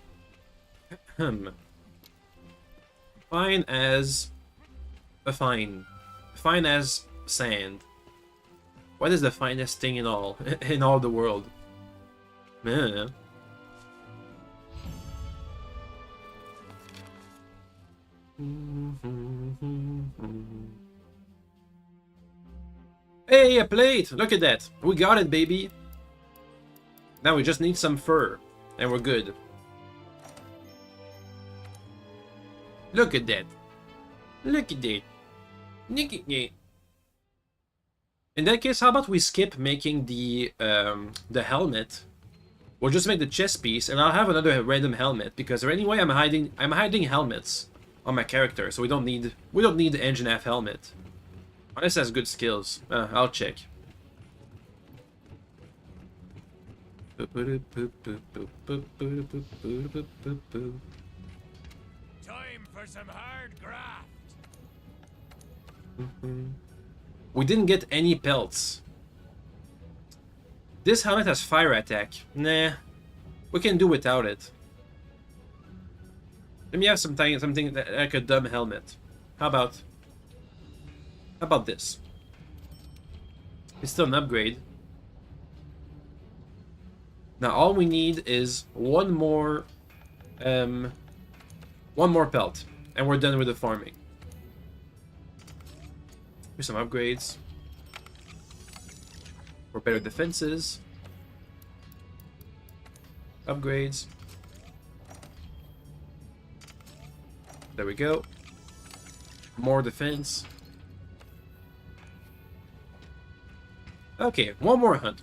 Fine as a fine. Fine as sand. What is the finest thing in all the world? Yeah. Hey, a plate! Look at that! We got it, baby! Now we just need some fur, and we're good. Look at that! Look at that! Look at that! In that case, how about we skip making the helmet? We'll just make the chest piece, and I'll have another random helmet because anyway, I'm hiding helmets on my character, so we don't need the engine F helmet. Unless it has good skills. I'll check. Time for some hard graft. We didn't get any pelts. This helmet has fire attack. Nah, we can do without it. Let me have something like a dumb helmet. How about this? It's still an upgrade. Now all we need is one more pelt, and we're done with the farming. Here's some upgrades. For better defenses. Upgrades. There we go. More defense. Okay, one more hunt.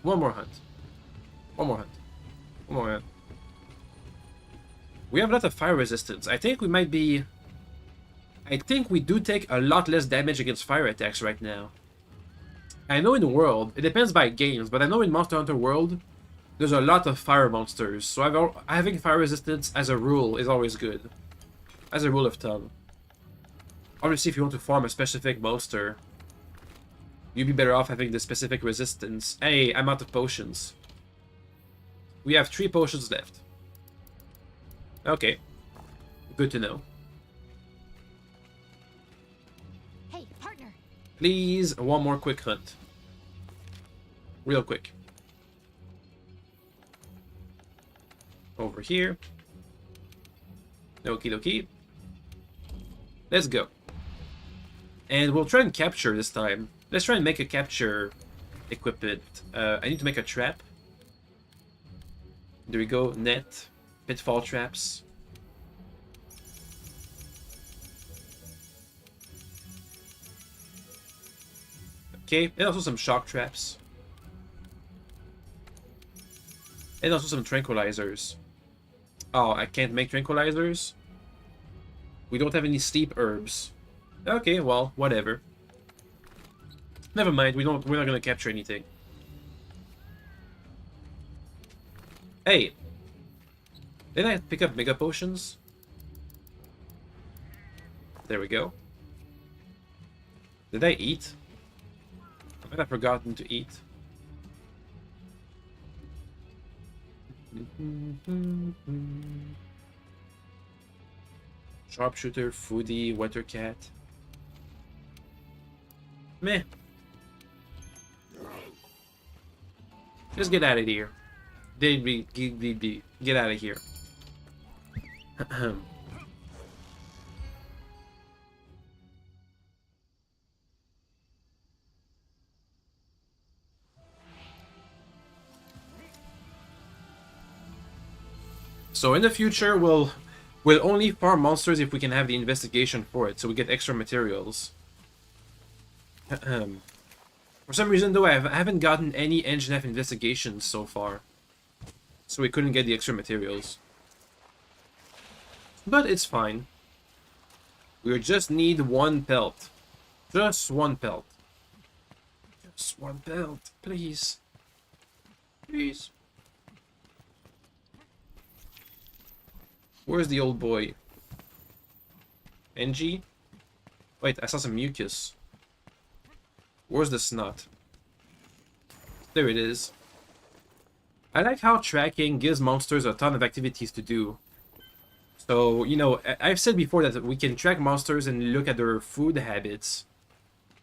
We have a lot of fire resistance. I think we do take a lot less damage against fire attacks right now. I know in the world, it depends by games, but I know in Monster Hunter World, there's a lot of fire monsters, so having fire resistance as a rule is always good. As a rule of thumb. Obviously, if you want to farm a specific monster, you'd be better off having the specific resistance. Hey, I'm out of potions. We have 3 potions left. Okay. Good to know. Hey, partner. Please, one more quick hunt. Real quick. Over here. Okie dokie. Let's go. And we'll try and capture this time. Let's try and make a capture equipment. I need to make a trap. There we go. Net. Pitfall traps. Okay, and also some shock traps. And also some tranquilizers. Oh, I can't make tranquilizers? We don't have any sleep herbs. Okay, well, whatever. Never mind, we're not gonna capture anything. Hey! Didn't I pick up mega potions? There we go. Did I eat? I might have forgotten to eat. Sharpshooter, foodie, water cat. Meh. Just get out of here. Get out of here. So in the future, we'll only farm monsters if we can have the investigation for it, so we get extra materials. For some reason, though, I haven't gotten any Engine F investigations so far, so we couldn't get the extra materials. But it's fine. We just need one pelt. Just one pelt. Just one pelt, please. Please. Where's the old boy? NG? Wait, I saw some mucus. Where's the snot? There it is. I like how tracking gives monsters a ton of activities to do. So, you know, I've said before that we can track monsters and look at their food habits.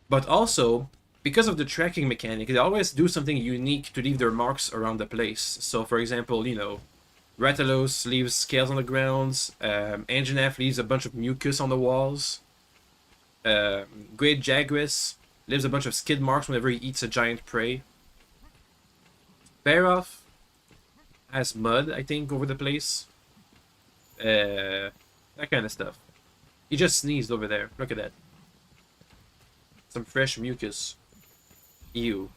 But also, because of the tracking mechanic, they always do something unique to leave their marks around the place. So, for example, you know, Rathalos leaves scales on the grounds. Engine F leaves a bunch of mucus on the walls. Great Jagras leaves a bunch of skid marks whenever he eats a giant prey. Baroff has mud, I think, over the place. That kind of stuff. He just sneezed over there. Look at that. Some fresh mucus. Ew.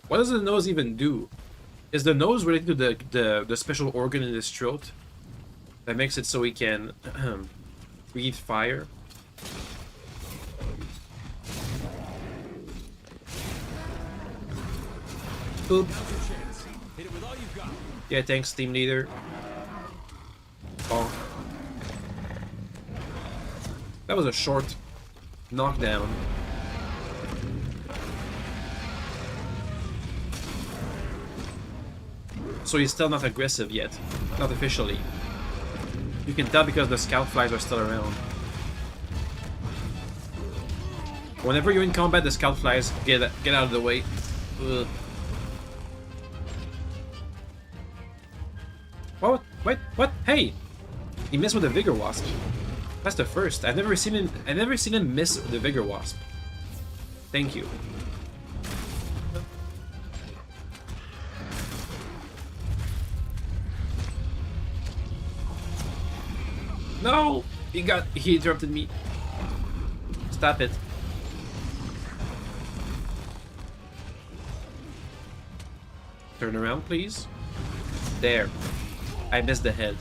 What does the nose even do? Is the nose related to the special organ in his throat that makes it so he can breathe fire? Oop. Yeah, thanks, team leader. Oh. That was a short knockdown. So he's still not aggressive yet. Not officially. You can tell because the scout flies are still around. Whenever you're in combat, the scout flies get out of the way. Ugh. What? Wait, what? Hey! He missed with the Vigor Wasp. That's the first. I've never seen him miss the Vigor Wasp. Thank you. No! He interrupted me. Stop it. Turn around, please. There. I missed the head.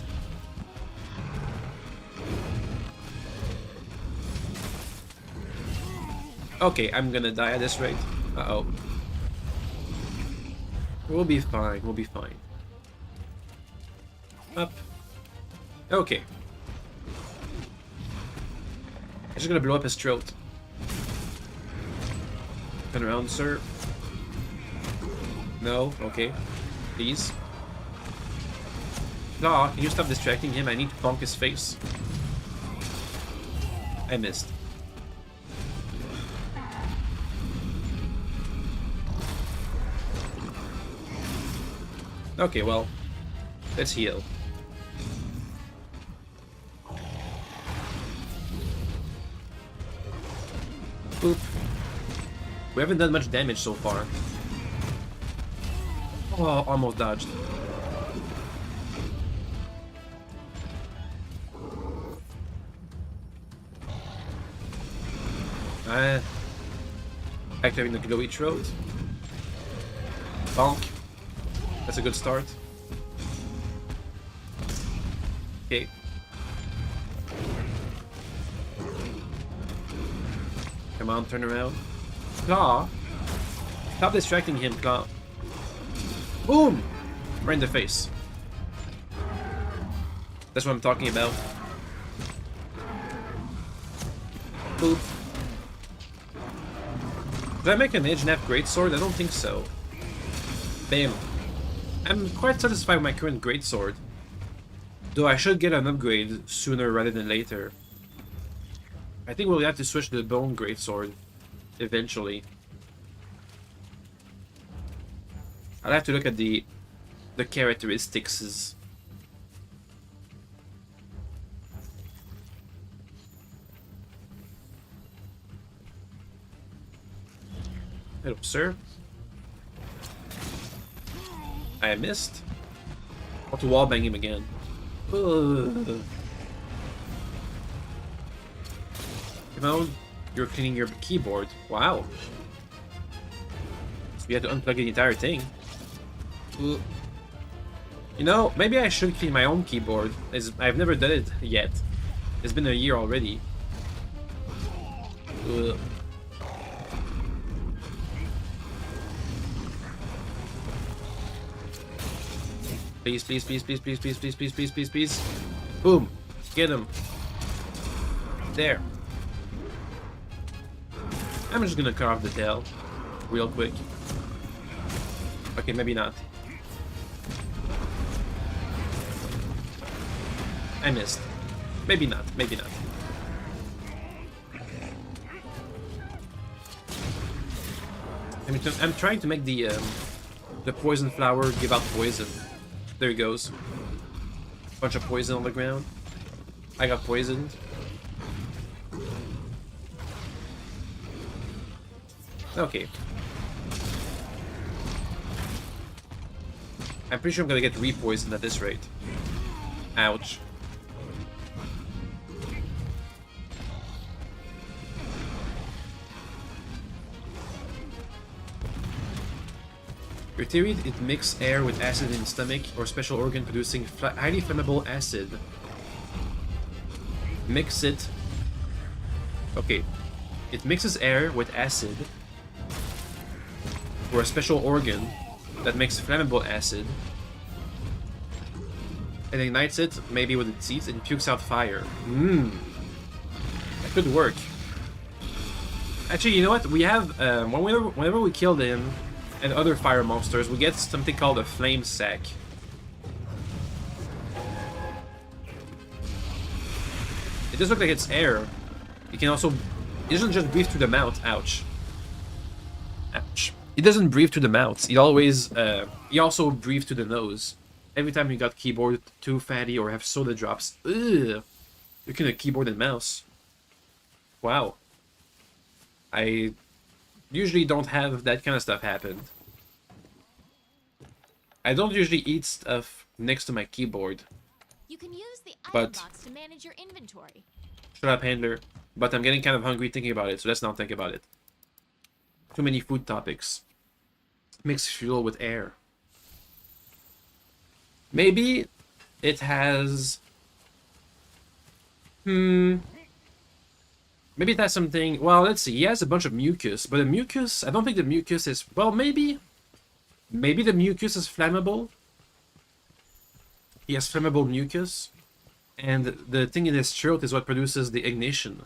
Okay, I'm gonna die at this rate. Uh-oh. We'll be fine, we'll be fine. Up. Okay. I'm just gonna blow up his throat. Turn around, sir. No? Okay. Please. No, can you stop distracting him? I need to bonk his face. I missed. Okay, well, let's heal. Boop. We haven't done much damage so far. Oh, almost dodged. Activating the glowy throat. Bonk. That's a good start. Okay. Come on, turn around. Claw. Stop distracting him, Claw. Boom! Right in the face. That's what I'm talking about. Boop. Did I make an Edge Nap Greatsword? I don't think so. Bam. I'm quite satisfied with my current Greatsword. Though I should get an upgrade sooner rather than later. I think we'll have to switch to the Bone Greatsword eventually. I'll have to look at the characteristics. Hello, sir. I missed. I want to wallbang him again. Ugh. Come on, you're cleaning your keyboard. Wow. So you had to unplug the entire thing. Ugh. You know, maybe I should clean my own keyboard, as I've never done it yet. It's been a year already. Ugh. Please, please, please, please, please, please, please, please, please, please, please. Boom. Get him. There. I'm just gonna cut off the tail. Real quick. Okay, maybe not. I missed. Maybe not, maybe not. I'm trying to make the poison flower give out poison. There he goes. Bunch of poison on the ground. I got poisoned. Okay. I'm pretty sure I'm gonna get re-poisoned at this rate. Ouch. Your theory, it mixes air with acid in the stomach or special organ producing highly flammable acid. Mix it. Okay. It mixes air with acid or a special organ that makes flammable acid and ignites it, maybe with its teeth, and pukes out fire. Mmm. That could work. Actually, you know what? We have, whenever we kill him and other fire monsters, we get something called a flame sack. It does look like it's air. It can also... It doesn't just breathe through the mouth. Ouch. Ouch. It doesn't breathe through the mouth. It always... He also breathes through the nose. Every time you got keyboard too fatty or have soda drops. Ugh. Looking at keyboard and mouse. Wow. I usually don't have that kind of stuff happen. I don't usually eat stuff next to my keyboard. You can use the item But- box to manage your inventory. Shut up, handler. But I'm getting kind of hungry thinking about it, so let's not think about it. Too many food topics. Mix fuel with air. Maybe it has... Maybe it has something... Well, let's see. He has a bunch of mucus, but the mucus... I don't think the mucus is... Well, maybe... Maybe the mucus is flammable. He has flammable mucus. And the thing in his throat is what produces the ignition.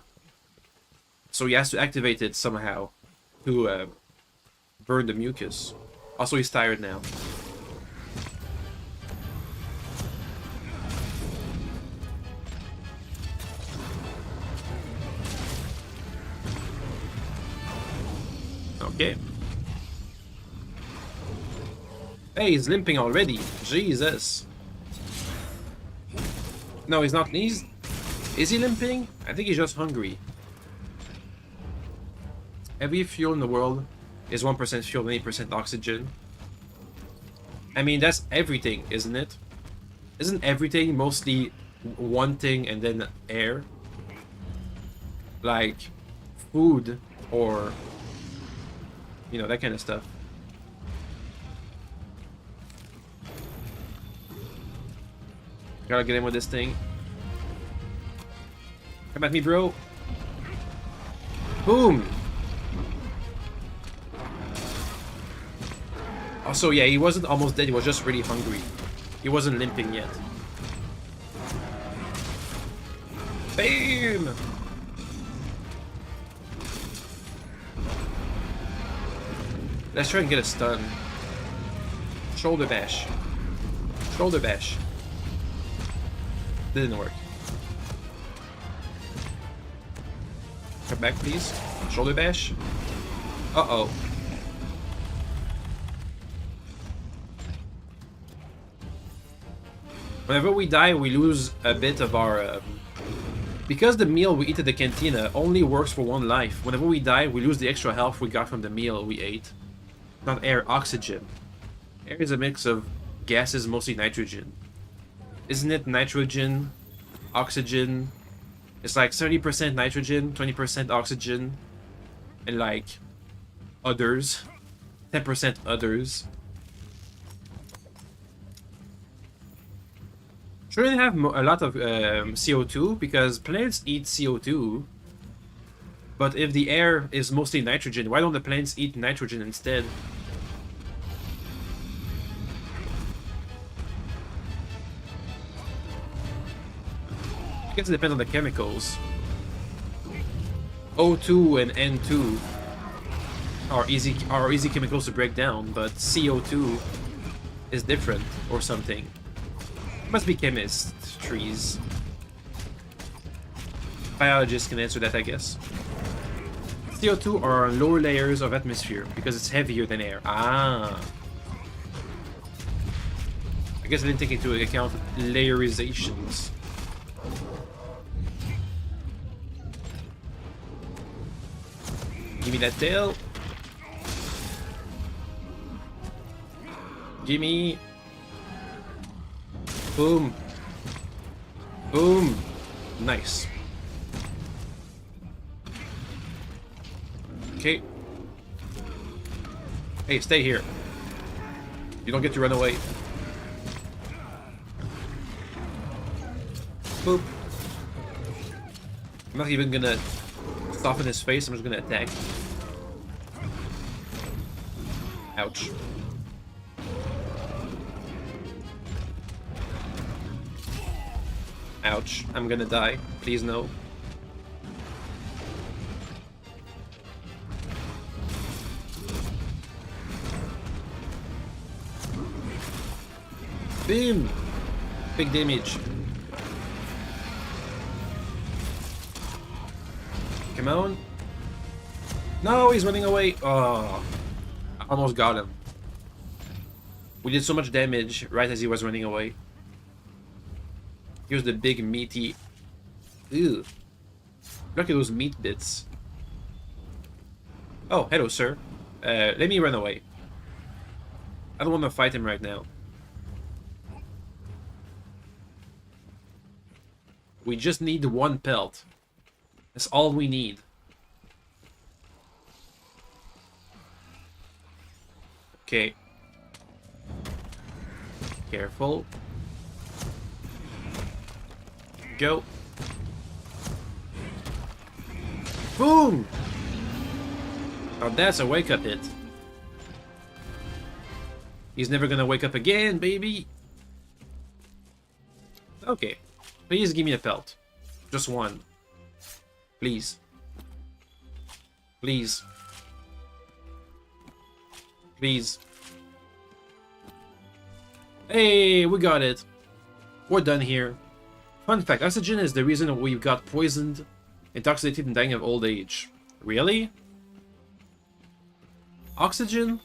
So he has to activate it somehow to burn the mucus. Also, he's tired now. Okay. Hey, he's limping already. Jesus. No, he's not. Is he limping? I think he's just hungry. every fuel in the world is 1% fuel and 8% oxygen. I mean, that's everything, isn't it? Isn't everything mostly one thing and then air? Like food or, you know, that kind of stuff. Gotta get in with this thing. Come at me, bro. Boom! Also, yeah, he wasn't almost dead, he was just really hungry. He wasn't limping yet. Bam! Let's try and get a stun. Shoulder bash. Shoulder bash. Didn't work. Come back, please. Shoulder bash. Uh-oh. Whenever we die, we lose a bit of our... because the meal we eat at the cantina only works for one life. Whenever we die, we lose the extra health we got from the meal we ate. Not air, oxygen. Air is a mix of gases, mostly nitrogen. Isn't it nitrogen, oxygen? It's like 30% nitrogen, 20% oxygen, and like others. 10% others. Shouldn't have a lot of CO2 because plants eat CO2. But if the air is mostly nitrogen, why don't the plants eat nitrogen instead? I guess it depends on the chemicals. O2 and N2 are easy chemicals to break down, but CO2 is different or something. Must be chemists, trees. Biologists can answer that, I guess. CO2 are lower layers of atmosphere because it's heavier than air. Ah. I guess I didn't take into account layerizations. Give me that tail. Gimme. Boom. Boom. Nice. Okay. Hey, stay here. You don't get to run away. Boop. I'm not even gonna soften his face, I'm just gonna attack. Ouch. Ouch. I'm gonna die. Please no. Boom! Big damage. Come on. No, he's running away. Oh. I almost got him. We did so much damage right as he was running away. Here's the big meaty... Ew. Look at those meat bits. Oh, hello, sir. Let me run away. I don't want to fight him right now. We just need one pelt. That's all we need. Okay. Careful. Go. Boom! Now that's a wake-up hit. He's never gonna wake up again, baby! Okay. Please give me a pelt. Just one. Please. Please. Please. Hey, we got it. We're done here. Fun fact, oxygen is the reason we got poisoned, intoxicated, and dying of old age. Really? Oxygen?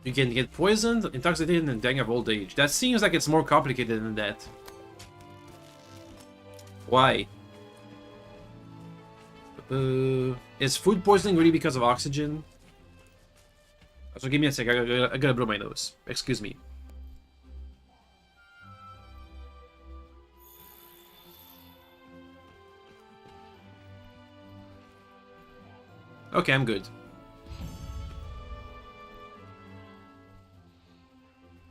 You can get poisoned, intoxicated, and dying of old age. That seems like it's more complicated than that. Why? Is food poisoning really because of oxygen? So give me a sec. I gotta blow my nose. Excuse me. Okay, I'm good.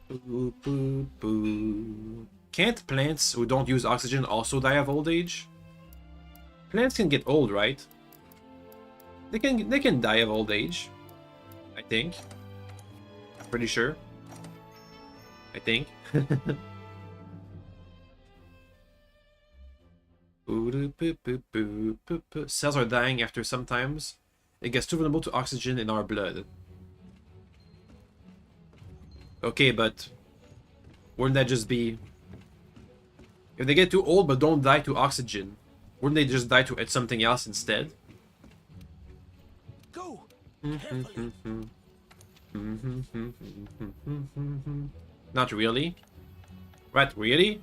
Boo, boo, boo. Can't plants who don't use oxygen also die of old age? Plants can get old, right? They can die of old age. I think. I'm pretty sure. I think. Cells are dying after sometimes. It gets too vulnerable to oxygen in our blood. Okay, but wouldn't that just be... If they get too old but don't die to oxygen, wouldn't they just die to something else instead? Go! Not really. Right, really?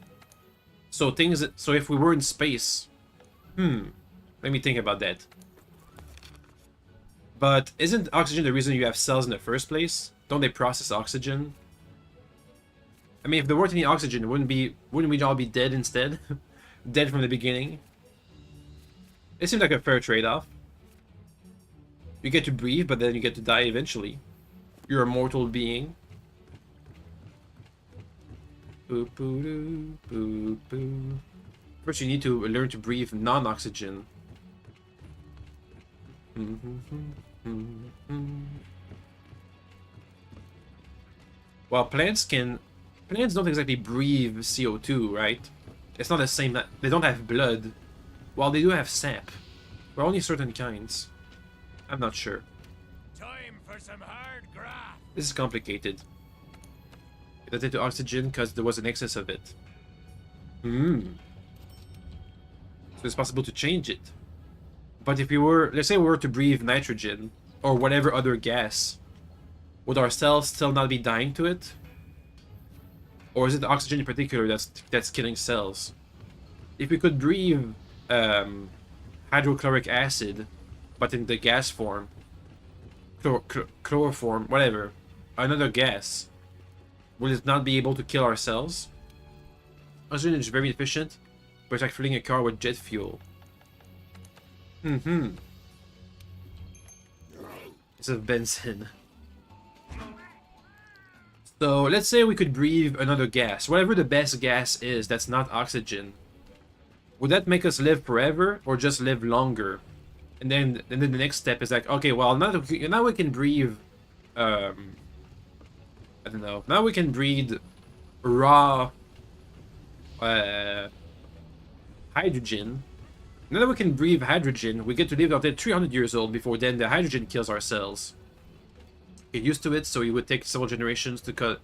So if we were in space... Let me think about that. But isn't oxygen the reason you have cells in the first place? Don't they process oxygen? I mean, if there weren't any oxygen, wouldn't we all be dead instead? Dead from the beginning? It seems like a fair trade-off. You get to breathe, but then you get to die eventually. You're a mortal being. First, you need to learn to breathe non-oxygen. Well, plants don't exactly breathe CO2, right? It's not the same. They don't have blood. Well, they do have sap. But only certain kinds. I'm not sure. Time for some hard graft. This is complicated. It does it to oxygen because there was an excess of it. So it's possible to change it. But if we were, let's say we were to breathe nitrogen or whatever other gas, would our cells still not be dying to it? Or is it the oxygen in particular that's killing cells? If we could breathe hydrochloric acid, but in the gas form, chloroform, whatever, another gas, will it not be able to kill our cells? Oxygen is very efficient, but it's like filling a car with jet fuel. It's a benzene. So let's say we could breathe another gas, whatever the best gas is that's not oxygen. Would that make us live forever or just live longer? And then the next step is like, okay, well now we can breathe. I don't know. Now we can breathe raw hydrogen. Now that we can breathe hydrogen, we get to live until 300 years old. Before then, the hydrogen kills our cells. Get used to it, so it would take several generations to codage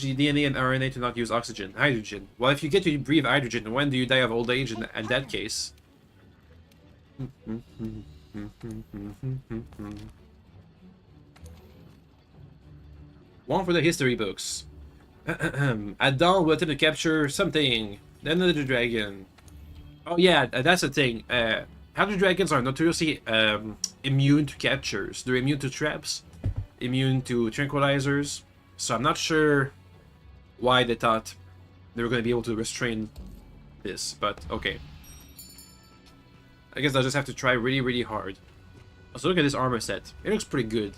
the DNA and RNA to not use oxygen. Hydrogen. Well, if you get to breathe hydrogen, when do you die of old age in that case? One for the history books. At dawn, we'll attempt to capture something. Then another dragon. Oh yeah, that's the thing. Hydro dragons are notoriously immune to captures. They're immune to traps, immune to tranquilizers. So I'm not sure why they thought they were going to be able to restrain this, but okay. I guess I'll just have to try really, really hard. Also, look at this armor set. It looks pretty good.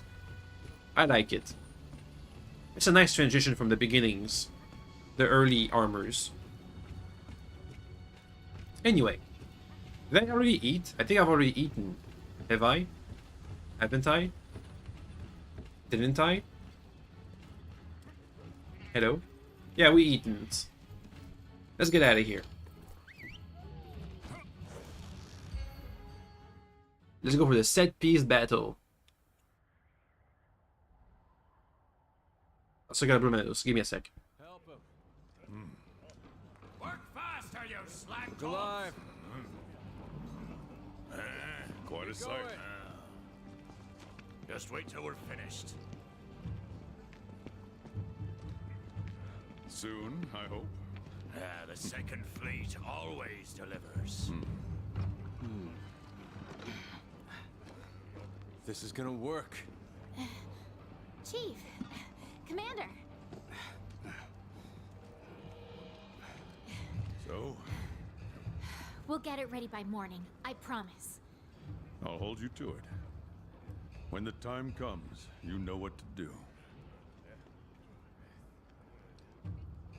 I like it. It's a nice transition from the beginnings, the early armors. Anyway, did I already eat? I think I've already eaten. Have I? Haven't I? Didn't I? Hello? Yeah, we eaten. Let's get out of here. Let's go for the set piece battle. I still gotta blow my nose. Give me a sec. Help him. Work faster, you slack. He's alive. Quite a sight. Going. Just wait till we're finished. Soon, I hope. The second fleet always delivers. this is gonna work. Chief, Commander. So, We'll get it ready by morning, I promise. I'll hold you to it. When the time comes, you know what to do.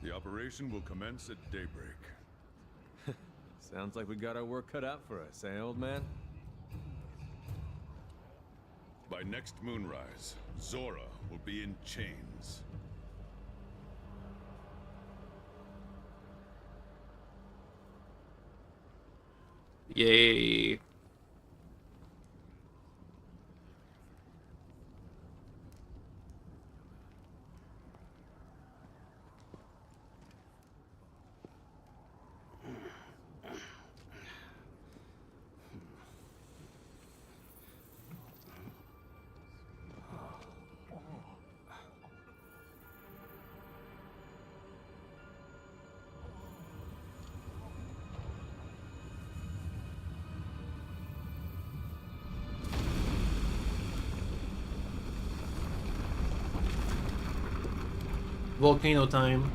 The operation will commence at daybreak. Sounds like we got our work cut out for us, eh, old man? By next moonrise, Zora will be in chains. Yay. Volcano time.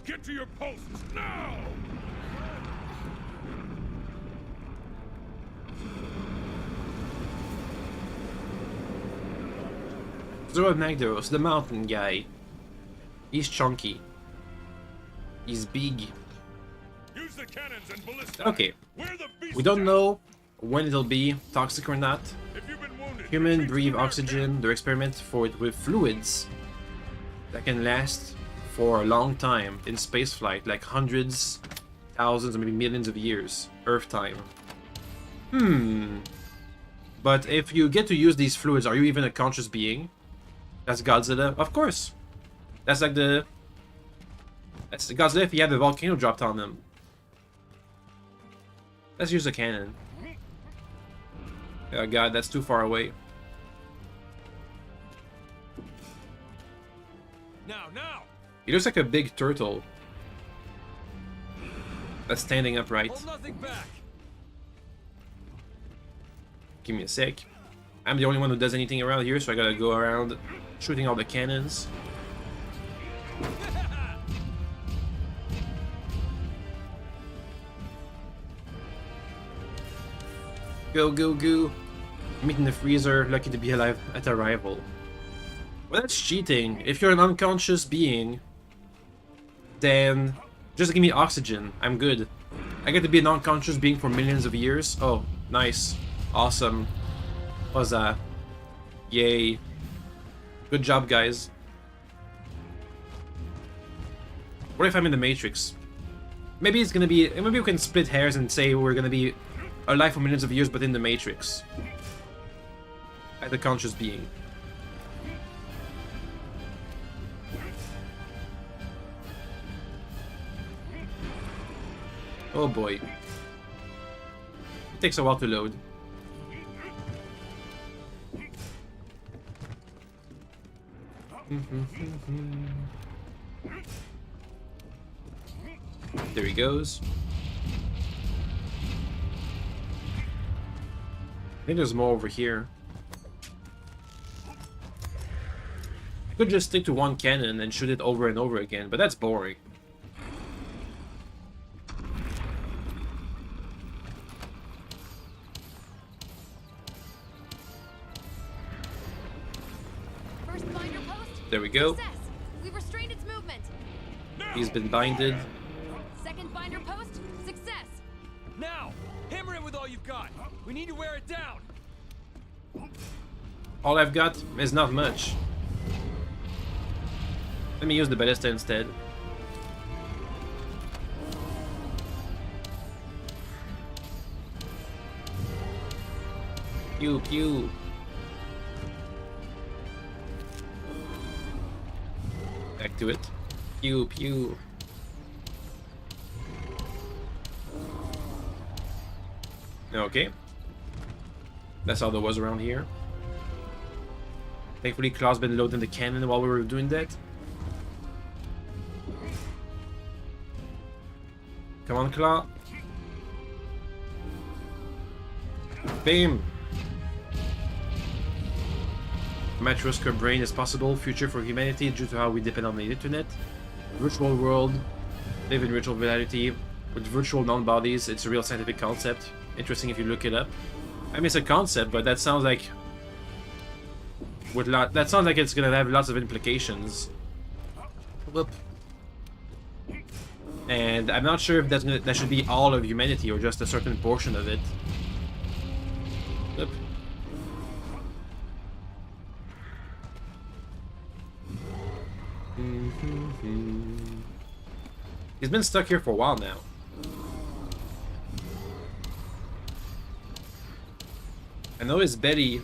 Get to your posts now! Zora Magdaros, the mountain guy. He's chunky. He's big. Use the cannons and ballistas. Okay. Wear the beast We don't down. know when it'll be toxic or not. If you've been wounded, Human retreat to breathe the rear oxygen. They're experimenting for it with fluids that can last for a long time in spaceflight, like hundreds, thousands, or maybe millions of years, Earth time. But if you get to use these fluids, are you even a conscious being? That's Godzilla, of course. That's like the. That's Godzilla if he had the volcano dropped on him. Let's use a cannon. Oh god, that's too far away. Now! He looks like a big turtle. That's standing upright. Hold nothing back! Give me a sec. I'm the only one who does anything around here, so I gotta go around shooting all the cannons. Go, go, go. Meet in the freezer, lucky to be alive at arrival. Well, that's cheating. If you're an unconscious being, then just give me oxygen. I'm good. I get to be an unconscious being for millions of years. Oh, nice. Awesome. Huzzah. Yay. Good job, guys. What if I'm in the Matrix? Maybe it's gonna be... Maybe we can split hairs and say we're gonna be alive for millions of years, but in the Matrix. As a conscious being. Oh boy. It takes a while to load. There he goes. I think there's more over here. I could just stick to one cannon and shoot it over and over again, but that's boring. First binder post. There we go. Success. We restrained its movement. He's been binded. Second binder post. Success. Now! Hammer it with all you've got! We need to wear it down! All I've got is not much. Let me use the ballista instead. Pew pew. Back to it. Pew pew. Okay. That's all there was around here. Thankfully, Claw's been loading the cannon while we were doing that. Come on, Claw. Bam! Matryoshka brain is possible future for humanity due to how we depend on the internet. Virtual world, live in virtual reality with virtual non-bodies. It's a real scientific concept. Interesting if you look it up. I mean, it's a concept, but that sounds like that sounds like it's gonna have lots of implications. Whoop. And I'm not sure if that should be all of humanity or just a certain portion of it. Whoop. He's been stuck here for a while now. I know his belly,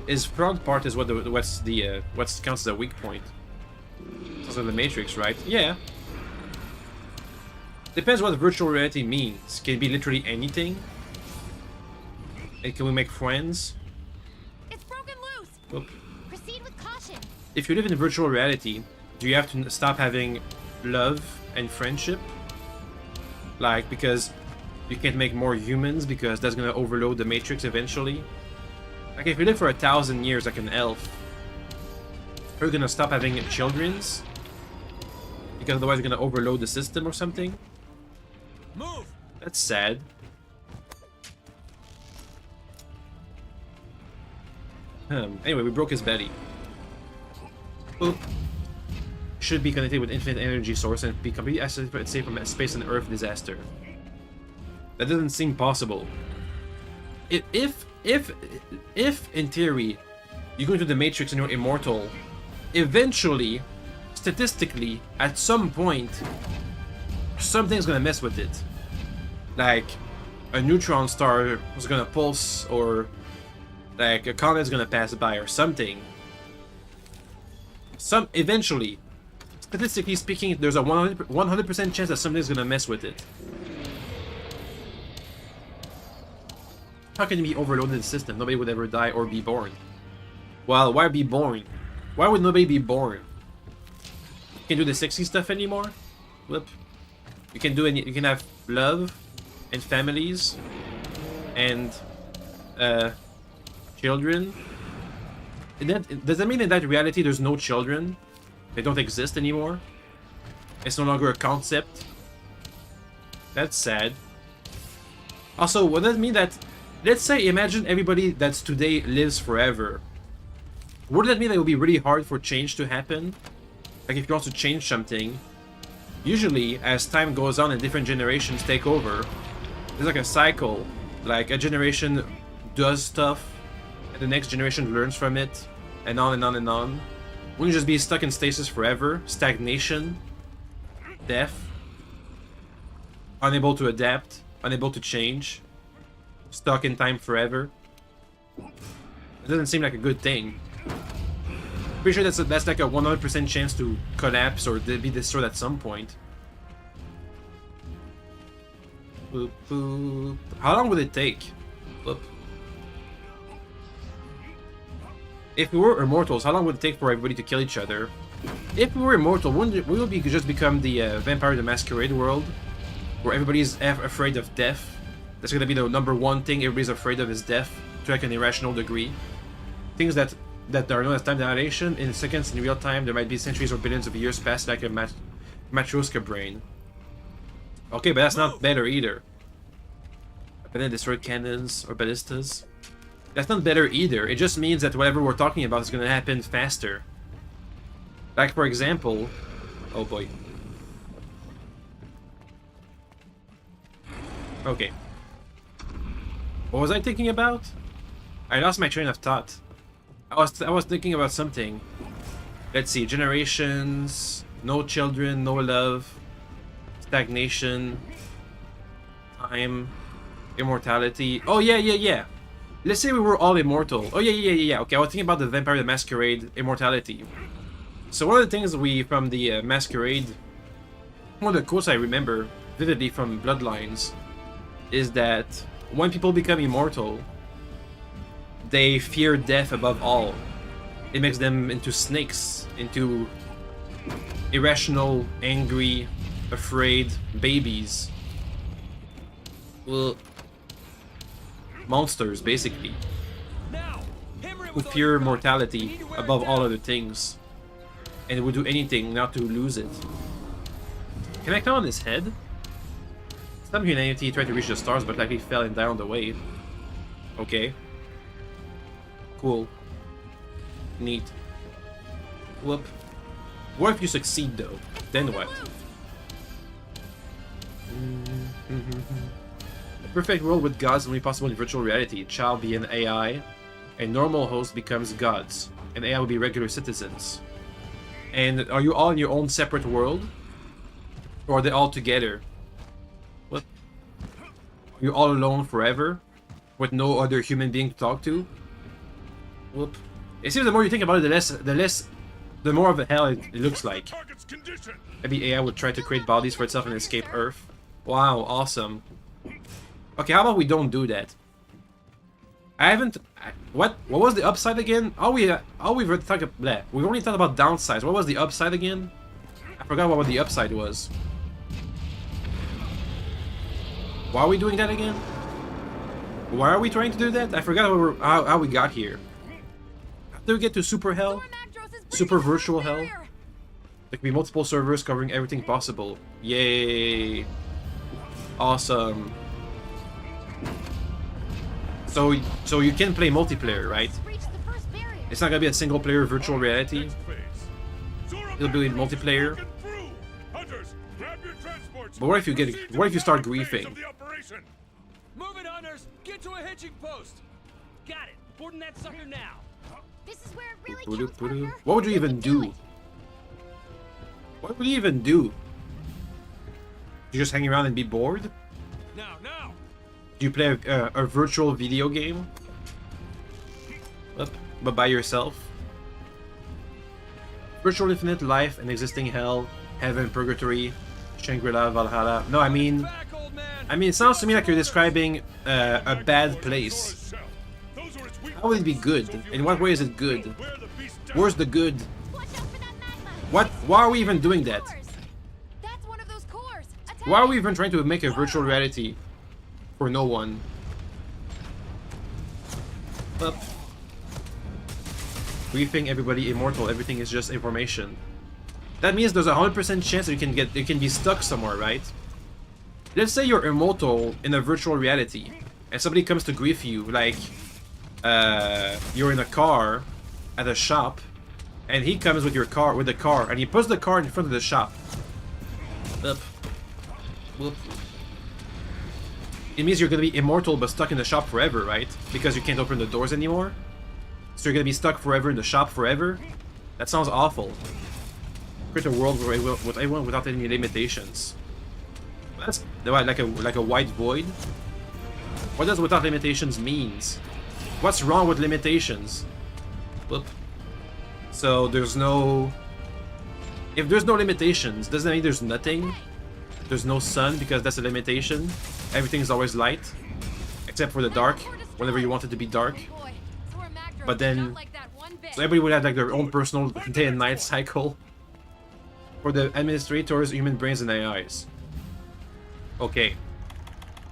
his front part is what counts as a weak point. Sounds like the Matrix, right? Yeah. Depends what virtual reality means. Can it be literally anything? And can we make friends? It's broken loose. Whoop. Proceed with caution. If you live in virtual reality, do you have to stop having love and friendship? Like, because you can't make more humans because that's gonna overload the Matrix eventually? Like, if you live for 1,000 years like an elf, are you gonna stop having children's? Because otherwise you're gonna overload the system or something? Move! That's sad. Anyway, we broke his belly. Boop. Should be connected with infinite energy source and be completely safe from a space and earth disaster. That doesn't seem possible. If in theory you go into the Matrix and you're immortal, eventually, statistically, at some point, something's gonna mess with it. Like a neutron star is gonna pulse, or like a comet's gonna pass by, or something. Eventually, statistically speaking, there's a 100% chance that something's gonna mess with it. How can it be overloaded the system? Nobody would ever die or be born. Well, why be born? Why would nobody be born? You can do the sexy stuff anymore? Whoop. You can do any. You can have love and families and children. Does that mean in that reality there's no children? They don't exist anymore? It's no longer a concept? That's sad. Also, what does that mean that... Let's say, imagine everybody that's today lives forever. Wouldn't that mean that it would be really hard for change to happen? Like if you want to change something, usually as time goes on and different generations take over, there's like a cycle. Like a generation does stuff, and the next generation learns from it, and on and on and on. Wouldn't you just be stuck in stasis forever? Stagnation? Death? Unable to adapt? Unable to change? Stuck in time forever? It doesn't seem like a good thing. Pretty sure that's like a 100% chance to collapse or be destroyed at some point. Boop, boop. How long would it take? Boop. If we were immortals, how long would it take for everybody to kill each other? If we were immortal, wouldn't we would just become the Vampire the Masquerade world? Where everybody's afraid of death? That's gonna be the #1 thing everybody's afraid of is death, to like an irrational degree. Things that are known as time dilation, in seconds in real time, there might be centuries or billions of years past like a Matryoshka brain. Okay, but that's not better either. But then destroyed cannons or ballistas. That's not better either. It just means that whatever we're talking about is gonna happen faster. Like for example... Oh boy. Okay. What was I thinking about? I lost my train of thought. I was thinking about something. Let's see. Generations, no children, no love, stagnation, time, immortality. Oh yeah. Let's say we were all immortal. Oh yeah. Okay, I was thinking about the Vampire the Masquerade immortality. So one of the things from the Masquerade, one of the quotes I remember vividly from Bloodlines, is that when people become immortal, they fear death above all. It makes them into snakes, into irrational, angry, afraid babies. Well, monsters, basically, Now, hammer it who with all fear your might. We mortality need to wear it above all down. other things, and would do anything not to lose it. Can I climb on his head? Some humanity tried to reach the stars, but likely fell and died on the way. Okay. Cool. Neat. Whoop. What if you succeed, though? Then what? A perfect world with gods only possible in virtual reality. Child be an AI, a normal host becomes gods, and AI will be regular citizens. And are you all in your own separate world? Or are they all together? What? Are you all alone forever? With no other human being to talk to? Whoop. It seems the more you think about it, the more of a hell it looks like. Target's condition. Maybe AI would try to create bodies for itself and escape Earth. Wow, awesome. Okay, how about we don't do that? I haven't... What was the upside again? We've only thought about downsides. What was the upside again? I forgot what the upside was. Why are we doing that again? Why are we trying to do that? I forgot how we got here. Did we get to Super Hell? Super Virtual Hell? There can be multiple servers covering everything possible. Yay! Awesome. So you can play multiplayer, right? It's not gonna be a single player virtual reality. It'll be multiplayer. But what if you start griefing? Move it, hunters! Get to a hitching post! Got it! Boarding that sucker now! This is where it really counts, partner. What would you even do? What would you even do? You just hang around and be bored? Now, now! Do you play a virtual video game? But by yourself? Virtual infinite life, an existing hell, heaven, purgatory, Shangri-La, Valhalla. No, I mean, it sounds to me like you're describing a bad place. How would it be good? In what way is it good? Where's the good? Watch out for that magma. What? Why are we even doing that? That's one of those cores. Attack. Why are we even trying to make a virtual reality for no one? Up. Briefing everybody immortal. Everything is just information. That means there's a 100% chance that you can be stuck somewhere, right? Let's say you're immortal in a virtual reality, and somebody comes to grief you, like you're in a car at a shop, and he comes with the car, and he puts the car in front of the shop. Up. Whoop. It means you're gonna be immortal but stuck in the shop forever, right? Because you can't open the doors anymore. So you're gonna be stuck forever in the shop forever. That sounds awful. Create a world with everyone without any limitations. That's like a white void. What does without limitations means? What's wrong with limitations? Whoop. So there's no... If there's no limitations, doesn't that mean there's nothing? There's no sun because that's a limitation. Everything's always light. Except for the dark, whenever you want it to be dark. But then... So everybody would have like their own personal day and night cycle. For the administrators, human brains, and AIs. Okay.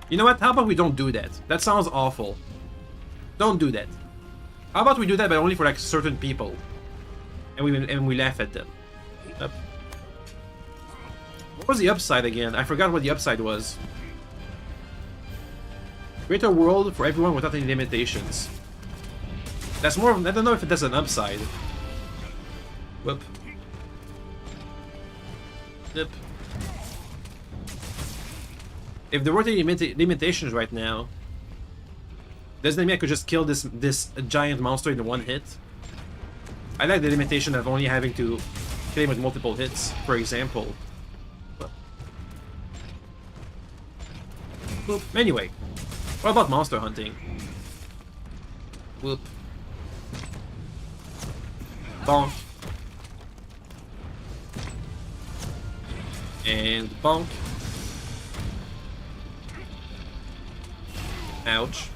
You know what? How about we don't do that? That sounds awful. Don't do that. How about we do that, but only for like certain people, and we laugh at them. Up. What was the upside again? I forgot what the upside was. Create a world for everyone without any limitations. That's more. I don't know if that's an upside. Whoop. Yep. If there weren't any limitations right now, doesn't that mean I could just kill this giant monster in one hit? I like the limitation of only having to kill him with multiple hits, for example. Whoop. Anyway, what about monster hunting? Whoop. Bonk. And bonk. Ouch.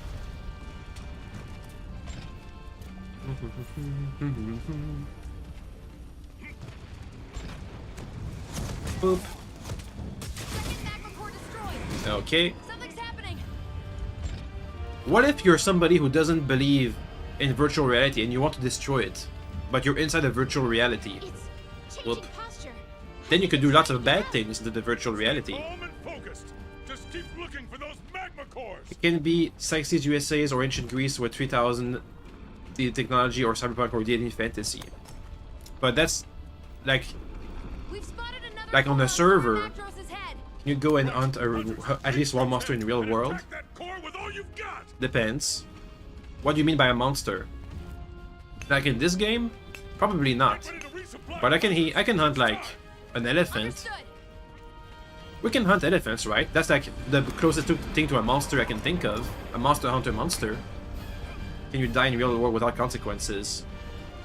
Boop. Second magma core destroyed. Okay. Something's happening. What if you're somebody who doesn't believe in virtual reality and you want to destroy it, but you're inside a virtual reality? It's changing Whoop. posture. Then you could do lots of bad things to the virtual reality. Calm and focused. Just keep looking for those magma cores. It can be 60s USA's or ancient Greece with 3000 the technology, or cyberpunk or D&D fantasy. But that's like We've spotted another Like on the core server. Magdros' head. you go and hunt at least one monster in the real And world. attack that core with all you've got. Depends. What do you mean by a monster? Like in this game? Probably not. Ready to resupply. But I can hunt like an elephant. Understood. We can hunt elephants, right? That's like the closest thing to a monster I can think of. A monster hunter monster. Can you die in real world without consequences?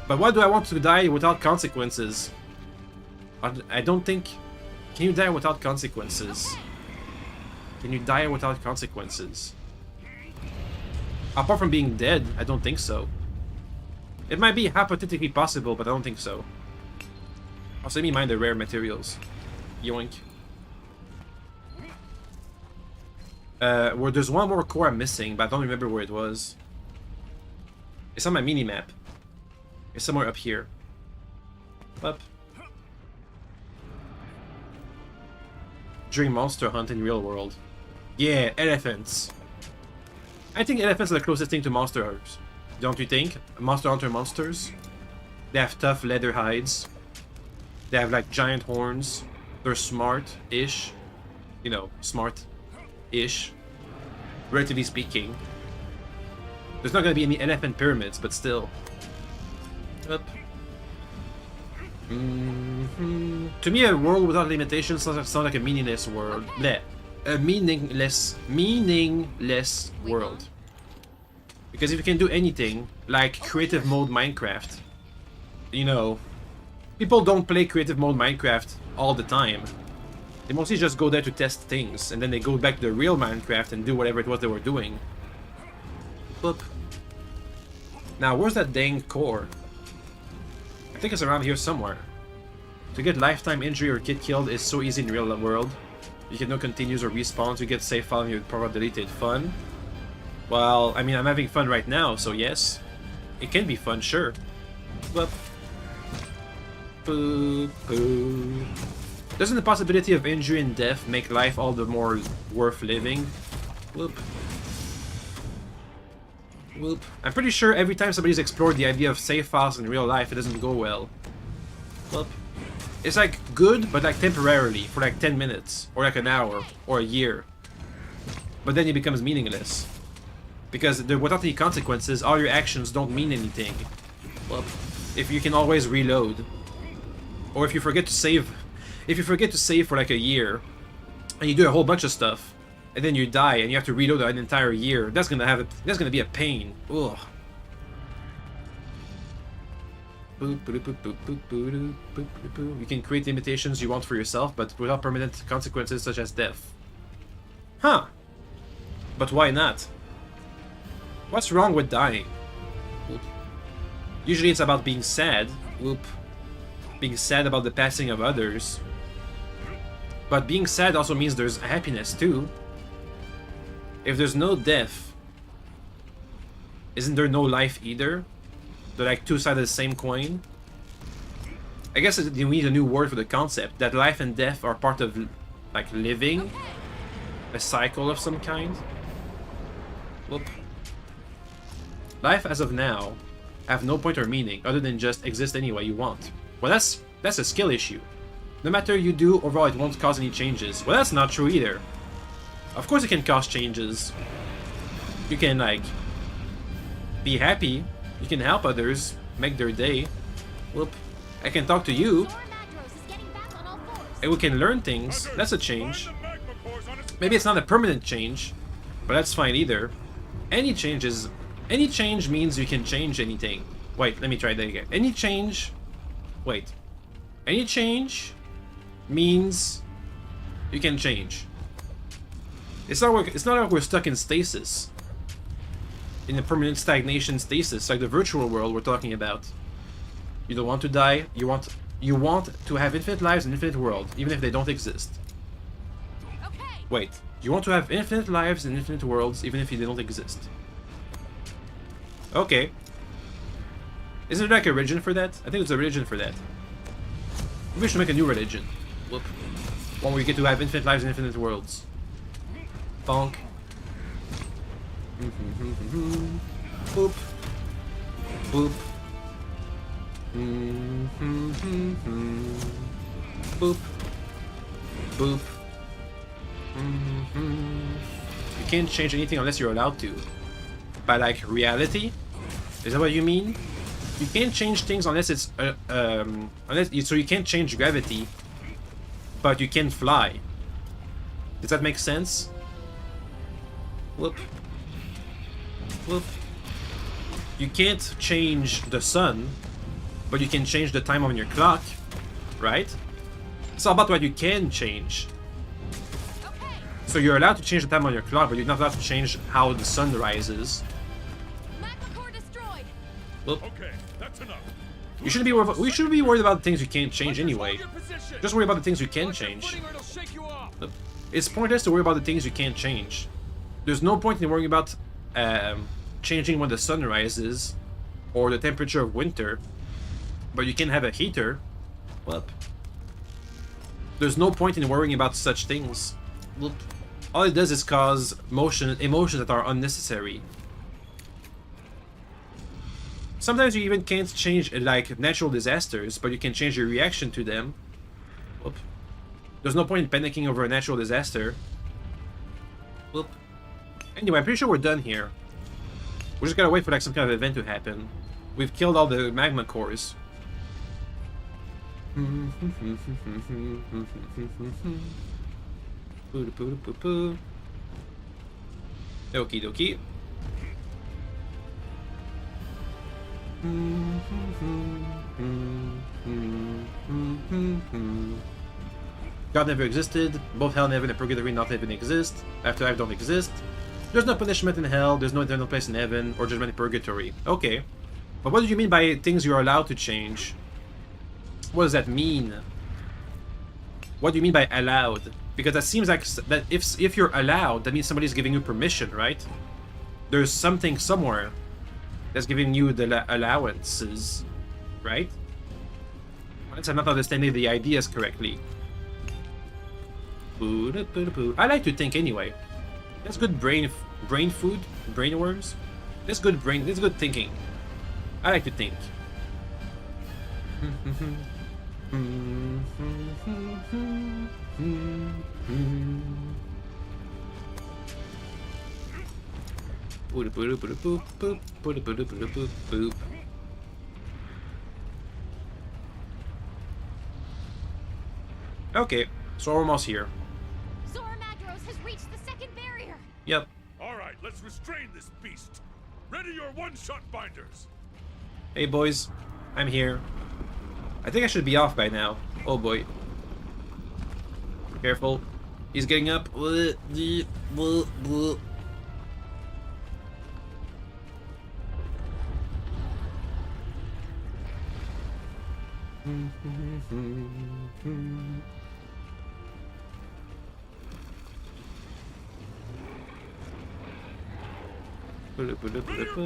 But why do I want to die without consequences? I don't think... Can you die without consequences? Can you die without consequences? Apart from being dead, I don't think so. It might be hypothetically possible, but I don't think so. Also, let me mind the rare materials. Yoink. Well, there's one more core I'm missing, but I don't remember where it was. It's on my mini-map. It's somewhere up here. Up. During monster hunt in real world. Yeah, elephants. I think elephants are the closest thing to monsters. Don't you think? Monster hunter monsters. They have tough leather hides. They have like giant horns. They're smart-ish. You know, smart-ish. Relatively speaking. There's not gonna be any elephant pyramids, but still. Up. To me, a world without limitations sounds like a meaningless world. Bleh. A meaningless world. Because if you can do anything, like creative mode Minecraft, you know, people don't play creative mode Minecraft all the time. They mostly just go there to test things, and then they go back to the real Minecraft and do whatever it was they were doing. Boop. Now, where's that dang core? I think it's around here somewhere. To get lifetime injury or get killed is so easy in the real world. You can no continues or respawns, you get save file and your power deleted. Fun? Well, I mean, I'm having fun right now, so yes. It can be fun, sure. Boop. Boop. Boop. Doesn't the possibility of injury and death make life all the more worth living? Whoop. Whoop. I'm pretty sure every time somebody's explored the idea of save files in real life, it doesn't go well. Whoop. It's like good, but like temporarily, for like 10 minutes, or like an hour, or a year. But then it becomes meaningless. Because without any consequences, all your actions don't mean anything. Whoop. If you can always reload. Or if you forget to save... If you forget to save for like a year, and you do a whole bunch of stuff, and then you die, and you have to reload an entire year, that's gonna be a pain. Ugh. You can create the limitations you want for yourself, but without permanent consequences such as death. Huh. But why not? What's wrong with dying? Oop. Usually it's about being sad. Oop. Being sad about the passing of others. But being sad also means there's happiness too. If there's no death, isn't there no life either? They're like two sides of the same coin. I guess you need a new word for the concept, that life and death are part of like living. A cycle of some kind. Whoop. Life as of now have no point or meaning other than just exist any way you want. Well, that's a skill issue. No matter you do, overall it won't cause any changes. Well, that's not true either. Of course it can cause changes. You can like be happy. You can help others, make their day. Whoop. I can talk to you. Your Magdros is getting back on all fours. And we can learn things. That's a change. Find the magma cores on its Maybe it's not a permanent change, but that's fine either. Any change means you can change anything. Wait, let me try that again. Any change means you can change. It's not like we're stuck in stasis. In a permanent stagnation stasis, like the virtual world we're talking about. You don't want to die, you want to have infinite lives in infinite world, even if they don't exist. Okay. Wait, you want to have infinite lives in infinite worlds, even if they don't exist. Okay. Isn't there like a religion for that? I think there's a religion for that. Maybe we should make a new religion. Whoop. One where you get to have infinite lives and infinite worlds. Bonk. Boop. Boop. Boop. Boop. You can't change anything unless you're allowed to. By like reality? Is that what you mean? You can't change things unless it's so you can't change gravity, but you can fly. Does that make sense? Whoop. Whoop. You can't change the sun, but you can change the time on your clock, right? It's all about what you can change. Okay. So you're allowed to change the time on your clock, but you're not allowed to change how the sun rises. Magma core destroyed. Whoop. Okay, that's enough. You shouldn't be worried. We shouldn't be worried about the things you can't change Hunters, anyway. hold your position. Just worry about the things you can Watch your change. footing or it'll shake you off. It's pointless to worry about the things you can't change. There's no point in worrying about changing when the sun rises or the temperature of winter, but you can have a heater. Whoop. There's no point in worrying about such things. Whoop. All it does is cause emotions that are unnecessary. Sometimes you even can't change like natural disasters, but you can change your reaction to them. Whoop. There's no point in panicking over a natural disaster. Whoop. Anyway, I'm pretty sure we're done here. We just gotta wait for like some kind of event to happen. We've killed all the magma cores. Okie dokie. God never existed. Both hell and heaven and purgatory not even exist. Afterlife don't exist. There's no punishment in hell. There's no eternal place in heaven or judgment in purgatory. Okay. But what do you mean by things you're allowed to change? What does that mean? What do you mean by allowed? Because that seems like that if you're allowed, that means somebody's giving you permission, right? There's something somewhere that's giving you the allowances, right? Unless I'm not understanding the ideas correctly. I like to think anyway. That's good brain food, brain worms. That's good thinking. I like to think. Okay, so we're almost here. Zora Magdaros has reached the second barrier. Yep. All right, let's restrain this beast. Ready your one-shot binders. Hey boys, I'm here. I think I should be off by now. Oh boy. Careful. He's getting up. Ready your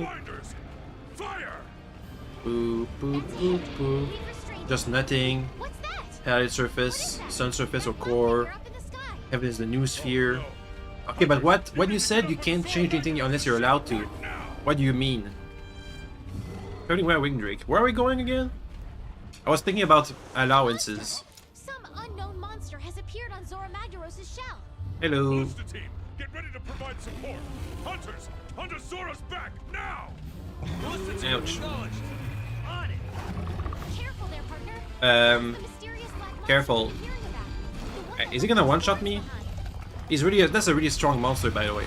binders. Fire! Boop, boop, boop, boop. We've restrained Just nothing. What's that? Hell surface, sun surface or core. They're up in the sky. Heaven is the new sphere. Okay, but what you said you can't change anything unless you're allowed to. What do you mean? Turning Wild Wing Drake. Where are we going again? I was thinking about allowances. Some unknown monster has appeared on Zora Magdaros' shell. Hello. Booster team, get ready to provide support. Hunters, hunt Zora's back now! Booster team Ouch. acknowledged. On it. Careful there, partner. The mysterious black monster Careful. we're hearing about. The one Is he gonna that one-shot me? behind. That's a really strong monster, by the way.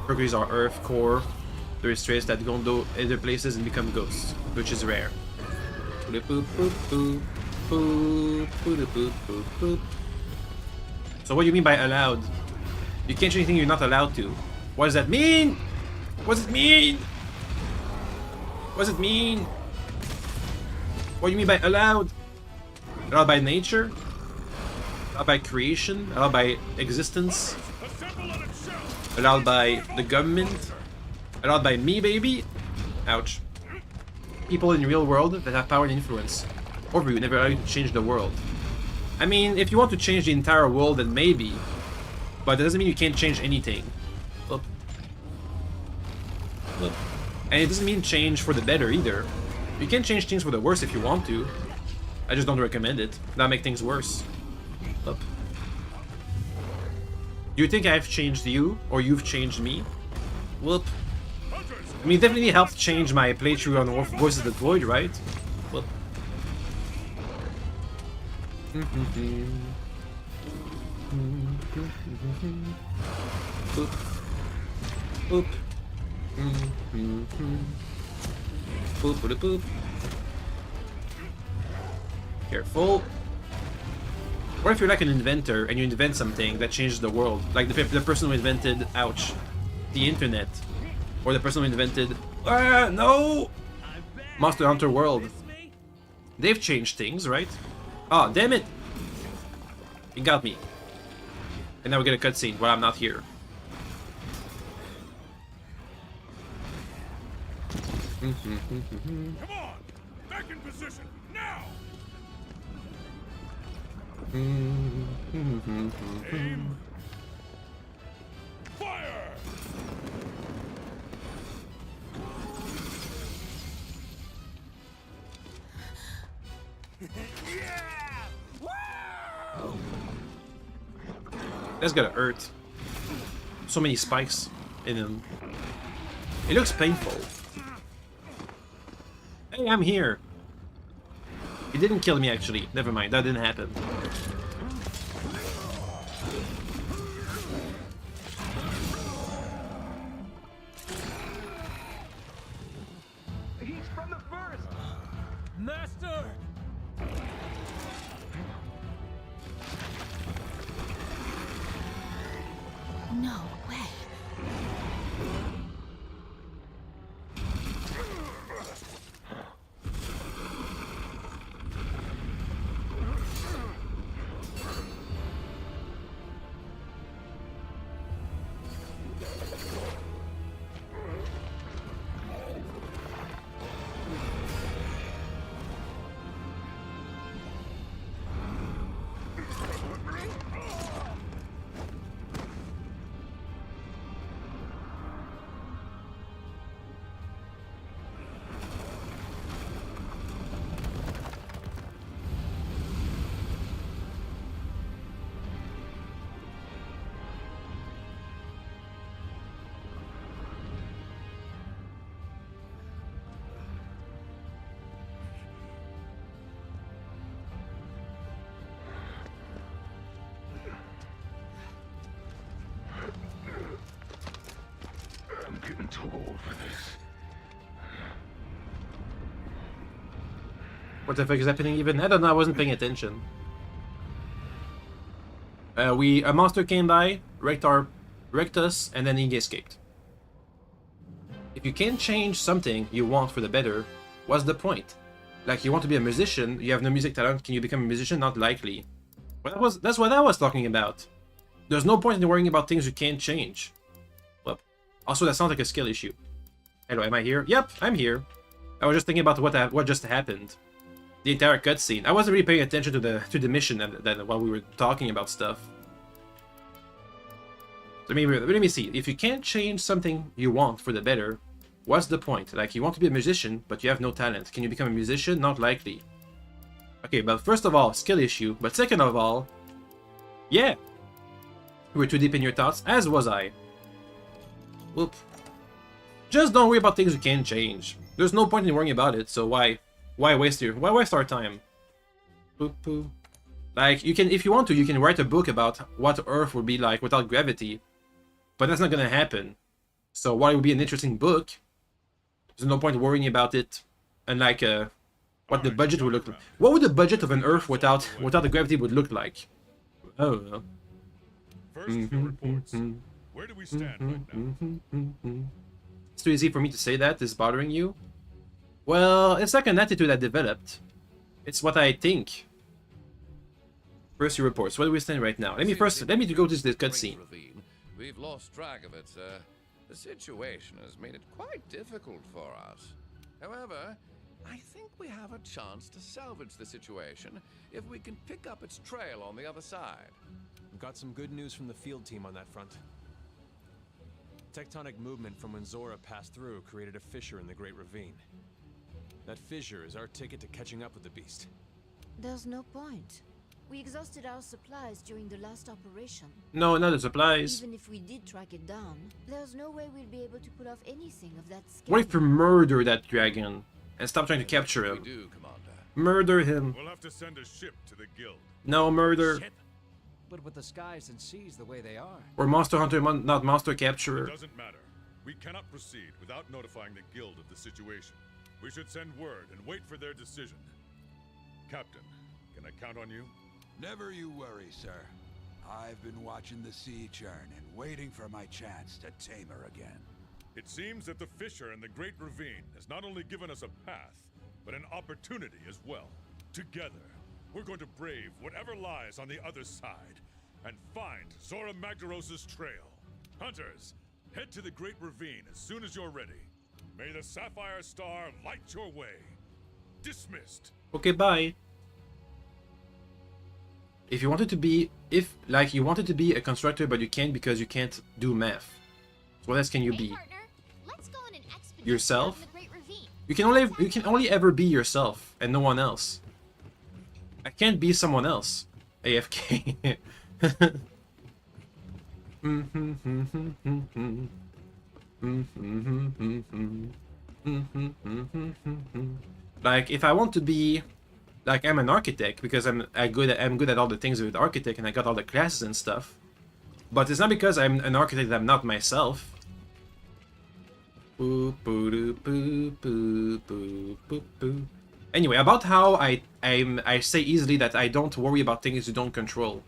Mercury's our Earth core. There is traits that go to other places and become ghosts, which is rare. So what do you mean by allowed? You can't change anything you're not allowed to. What does that mean? What does it mean? What does it mean? What do you mean by allowed? Allowed by nature? Allowed by creation? Allowed by existence? Assemble on its shell. Allowed by the government? Allowed by me, baby? Ouch. People in the real world that have power and influence over you never allow you to change the world. I mean, if you want to change the entire world, then maybe. But that doesn't mean you can't change anything. Oop. Oop. And it doesn't mean change for the better either. You can change things for the worse if you want to. I just don't recommend it. That'll make things worse. Oop. Do you think I've changed you, or you've changed me? Whoop. I mean, it definitely helped change my playthrough on Voices of the Void, right? Whoop. Oop. Oop. Boop, boop, boop. Careful. What if you're like an inventor and you invent something that changes the world? Like the person who invented, ouch, the internet. Or the person who invented, no! Monster Hunter World. They've changed things, right? Oh, damn it! He got me. And now we get a cutscene while I'm not here. Come on! Back in position, now! Aim! Fire! Yeah! Woo! That's gotta hurt. So many spikes in him. It looks painful. Hey, I'm here. He didn't kill me actually. Never mind, that didn't happen. He's from the first! Master! No way. I'm getting too old for this. What the fuck is happening even? I don't know, I wasn't paying attention. A monster came by, wrecked us, and then he escaped. If you can't change something you want for the better, what's the point? Like, you want to be a musician, you have no music talent, can you become a musician? Not likely. Well, that's what I was talking about. There's no point in worrying about things you can't change. Well, also that sounds like a skill issue. Hello, am I here? Yep, I'm here. I was just thinking about what just happened. The entire cutscene. I wasn't really paying attention to the mission than while we were talking about stuff. So let me see. If you can't change something you want for the better, what's the point? Like, you want to be a musician, but you have no talent. Can you become a musician? Not likely. Okay, but first of all, skill issue. But second of all, yeah. You were too deep in your thoughts, as was I. Whoop. Just don't worry about things you can't change. There's no point in worrying about it, so why waste our time? Boop, boop. Like, you can, if you want to, you can write a book about what Earth would be like without gravity. But that's not gonna happen. So while it would be an interesting book, there's no point worrying about it. And like, what the budget would look like. What would the budget of an Earth without the gravity would look like? I don't know. First, your reports. Where do we stand right now? It's too easy for me to say that. Is bothering you? Well, it's like an attitude I developed. It's what I think. First, your reports. Where do we stand right now? Let me go to this cutscene. We've lost track of it, sir. The situation has made it quite difficult for us. However, I think we have a chance to salvage the situation if we can pick up its trail on the other side. We've got some good news from the field team on that front. Tectonic movement from when Zora passed through created a fissure in the Great Ravine. That fissure is our ticket to catching up with the beast. There's no point. We exhausted our supplies during the last operation. No, not the supplies. Even if we did track it down, there's no way we'll be able to pull off anything of that scale. What if we murder that dragon and stop trying to capture We him? do, Commander. Murder him. We'll have to send a ship to the guild. No, murder. Ship. But with the skies and seas the way they are. Or monster hunter, not monster capturer. Doesn't matter. We cannot proceed without notifying the guild of the situation. We should send word and wait for their decision. Captain, can I count on you? Never you worry, sir. I've been watching the sea churn and waiting for my chance to tame her again. It seems that the fissure in the Great Ravine has not only given us a path, but an opportunity as well. Together, we're going to brave whatever lies on the other side and find Zora Magdaros' trail. Hunters, head to the Great Ravine as soon as you're ready. May the Sapphire Star light your way. Dismissed. Okay, bye. If you wanted to be, you wanted to be a constructor, but you can't because you can't do math. So what else can you Hey, be? partner, let's go on an expedition Yourself? down the Great Ravine. You can only ever be yourself and no one else. I can't be someone else. AFK. Like if I want to be like I'm an architect because I'm good at all the things with architect and I got all the classes and stuff. But it's not because I'm an architect that I'm not myself. Boop, boo, doo, boo, boo, boo, boo, boo. Anyway, about how I say easily that I don't worry about things you don't control.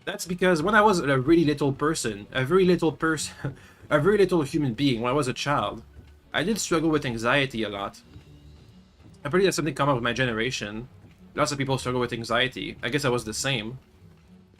That's because when I was a really little person, a very little human being, when I was a child, I did struggle with anxiety a lot. I believe that's something common with my generation. Lots of people struggle with anxiety. I guess I was the same.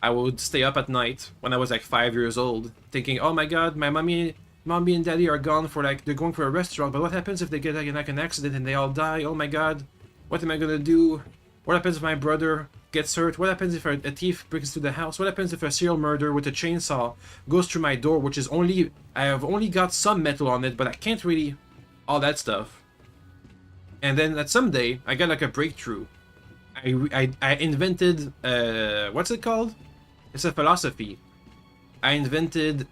I would stay up at night when I was like 5 years old, thinking, oh my god, my mommy and daddy are gone for they're going for a restaurant, but what happens if they get like an accident and they all die? Oh my god, what am I gonna do? What happens if my brother gets hurt? What happens if a thief breaks into the house? What happens if a serial murderer with a chainsaw goes through my door, which is I have only got some metal on it, but I can't really, all that stuff. And then at some day, I got like a breakthrough. I invented, what's it called? It's a philosophy. I invented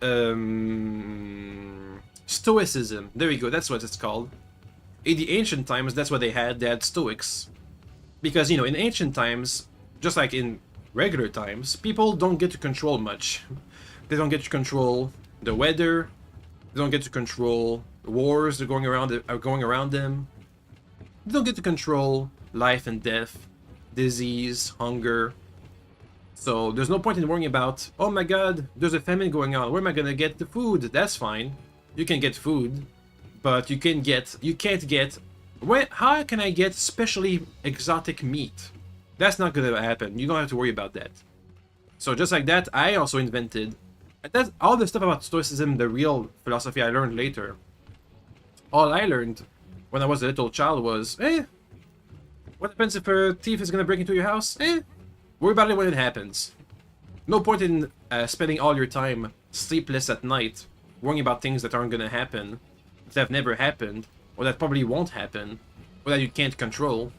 Stoicism. There we go, that's what it's called. In the ancient times, that's what they had Stoics. Because, you know, in ancient times, just like in regular times, people don't get to control much. They don't get to control the weather. They don't get to control wars that are going around them. They don't get to control life and death, disease, hunger. So there's no point in worrying about, oh my god, there's a famine going on. Where am I gonna get the food? That's fine. You can get food, but you can't get. How can I get specially exotic meat? That's not gonna happen. You don't have to worry about that. So just like that, I also invented. That's all the stuff about Stoicism, the real philosophy I learned later. All I learned when I was a little child was, what happens if a thief is gonna break into your house? Worry about it when it happens. No point in spending all your time sleepless at night, worrying about things that aren't gonna happen, that have never happened, or that probably won't happen, or that you can't control,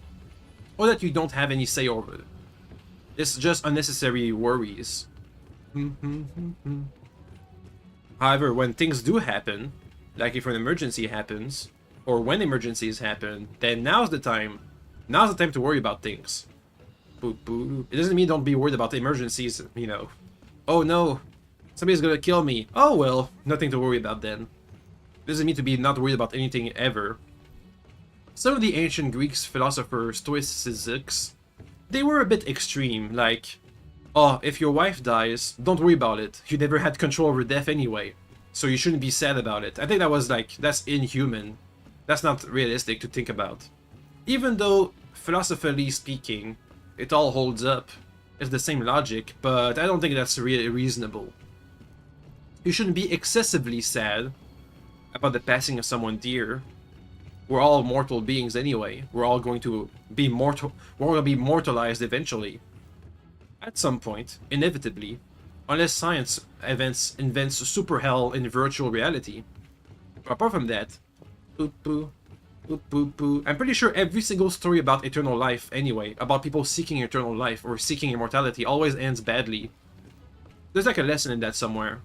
or that you don't have any say over. It's just unnecessary worries. However, when things do happen, like if an emergency happens, or when emergencies happen, then now's the time. Now's the time to worry about things. Boop, boop. It doesn't mean don't be worried about emergencies, you know. Oh no, somebody's gonna kill me. Oh well, nothing to worry about then. Doesn't mean to be not worried about anything ever. Some of the ancient Greeks philosophers, Stoics, they were a bit extreme, like, oh, if your wife dies, don't worry about it. You never had control over death anyway, so you shouldn't be sad about it. I think that was like, that's inhuman. That's not realistic to think about. Even though, philosophically speaking, it all holds up. It's the same logic, but I don't think that's really reasonable. You shouldn't be excessively sad about the passing of someone dear. We're all mortal beings anyway. We're all going to be mortal. We're all going to be mortalized eventually. At some point, inevitably. Unless science invents super hell in virtual reality. But apart from that, boop boo, boop boop boo. I'm pretty sure every single story about eternal life, anyway, about people seeking eternal life or seeking immortality, always ends badly. There's like a lesson in that somewhere.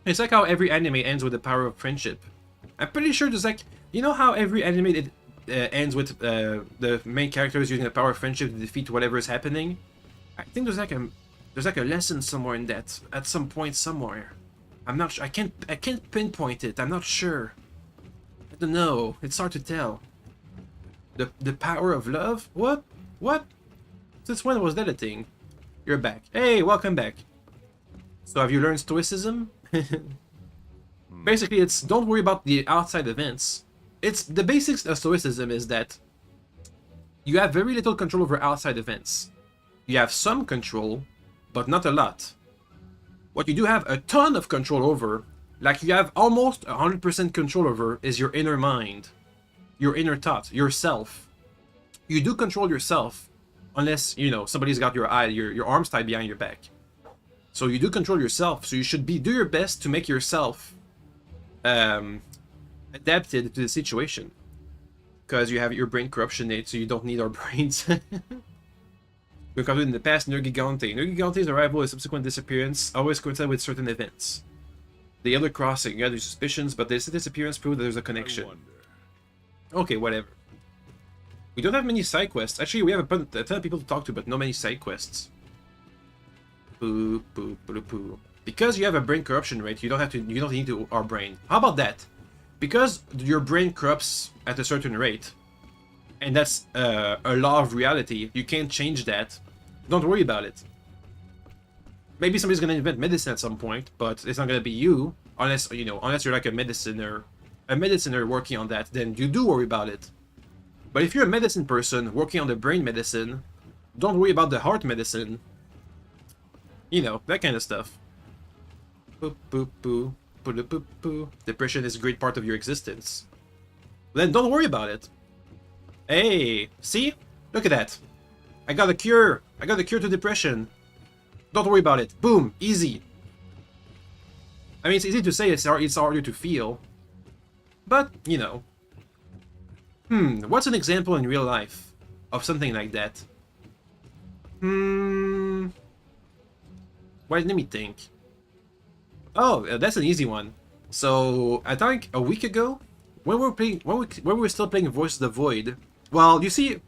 It's like how every anime ends with the power of friendship. I'm pretty sure there's like, you know how every anime ends with the main characters using the power of friendship to defeat whatever is happening. I think there's like a lesson somewhere in that at some point somewhere. I'm not sure. I can't pinpoint it. I'm not sure. I don't know. It's hard to tell. The power of love? What? What? Since when was that a thing? You're back. Hey, welcome back. So have you learned stoicism? Basically, it's don't worry about the outside events. It's the basics of stoicism is that you have very little control over outside events. You have some control, but not a lot. What you do have a ton of control over, like you have almost 100% control over, is your inner mind, your inner thought, yourself. You do control yourself, unless, you know, somebody's got your arms tied behind your back. So you do control yourself, so you should do your best to make yourself adapted to the situation. Because you have your brain corruption rate, so you don't need our brains. We encountered in the past Nergigante. Nergigante's arrival and subsequent disappearance always coincide with certain events. The other crossing, you had your suspicions, but this disappearance proved that there's a connection. Okay, whatever. We don't have many side quests. Actually, we have a ton of people to talk to, but not many side quests. Poo, poo, poo, poo. Because you have a brain corruption rate, you don't need to our brain. How about that? Because your brain corrupts at a certain rate, and that's a law of reality, you can't change that. Don't worry about it. Maybe somebody's gonna invent medicine at some point, but it's not gonna be you, unless you're like a mediciner working on that. Then you do worry about it. But if you're a medicine person working on the brain medicine, don't worry about the heart medicine. You know, that kind of stuff. Boop boop boo, boop boop boo. Depression is a great part of your existence. Then don't worry about it. Hey, see? Look at that. I got a cure. I got a cure to depression. Don't worry about it. Boom, easy. I mean, it's easy to say, it's harder to feel. But, you know. What's an example in real life of something like that? Well, let me think. Oh, that's an easy one. So, I think a week ago, when we were still playing Voice of the Void. Well, you see,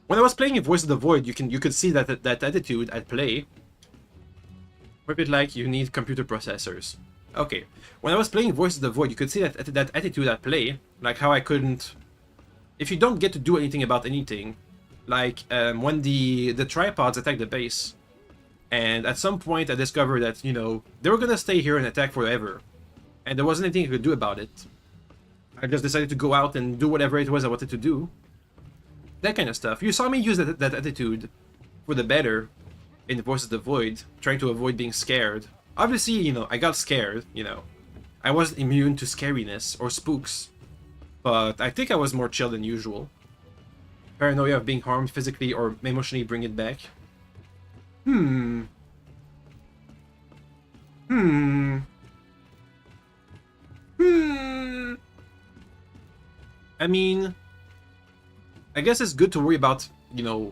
when I was playing Voice of the Void, you could see that attitude at play. A bit like you need computer processors. Okay, when I was playing Voice of the Void, you could see that attitude at play, like how I couldn't. If you don't get to do anything about anything, like when the tripods attack the base, and at some point I discovered that they were gonna stay here and attack forever, and there wasn't anything I could do about it. I just decided to go out and do whatever it was I wanted to do. That kind of stuff. You saw me use that attitude for the better in the Voice of the Void, trying to avoid being scared. Obviously, I got scared, I wasn't immune to scariness or spooks. But I think I was more chill than usual. Paranoia of being harmed physically or emotionally bring it back. I mean, I guess it's good to worry about,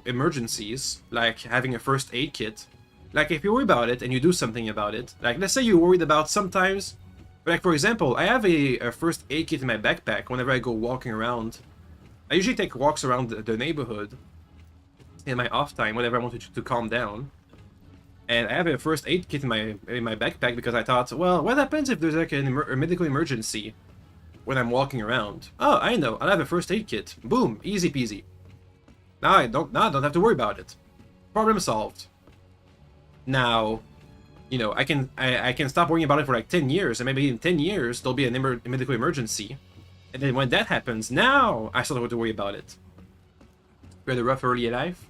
emergencies, like having a first aid kit. Like, if you worry about it and you do something about it, like, let's say you're worried about sometimes, like, for example, I have a first aid kit in my backpack whenever I go walking around. I usually take walks around the neighborhood in my off time whenever I want to calm down. And I have a first aid kit in my backpack because I thought, well, what happens if there's like a medical emergency when I'm walking around? Oh, I know, I'll have a first aid kit. Boom, easy peasy. Now I don't have to worry about it. Problem solved. Now, I can stop worrying about it for like 10 years, and maybe in 10 years there'll be a medical emergency. And then when that happens, now I still have to worry about it. You had a rough early life?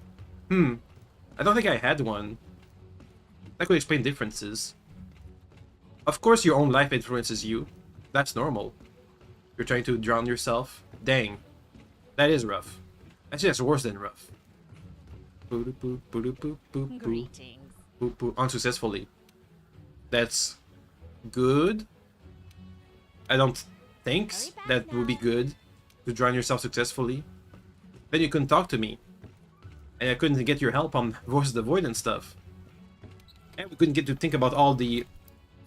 I don't think I had one. That could explain differences. Of course your own life influences you. That's normal. You're trying to drown yourself. Dang. That is rough. Actually, that's worse than rough. Greetings. Unsuccessfully. That's good. I don't think that would be good to drown yourself successfully. Then you couldn't talk to me. And I couldn't get your help on Voice of the Void and stuff. And we couldn't get to think about all the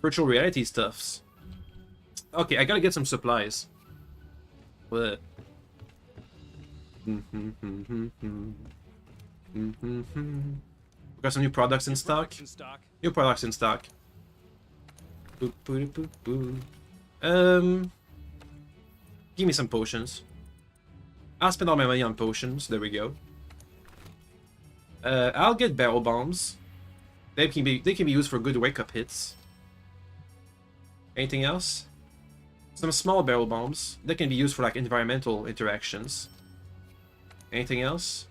virtual reality stuffs. Okay, I gotta get some supplies. What? We got some new products in stock. New products in stock. Boop, boop, boop, boop. Give me some potions. I'll spend all my money on potions. There we go. I'll get barrel bombs. They can be used for good wake up hits. Anything else? Some small barrel bombs. They can be used for like environmental interactions. Anything else?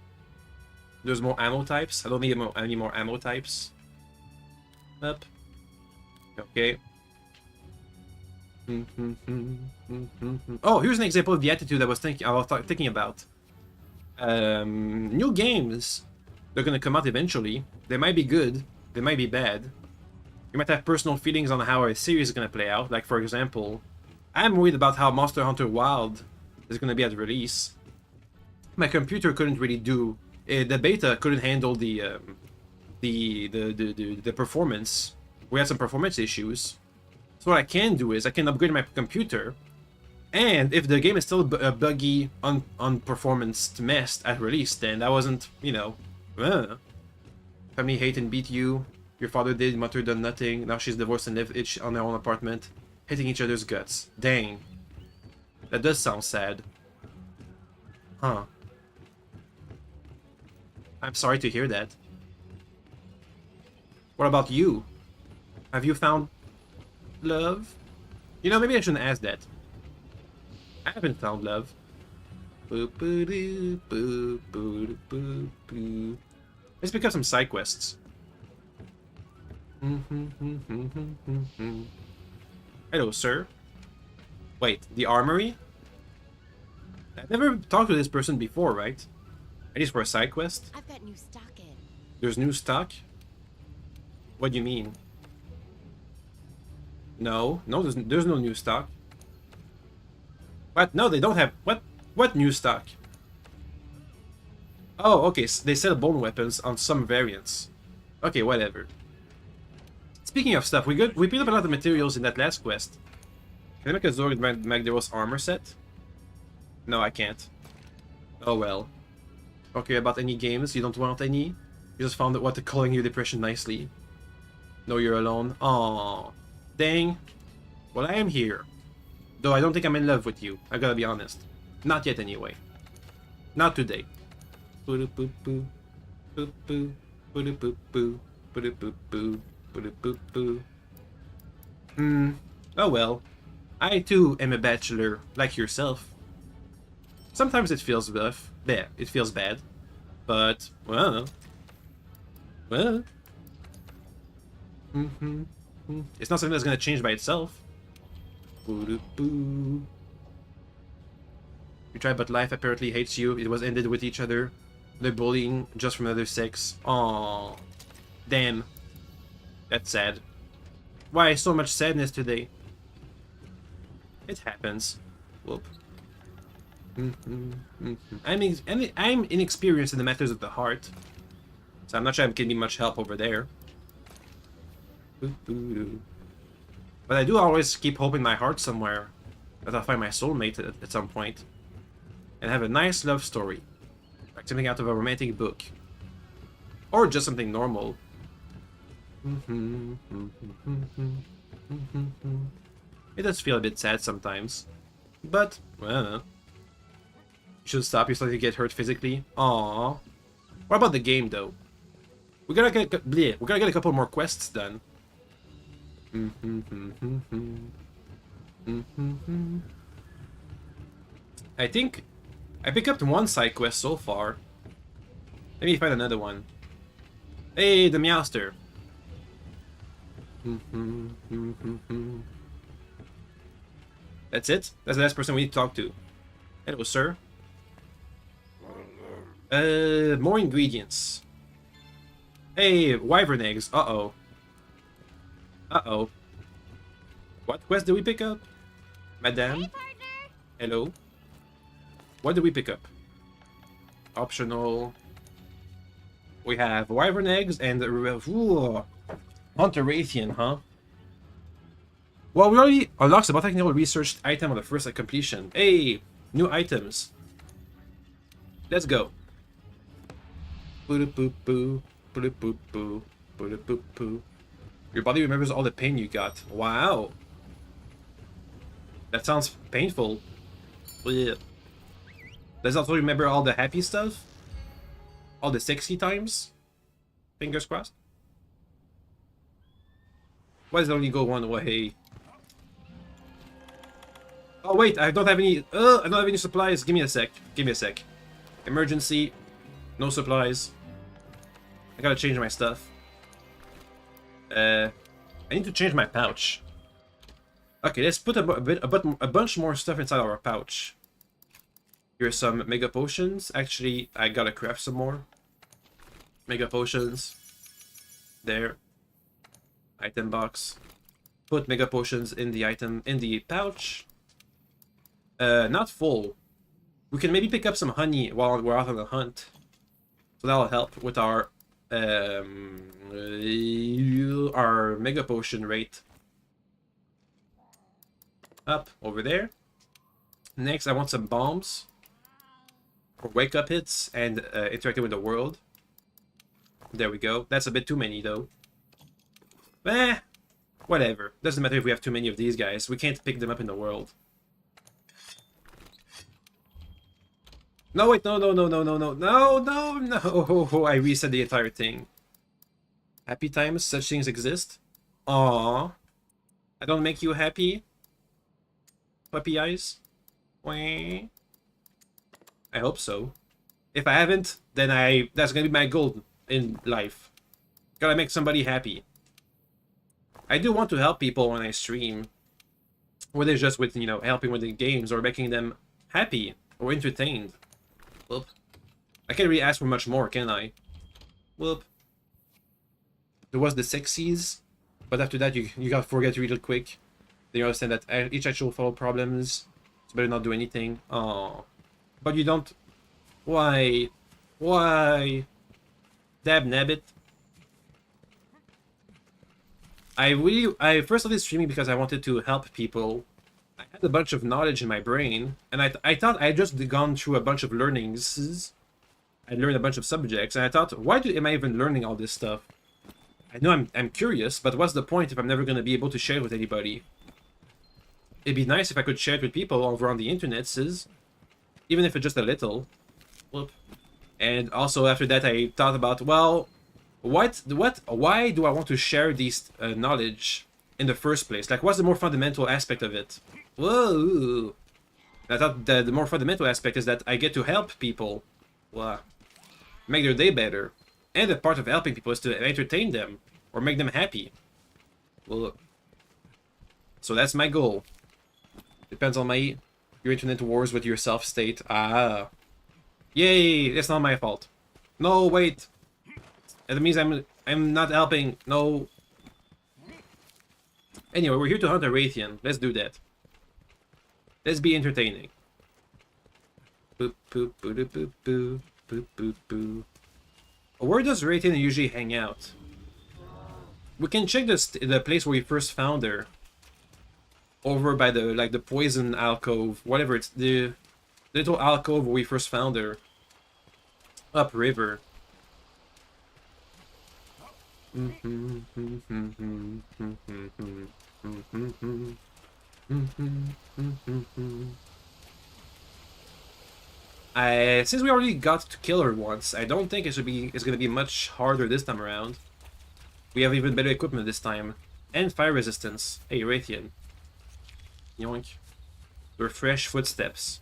There's more ammo types. I don't need any more ammo types. Up. Okay. Oh, here's an example of the attitude I was thinking about. New games. They're gonna come out eventually. They might be good. They might be bad. You might have personal feelings on how a series is gonna play out. Like for example, I'm worried about how Monster Hunter Wild is gonna be at release. My computer couldn't really do. The beta couldn't handle the performance. We had some performance issues. So what I can do is I can upgrade my computer, and if the game is still a buggy, unperformance mess at release, then that wasn't, you know, family hate and beat you. Your father did, mother done nothing. Now she's divorced and live each on their own apartment, hitting each other's guts. Dang, that does sound sad. Huh. I'm sorry to hear that. What about you? Have you found love? You know, maybe I shouldn't ask that. I haven't found love. Let's pick up some side quests. Hello, sir. Wait, the armory? I've never talked to this person before, right? At least for a side quest? I've got new stock in. There's new stock? What do you mean? No, there's no new stock. What? No, they don't have... What new stock? Oh, okay, so they sell bone weapons on some variants. Okay, whatever. Speaking of stuff, we picked up a lot of materials in that last quest. Can I make a Zorg Magdaros armor set? No, I can't. Oh well. Okay, about any games? You don't want any? You just found out what to calling your depression nicely. No, you're alone. Aww. Dang. Well, I am here. Though I don't think I'm in love with you. I gotta be honest. Not yet, anyway. Not today. Oh well. I too am a bachelor, like yourself. Sometimes it feels rough. There, it feels bad. But, well... Well... It's not something that's gonna change by itself. You try, but life apparently hates you. It was ended with each other. They're bullying just from another sex. Aww. Damn. That's sad. Why so much sadness today? It happens. Whoop. I'm inexperienced in the matters of the heart, so I'm not sure I can be much help over there. But I do always keep hope in my heart somewhere that I'll find my soulmate at some point and have a nice love story, like something out of a romantic book, or just something normal. It does feel a bit sad sometimes, but well, you should stop. You're starting to get hurt physically. Aww. What about the game though? We gotta get a couple more quests done. I think I picked up one side quest so far. Let me find another one. Hey, the Meowster. That's it? That's the last person we need to talk to. Hello, sir. More ingredients. Hey, wyvern eggs. Uh-oh. Uh-oh. What quest did we pick up? Madame? Hey, partner! Hello? What did we pick up? Optional. We have wyvern eggs and Hunter Raytheon, huh? Well, we already unlocked the botanical researched item on the first completion. Hey, new items. Let's go. Boo-da-boo-boo, boo-da-boo-boo, boo-da-boo-boo. Your body remembers all the pain you got. Wow. That sounds painful. Blech. Does it also remember all the happy stuff? All the sexy times? Fingers crossed. Why does it only go one way? Oh wait, I don't have any. I don't have any supplies. Give me a sec. Give me a sec. Emergency. No supplies. I gotta change my stuff. I need to change my pouch. Okay, let's put a bunch more stuff inside our pouch. Here's some mega potions. Actually, I gotta craft some more mega potions. There. Item box. Put mega potions in the pouch. Not full. We can maybe pick up some honey while we're out on the hunt. So that'll help with our mega potion rate. Up over there. Next, I want some bombs for wake up hits and interacting with the world. There we go. That's a bit too many though. Eh, whatever. Doesn't matter if we have too many of these guys. We can't pick them up in the world. No, wait, no, no, no, no, no, no, no, no, no. I reset the entire thing. Happy times, such things exist. Aww. I don't make you happy? Puppy eyes? Wah. I hope so. If I haven't, then that's gonna be my goal in life. Gotta make somebody happy. I do want to help people when I stream. Whether it's just with, you know, helping with the games or making them happy or entertained. Whoop. I can't really ask for much more, can I? Whoop. There was the sexies, but after that you gotta forget real quick. Then you understand that each actual follow problems. It's better not do anything. Oh, but you don't. Why? Why? Dab nabbit. I first started streaming because I wanted to help people. I had a bunch of knowledge in my brain, and I thought I had just gone through a bunch of learnings. I learned a bunch of subjects, and I thought, why am I even learning all this stuff? I know I'm curious, but what's the point if I'm never going to be able to share it with anybody? It'd be nice if I could share it with people over on the internet, even if it's just a little. Whoop. And also after that, I thought about, well, why do I want to share these knowledge in the first place? Like, what's the more fundamental aspect of it? Whoa! I thought that the more fundamental aspect is that I get to help people. Wow. Make their day better. And the part of helping people is to entertain them or make them happy. Well, so that's my goal. Depends on your internet wars with your self-state. Ah. Yay! It's not my fault. No, wait. That means I'm not helping. No. Anyway, we're here to hunt a Raytheon. Let's do that. Let's be entertaining. Boop boop boop boop boop boop boop boop. Where does Raytheon usually hang out? We can check the place where we first found her. Over by the poison alcove, whatever it's the little alcove where we first found her. Upriver. Since we already got to kill her once, I don't think it's gonna be much harder this time around. We have even better equipment this time. And fire resistance. Hey, Raytheon. Yoink. Refresh footsteps.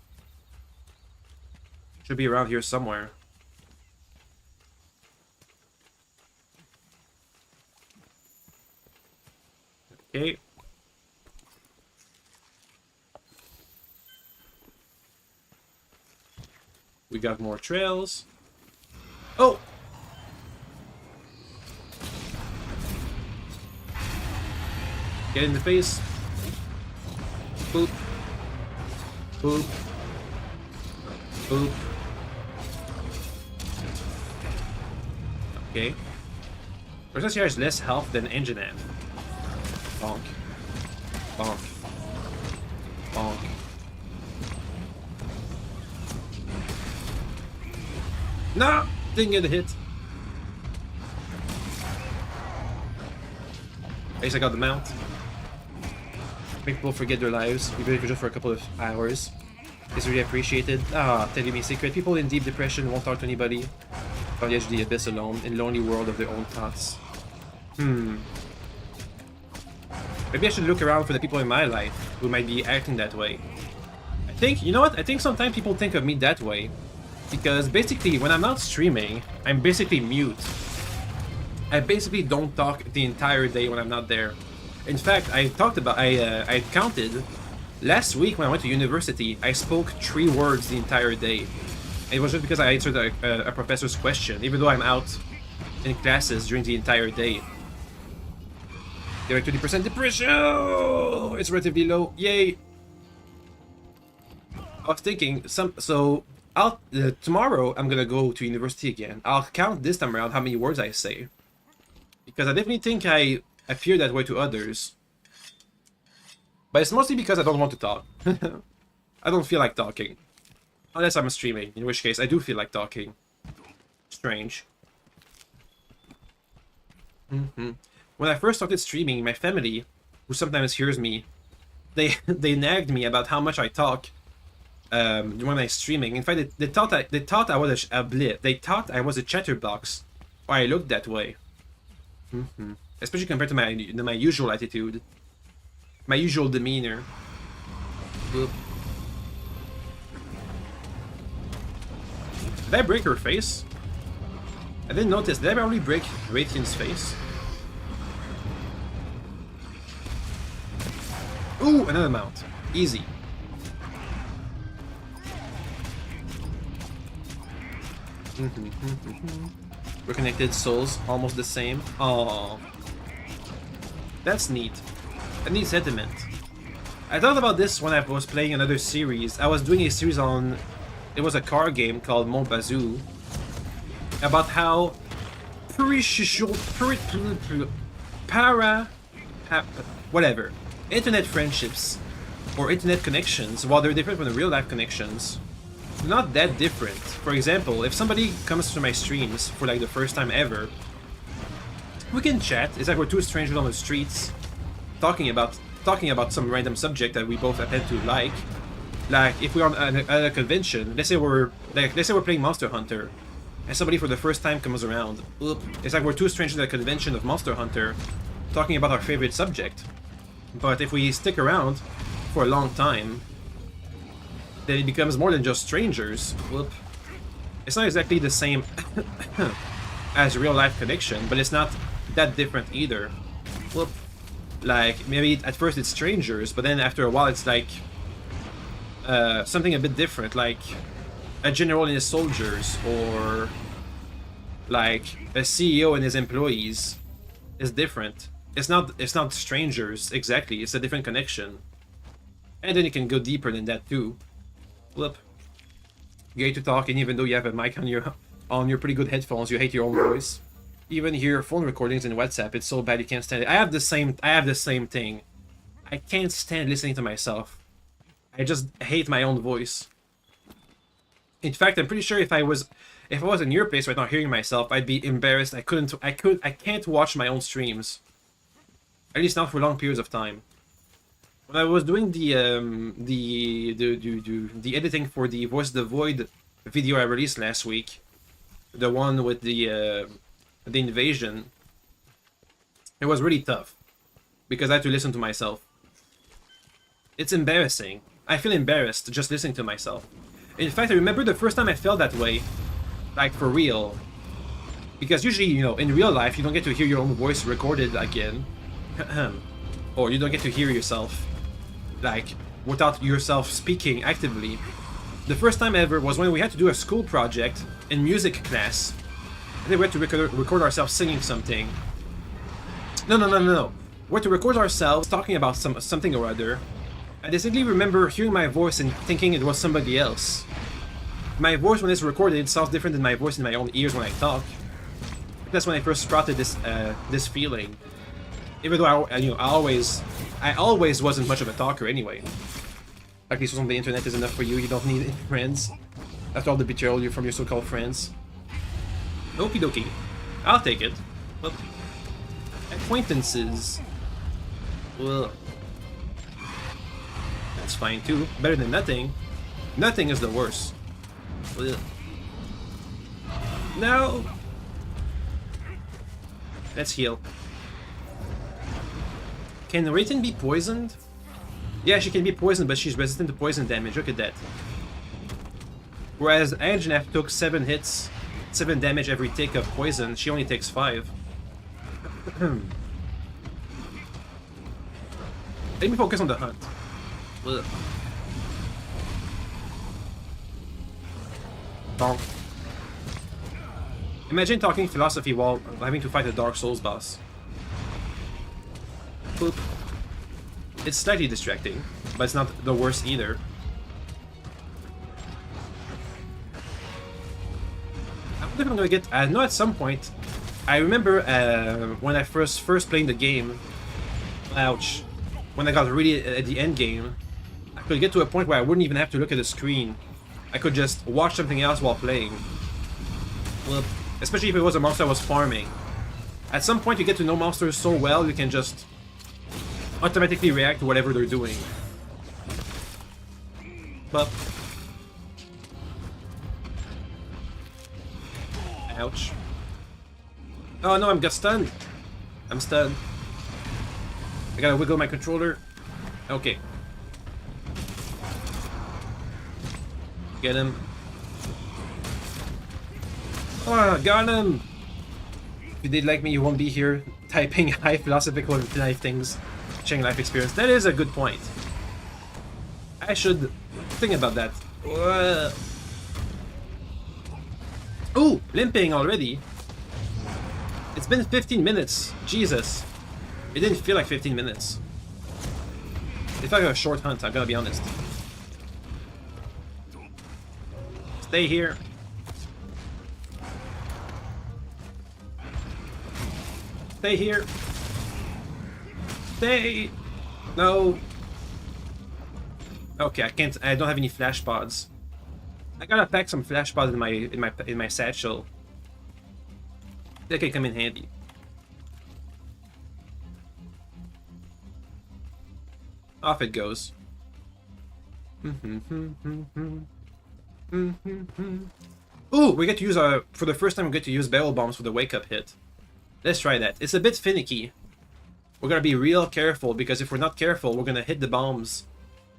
Should be around here somewhere. Okay. We got more trails. Oh! Get in the face. Boop. Boop. Boop. Okay. Versus here has less health than Engine Amp. Bonk. Bonk. Bonk. No! Didn't get a hit. At least I got the mount. Make people forget their lives, even if it's just for a couple of hours. It's really appreciated. Ah, telling me a secret. People in deep depression won't talk to anybody. On the edge of the abyss alone, in lonely world of their own thoughts. Maybe I should look around for the people in my life who might be acting that way. I think, you know what? I think sometimes people think of me that way. Because basically, when I'm not streaming, I'm basically mute. I basically don't talk the entire day when I'm not there. In fact, I counted last week when I went to university, I spoke 3 words the entire day. It was just because I answered a professor's question, even though I'm out in classes during the entire day. You're at 20% depression! Oh, it's relatively low. Yay! I was thinking, tomorrow I'm gonna go to university again. I'll count this time around how many words I say. Because I definitely think I appear that way to others. But it's mostly because I don't want to talk. I don't feel like talking. Unless I'm streaming, in which case I do feel like talking. Strange. When I first started streaming, my family, who sometimes hears me, they nagged me about how much I talk when I'm streaming. In fact, they thought I was they thought I was a chatterbox, or I looked that way. Especially compared to my usual attitude, my usual demeanor. Oop. Did I break her face? I didn't notice. Did I probably break Raytheon's face? Ooh, another mount. Easy. We're connected souls, almost the same. Oh, that's neat. A neat sentiment. I thought about this when I was playing another series. I was doing a series on... It was a car game called Mon Bazou. About how... whatever. Internet friendships or internet connections, while they're different from the real life connections, not that different. For example, if somebody comes to my streams for like the first time ever, we can chat. It's like we're 2 strangers on the streets talking about some random subject that we both happen to like. Like if we're at a convention, let's say we're playing Monster Hunter, and somebody for the first time comes around. It's like we're 2 strangers at a convention of Monster Hunter talking about our favorite subject. But if we stick around for a long time, then it becomes more than just strangers. It's not exactly the same as real life connection, but it's not that different either. Like, maybe at first it's strangers, but then after a while it's like something a bit different, like a general and his soldiers, or like a CEO and his employees is different. It's not strangers exactly, it's a different connection. And then you can go deeper than that too. You hate to talk, and even though you have a mic on your pretty good headphones, you hate your own voice. Even hear phone recordings in WhatsApp, it's so bad you can't stand it. I have the same thing. I can't stand listening to myself. I just hate my own voice. In fact, I'm pretty sure if I was in your place right now hearing myself, I'd be embarrassed. I can't watch my own streams. At least not for long periods of time. When I was doing the editing for the Voice of the Void video I released last week, the one with the invasion, it was really tough because I had to listen to myself. It's embarrassing. I feel embarrassed just listening to myself. In fact, I remember the first time I felt that way, like for real, because usually, you know, in real life you don't get to hear your own voice recorded again. or you don't get to hear yourself, like, without yourself speaking actively. The first time ever was when we had to do a school project in music class. I think we had to record ourselves singing something. No. We had to record ourselves talking about something or other. I distinctly remember hearing my voice and thinking it was somebody else. My voice when it's recorded sounds different than my voice in my own ears when I talk. That's when I first sprouted this feeling. Even though I always wasn't much of a talker anyway. At least on the internet is enough for you. You don't need friends. After all the betrayal you from your so-called friends. Okie dokie. I'll take it. Well, acquaintances. Well, that's fine too. Better than nothing. Nothing is the worst. Well, no. Let's heal. Can Rayton be poisoned? Yeah, she can be poisoned, but she's resistant to poison damage. Look at that. Whereas Anjanath took 7 hits, 7 damage every tick of poison. She only takes 5. Let me focus on the hunt. Ugh. Bonk. Imagine talking philosophy while having to fight a Dark Souls boss. Boop. It's slightly distracting, but it's not the worst either. I wonder if I'm gonna get... I know at some point... I remember when I first playing the game... Ouch. When I got really at the end game, I could get to a point where I wouldn't even have to look at the screen. I could just watch something else while playing. Well, especially if it was a monster I was farming. At some point you get to know monsters so well you can just automatically react to whatever they're doing. But... Ouch. Oh no, I'm got stunned. I'm stunned. I gotta wiggle my controller. Okay. Get him. Oh, got him! If you did like me, you won't be here typing high philosophical life things, sharing life experience. That is a good point. I should think about that. Ooh, limping already. It's been 15 minutes. Jesus. It didn't feel like 15 minutes. It felt like a short hunt, I'm gonna be honest. Stay here. Stay here. Stay. No. Okay, I can't. I don't have any flash pods. I gotta pack some flash pods in my satchel. That can come in handy. Off it goes. Ooh, we get to use for the first time we get to use barrel bombs for the wake up hit. Let's try that. It's a bit finicky. We're gonna be real careful because if we're not careful, we're gonna hit the bombs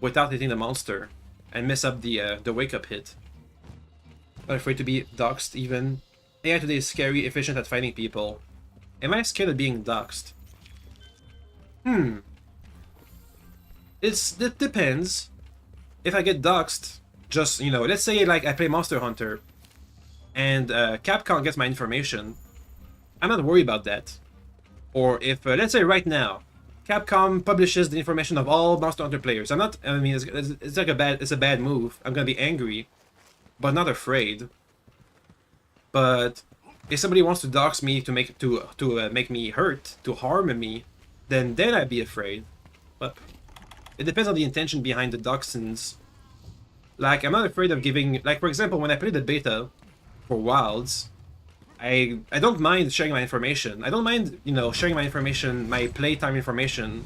without hitting the monster and mess up the wake up hit. Not afraid to be doxed even. AI today is scary, efficient at fighting people. Am I scared of being doxed? It depends. If I get doxed, just, you know, let's say like I play Monster Hunter and Capcom gets my information, I'm not worried about that. Or if, let's say right now, Capcom publishes the information of all Monster Hunter players. I mean, it's like it's a bad move. I'm gonna be angry, but not afraid. But if somebody wants to dox me to make me hurt, to harm me, then I'd be afraid. But it depends on the intention behind the doxins. Like, I'm not afraid of giving... Like, for example, when I played the beta for Wilds, I don't mind sharing my information. I don't mind, you know, sharing my information, my playtime information,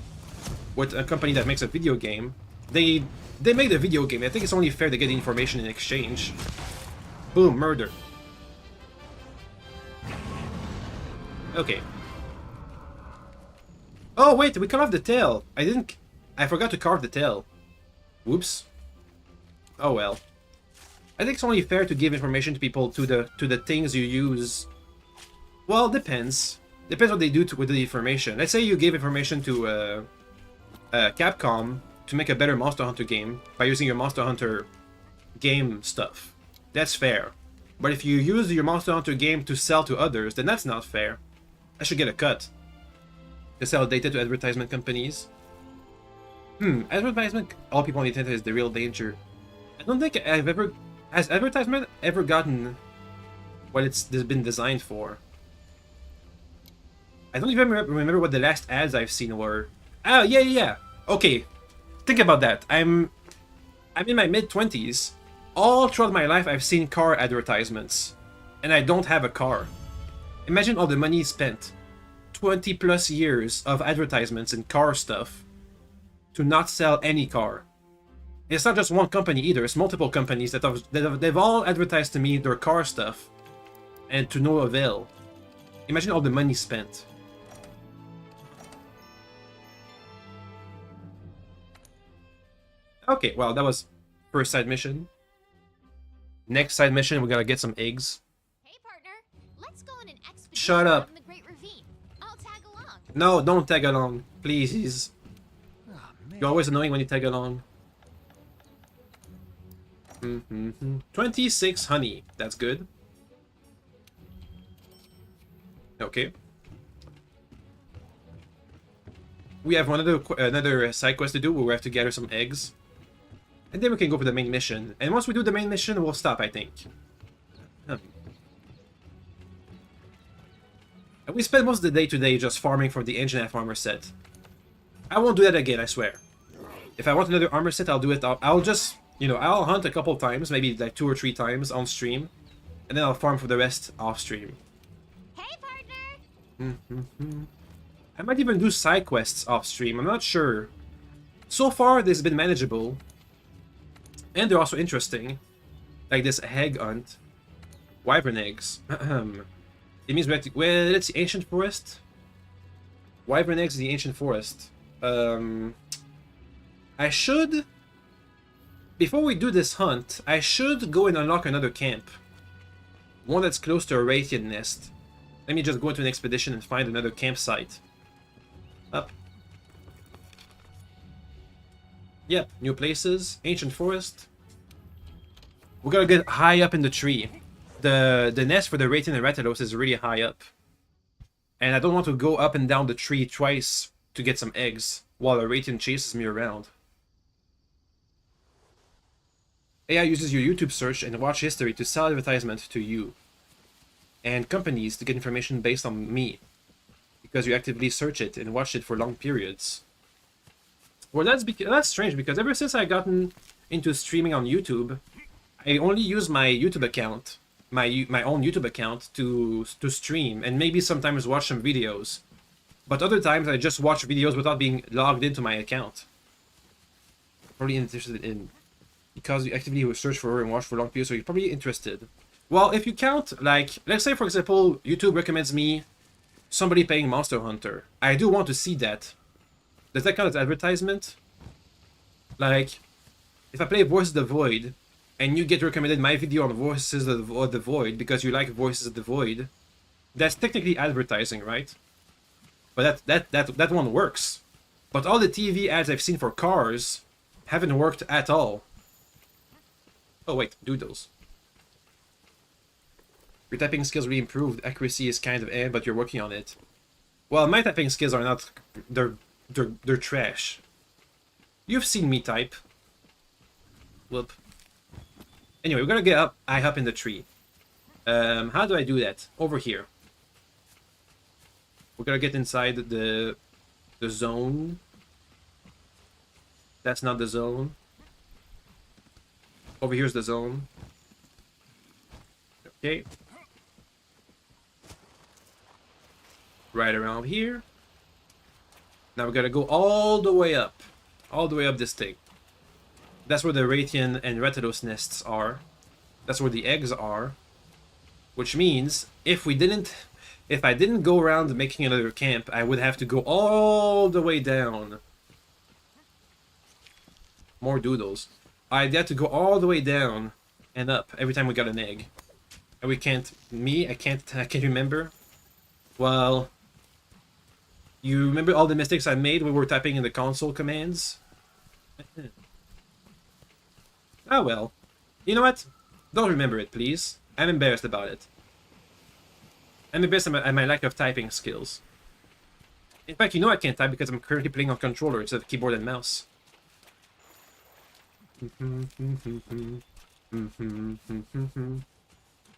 with a company that makes a video game. They make the video game. I think it's only fair to get the information in exchange. Boom, murder. Okay. Oh, wait, we cut off the tail. I forgot to carve the tail. Whoops. Oh well. I think it's only fair to give information to people to the things you use. Well, depends. Depends what they do with the information. Let's say you gave information to Capcom to make a better Monster Hunter game by using your Monster Hunter game stuff. That's fair. But if you use your Monster Hunter game to sell to others, then that's not fair. I should get a cut. To sell data to advertisement companies. Advertisement, all people on the internet is the real danger. I don't think I've ever... Has advertisement ever gotten what it's been designed for? I don't even remember what the last ads I've seen were. Oh, yeah. Okay, think about that. I'm in my mid-20s. All throughout my life, I've seen car advertisements. And I don't have a car. Imagine all the money spent. 20 plus years of advertisements and car stuff to not sell any car. It's not just one company either, it's multiple companies they've all advertised to me their car stuff, and to no avail. Imagine all the money spent. Okay, well, that was first side mission. Next side mission, we gotta get some eggs. Hey, partner. Let's go on an expedition. Shut up. Down the Great Ravine. I'll tag along. No, don't tag along, please. Oh, man. You're always annoying when you tag along. 26 honey. That's good. Okay. We have another side quest to do where we have to gather some eggs. And then we can go for the main mission. And once we do the main mission, we'll stop, I think. And we spend most of the day today just farming for the engine half armor set. I won't do that again, I swear. If I want another armor set, I'll do it. I'll just, you know, I'll hunt a couple times, maybe like 2 or 3 times on stream. And then I'll farm for the rest off stream. Hey, partner. I might even do side quests off stream, I'm not sure. So far, this has been manageable. And they're also interesting. Like this egg hunt. Wyvern eggs. It means we have to... Well, it's the ancient forest. Wyvern eggs in the ancient forest. I should... Before we do this hunt, I should go and unlock another camp. One that's close to a Raytheon nest. Let me just go into an expedition and find another campsite. Up. Yep, new places. Ancient forest. We gotta get high up in the tree. The nest for the Raytheon and Rathalos is really high up. And I don't want to go up and down the tree twice to get some eggs while a Raytheon chases me around. AI uses your YouTube search and watch history to sell advertisement to you and companies to get information based on me, because you actively search it and watch it for long periods. Well, that's strange, because ever since I gotten into streaming on YouTube, I only use my YouTube account, my own YouTube account to stream, and maybe sometimes watch some videos. But other times I just watch videos without being logged into my account. Probably interested in, because you actively search for and watch for long periods, so you're probably interested. Well, if you count, like, let's say for example, YouTube recommends me somebody playing Monster Hunter. I do want to see that. Does that count as advertisement? Like, if I play Voices of the Void, and you get recommended my video on Voices of the Void because you like Voices of the Void, that's technically advertising, right? But that one works. But all the TV ads I've seen for cars haven't worked at all. Oh wait, doodles. Your typing skills really improved. Accuracy is kind of but you're working on it. Well, my typing skills are not... They're trash. You've seen me type. Whoop. Anyway, we're gonna get up high up in the tree. How do I do that? Over here. We're gonna get inside the zone. That's not the zone. Over here's the zone. Okay. Right around here. Now we gotta go all the way up. All the way up this thing. That's where the Raytheon and Rathalos nests are. That's where the eggs are. Which means, if I didn't go around making another camp, I would have to go all the way down. More doodles. I'd have to go all the way down and up every time we got an egg. And we can't... I can't remember. Well... You remember all the mistakes I made when we were typing in the console commands? Ah well. You know what? Don't remember it, please. I'm embarrassed about it. I'm embarrassed at my lack of typing skills. In fact, you know I can't type because I'm currently playing on controller instead of keyboard and mouse.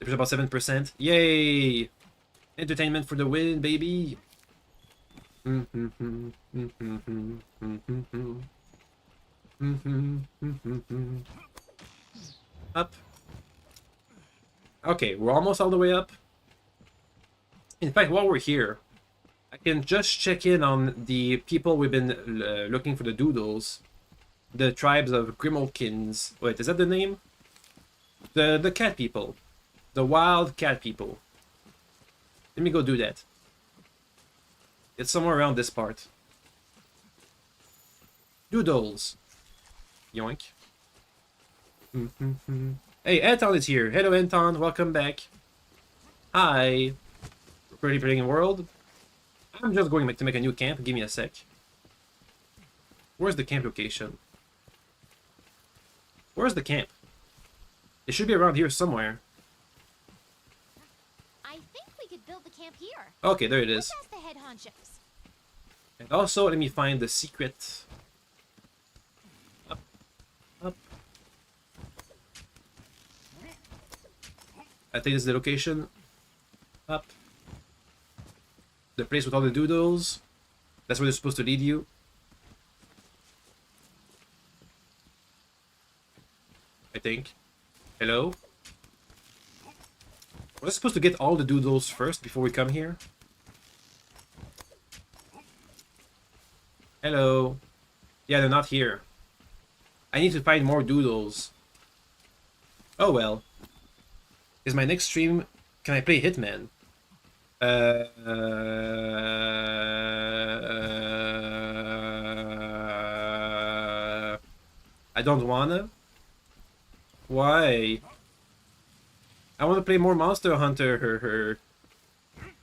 There's about 7%. Yay! Entertainment for the win, baby! Up. Okay, we're almost all the way up. In fact, while we're here, I can just check in on the people we've been looking for the doodles. The tribes of Grimmelkins. Wait, is that the name? The cat people. The wild cat people. Let me go do that. It's somewhere around this part. Doodles. Yoink. Hey, Anton is here. Hello, Anton. Welcome back. Hi. Pretty playing world. I'm just going to make a new camp. Give me a sec. Where's the camp location? Where's the camp? It should be around here somewhere. I think we could build the camp here. Okay, there it is. Let's ask the head honchos. And also, let me find the secret. Up. Up. I think this is the location. Up. The place with all the doodles. That's where they're supposed to lead you. I think. Hello? Was I supposed to get all the doodles first before we come here? Hello? Yeah, they're not here. I need to find more doodles. Oh well. Is my next stream... Can I play Hitman? I don't wanna. Why? I want to play more Monster Hunter.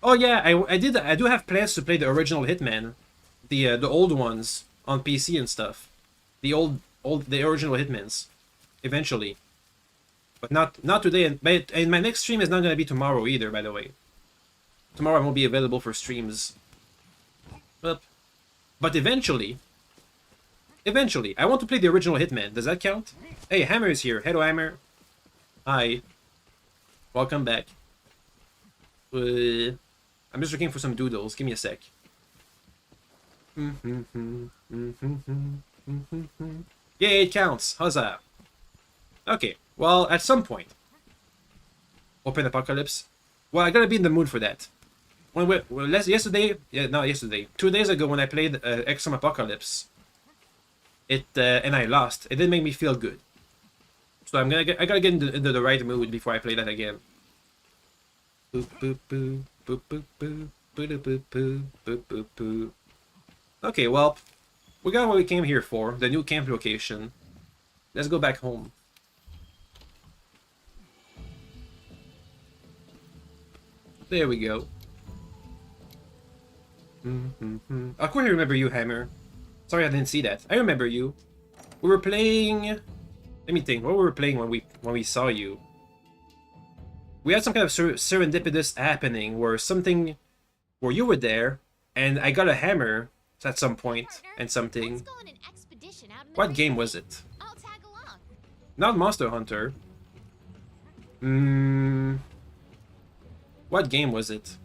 Oh yeah, I do have plans to play the original Hitman, the old ones on PC and stuff, the original Hitmans, eventually, but not today. And my next stream is not gonna be tomorrow either, by the way. Tomorrow I won't be available for streams. But eventually, I want to play the original Hitman. Does that count? Hey, Hammer is here. Hello, Hammer. Hi. Welcome back. I'm just looking for some doodles. Give me a sec. Yay, it counts. Huzzah. Okay, well, at some point. Open Apocalypse. Well, I gotta be in the mood for that. Yesterday, 2 days ago when I played Extreme Apocalypse, and I lost. It didn't make me feel good. So I gotta get into the right mood before I play that again. Boop boop boo boop boop boo boo boop boo boop boop boo. Okay, well, we got what we came here for, the new camp location. Let's go back home. There we go. Of course I remember you, Hammer. Sorry I didn't see that. I remember you. We were playing... Let me think. What were we playing when we saw you? We had some kind of serendipitous happening where you were there, and I got a hammer at some point and something. Let's go on an expedition out in the What game rain. was it? I'll tag along. Not Monster Hunter. What game was it?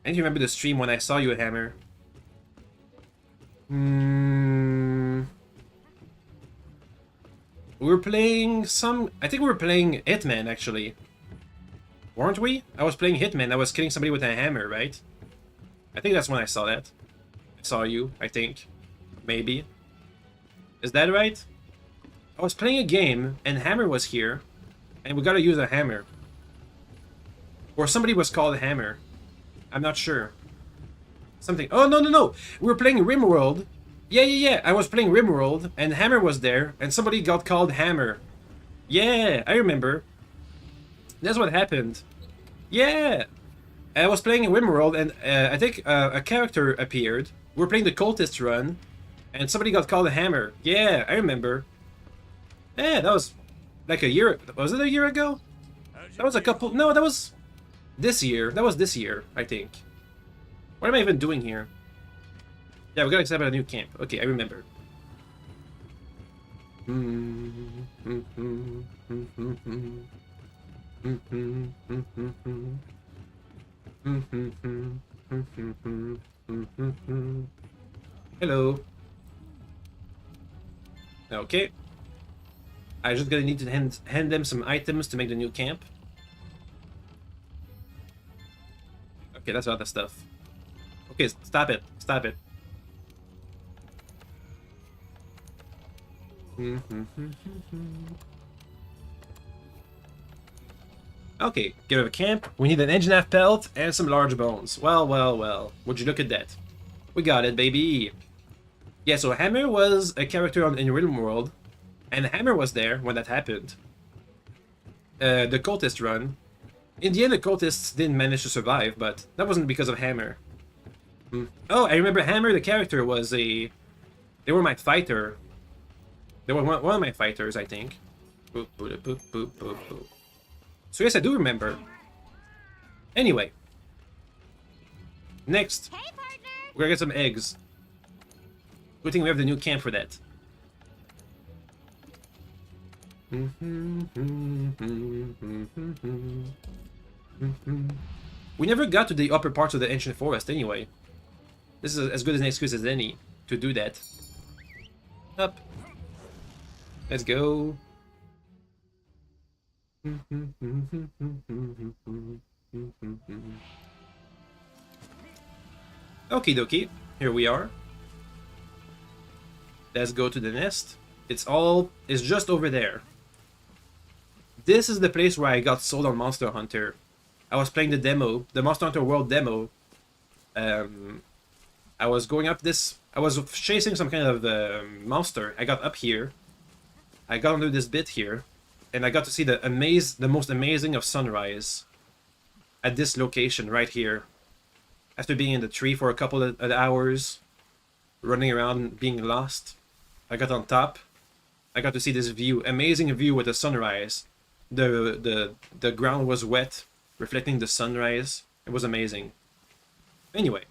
I don't remember the stream when I saw you, Hammer. We were playing some... I think we were playing Hitman, actually. Weren't we? I was playing Hitman. I was killing somebody with a hammer, right? I think that's when I saw that. I saw you, I think. Maybe. Is that right? I was playing a game, and Hammer was here. And we gotta use a hammer. Or somebody was called Hammer. I'm not sure. Something... Oh, no! We were playing RimWorld. Yeah. I was playing RimWorld, and Hammer was there, and somebody got called Hammer. Yeah, I remember. That's what happened. Yeah! I was playing in Rimworld, and I think a character appeared. We were playing the cultist run, and somebody got called a hammer. Yeah, I remember. Yeah, that was like a year. Was it a year ago? That was a couple. No, that was this year. That was this year, I think. What am I even doing here? Yeah, we gotta accept a new camp. Okay, I remember. Hello. Okay. I just gonna need to hand them some items to make the new camp. Okay, that's all the stuff. Okay, stop it. Stop it. Okay, get rid of a camp. We need an engine half pelt and some large bones. Well, well, well. Would you look at that? We got it, baby. Yeah, so Hammer was a character in Realm World, and Hammer was there when that happened. The cultist run. In the end, the cultists didn't manage to survive, but that wasn't because of Hammer. Oh, I remember Hammer, the character, was a... They were my fighter. They were one of my fighters, I think. Boop, boop, boop, boop, boop, boop. So yes, I do remember. Anyway. Next. Hey, partner! We're gonna get some eggs. Good thing we have the new camp for that. We never got to the upper parts of the ancient forest anyway. This is as good an excuse as any to do that. Up. Let's go. Okie dokie. Here we are. Let's go to the nest. It's just over there. This is the place where I got sold on Monster Hunter. I was playing the demo, the Monster Hunter World demo. I was going up this... I was chasing some kind of monster. I got up here. I got under this bit here. And I got to see the most amazing of sunrise. At this location right here. After being in the tree for a couple of hours. Running around, being lost. I got on top. I got to see this view. Amazing view with the sunrise. The ground was wet, reflecting the sunrise. It was amazing. Anyway,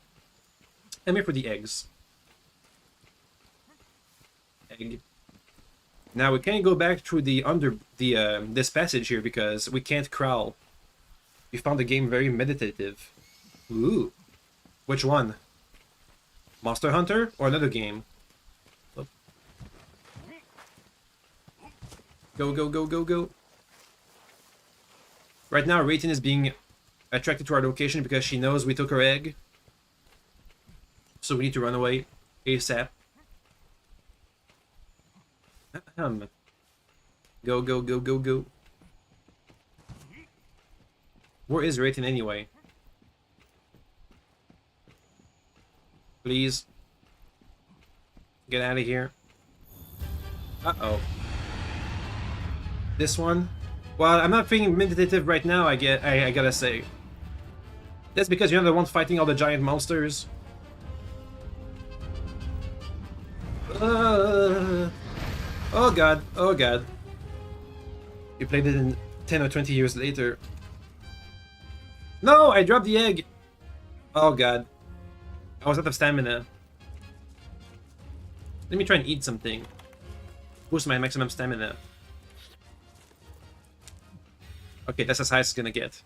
I'm here for the eggs. Egg. Now we can't go back through this passage here because we can't crawl. We found the game very meditative. Ooh, which one? Monster Hunter or another game? Oh. Go, go, go, go, go. Right now, Rayton is being attracted to our location because she knows we took her egg. So we need to run away ASAP. Go, go, go, go, go. Where is Rayton anyway? Please. Get out of here. Uh-oh. This one? Well, I'm not feeling meditative right now, I gotta say. That's because you're the one fighting all the giant monsters. Oh god, oh god. You played it in 10 or 20 years later. No, I dropped the egg! Oh god. I was out of stamina. Let me try and eat something. Boost my maximum stamina. Okay, that's as high as it's gonna get.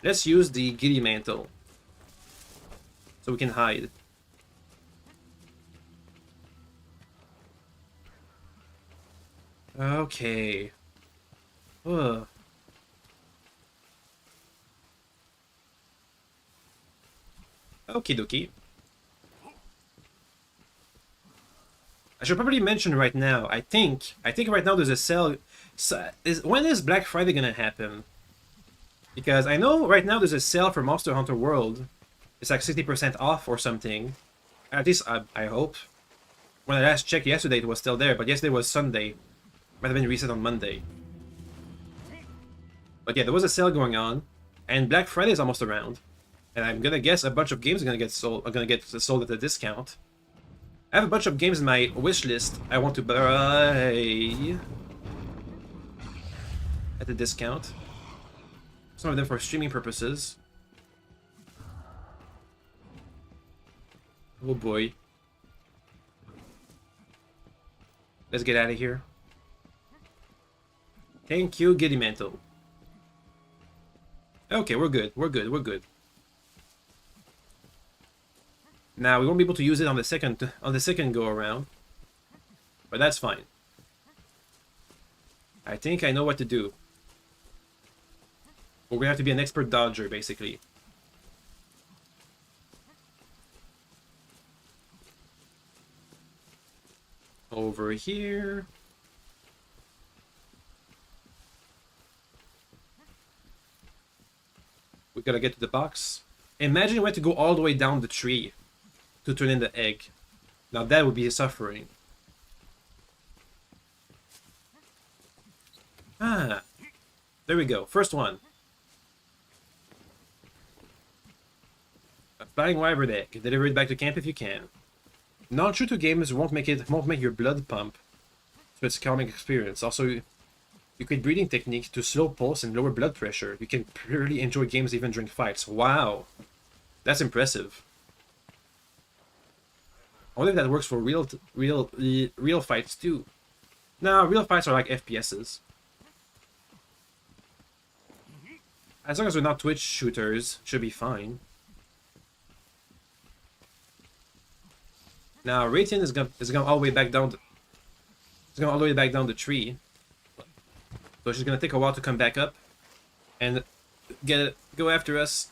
Let's use the Giddy Mantle. So we can hide. Okay. Ugh. Okie dokie. I should probably mention right now, I think right now there's a sale. When is Black Friday gonna happen? Because I know right now there's a sale for Monster Hunter World. It's like 60% off or something. At least I hope. When I last checked yesterday it was still there, but yesterday was Sunday. Might have been reset on Monday. But yeah, there was a sale going on. And Black Friday is almost around. And I'm gonna guess a bunch of games are gonna get sold at a discount. I have a bunch of games in my wish list I want to buy at a discount. Some of them for streaming purposes. Oh boy. Let's get out of here. Thank you, Giddy Mantle. Okay, we're good. We're good. We're good. Now we won't be able to use it on the second go around, but that's fine. I think I know what to do. We're gonna have to be an expert dodger, basically. Over here. We gotta get to the box. Imagine we had to go all the way down the tree to turn in the egg. Now that would be suffering. Ah. There we go. First one. A flying wyvern egg. Deliver it back to camp if you can. Not true to games won't make your blood pump. So it's a calming experience. Also, you create breathing techniques to slow pulse and lower blood pressure. You can purely enjoy games even during fights. Wow. That's impressive. I wonder if that works for real fights too. No, real fights are like FPSs. As long as they're not Twitch shooters, should be fine. Now Raytheon is going all the way back down. It's going all the way back down the tree. So she's gonna take a while to come back up and go after us.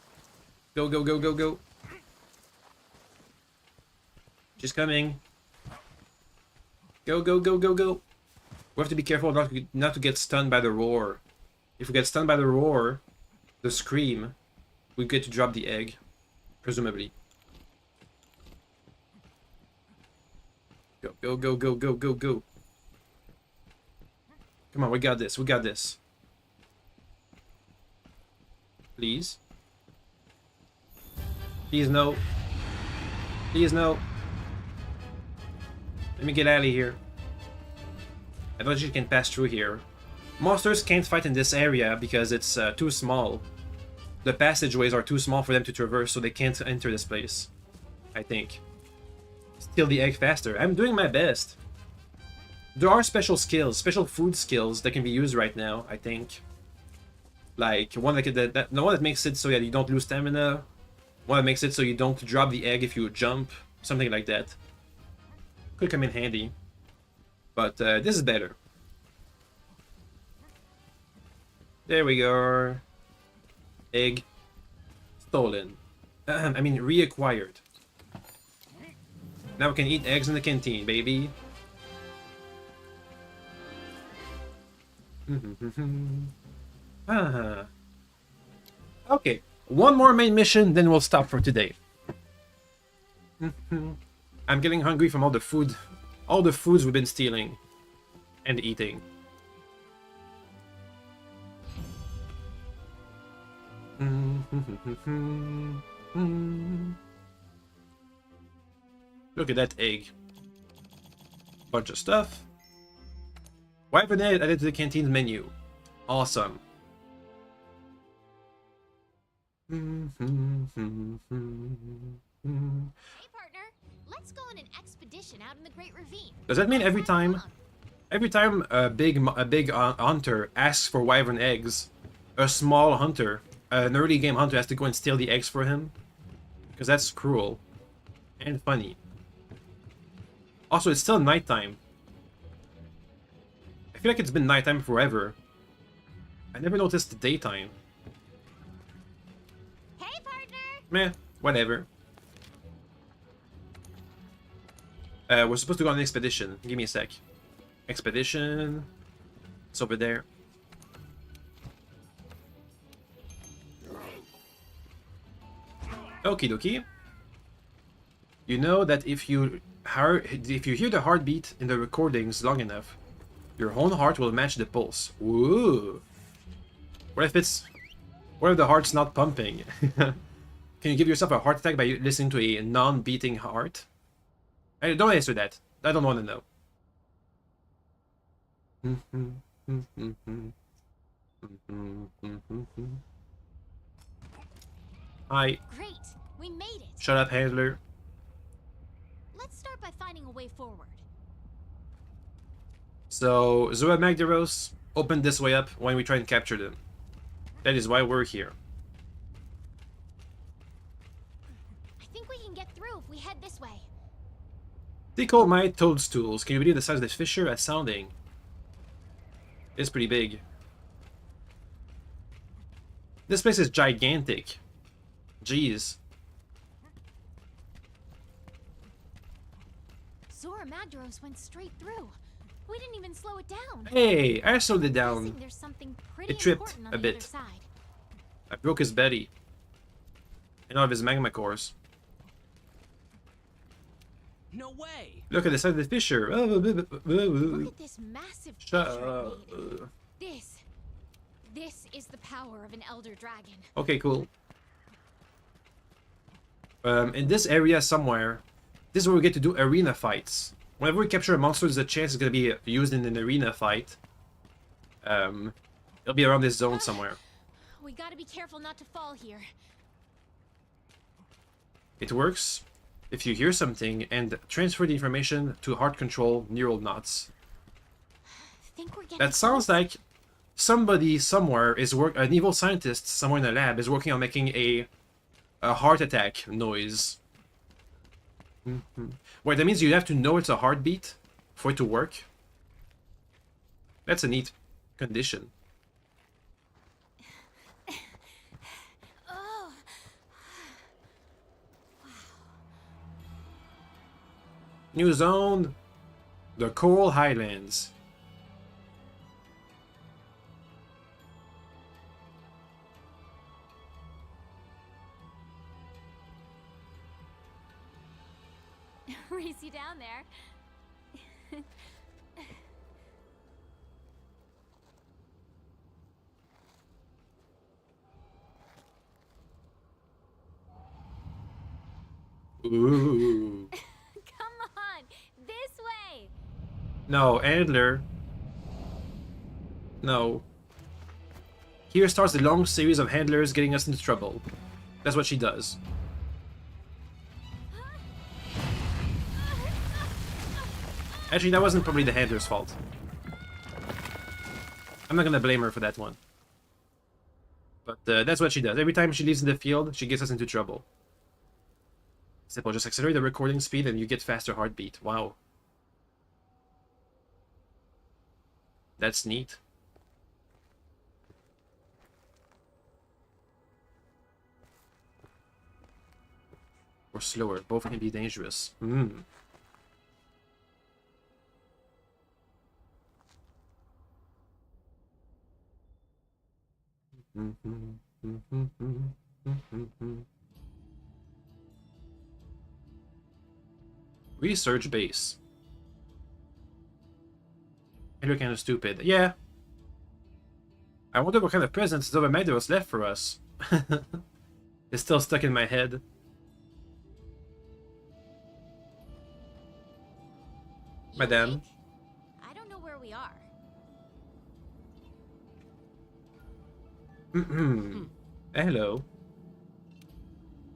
Go, go, go, go, go. She's coming. Go, go, go, go, go. We have to be careful not to get stunned by the roar. If we get stunned by the roar, the scream, we get to drop the egg, presumably. Go, go, go, go, go, go, go. Come on, we got this. We got this. Please. Please, no. Please, no. Let me get out of here. I thought you can pass through here. Monsters can't fight in this area because it's too small. The passageways are too small for them to traverse, so they can't enter this place. I think. Steal the egg faster. I'm doing my best. There are special skills, special food skills that can be used right now, I think. Like, one the one that makes it so that you don't lose stamina. One that makes it so you don't drop the egg if you jump. Something like that. Could come in handy. But this is better. There we go. Egg. Stolen. I mean, reacquired. Now we can eat eggs in the canteen, baby. Okay, one more main mission, then we'll stop for today. I'm getting hungry from all the foods we've been stealing and eating. Look at that egg. Bunch of stuff. Wyvern egg added to the canteen's menu. Awesome. Hey partner, let's go on an expedition out in the Great Ravine. Does that mean every time a big hunter asks for wyvern eggs, a small hunter, an early game hunter has to go and steal the eggs for him? Because that's cruel and funny. Also, it's still nighttime. I feel like it's been nighttime forever. I never noticed the daytime. Hey partner! Meh, whatever. We're supposed to go on an expedition. Give me a sec. Expedition. It's over there. Okie dokie. You know that if you hear the heartbeat in the recordings long enough, your own heart will match the pulse. Ooh. What if it's What if the heart's not pumping? Can you give yourself a heart attack by listening to a non-beating heart? Hey, don't answer that. I don't want to know. Hi. Great, we made it. Shut up, handler. Let's start by finding a way forward. So, Zoa Magdaros opened this way up when we try and capture them. That is why we're here. I think we can get through if we head this way. Decolmite toadstools. Can you believe the size of this fissure as sounding? It's pretty big. This place is gigantic. Jeez. Zora Magdaros went straight through. We didn't even slow it down. Hey, I slowed it I'm guessing down. there's something pretty It tripped important on a the bit. other side. I broke his belly. And all of his magma cores. No way! Look at the size of the fissure. Look at this massive Shut fissure up. it made. This is the power of an elder dragon. Okay, cool. In this area somewhere, this is where we get to do arena fights. Whenever we capture a monster, there's a chance it's gonna be used in an arena fight. It'll be around this zone somewhere. We gotta be careful not to fall here. It works if you hear something and transfer the information to heart control neural knots. Think we're getting That sounds close? like somebody somewhere is an evil scientist somewhere in the lab is working on making a heart attack noise. Wait, that means you have to know it's a heartbeat for it to work? That's a neat condition. Oh. New zone. The Coral Highlands. Race you down there. Ooh. Come on, this way. No, Antler. No. Here starts the long series of handlers getting us into trouble. That's what she does. Actually, that wasn't probably the handler's fault. I'm not gonna blame her for that one. But that's what she does. Every time she leaves in the field, she gets us into trouble. Simple, just accelerate the recording speed and you get faster heartbeat. Wow. That's neat. Or slower, both can be dangerous. Research base. You're kind of stupid. Yeah. I wonder what kind of presents Zova Magdaros left for us. It's still stuck in my head. Madame. I don't know where we are. Hello.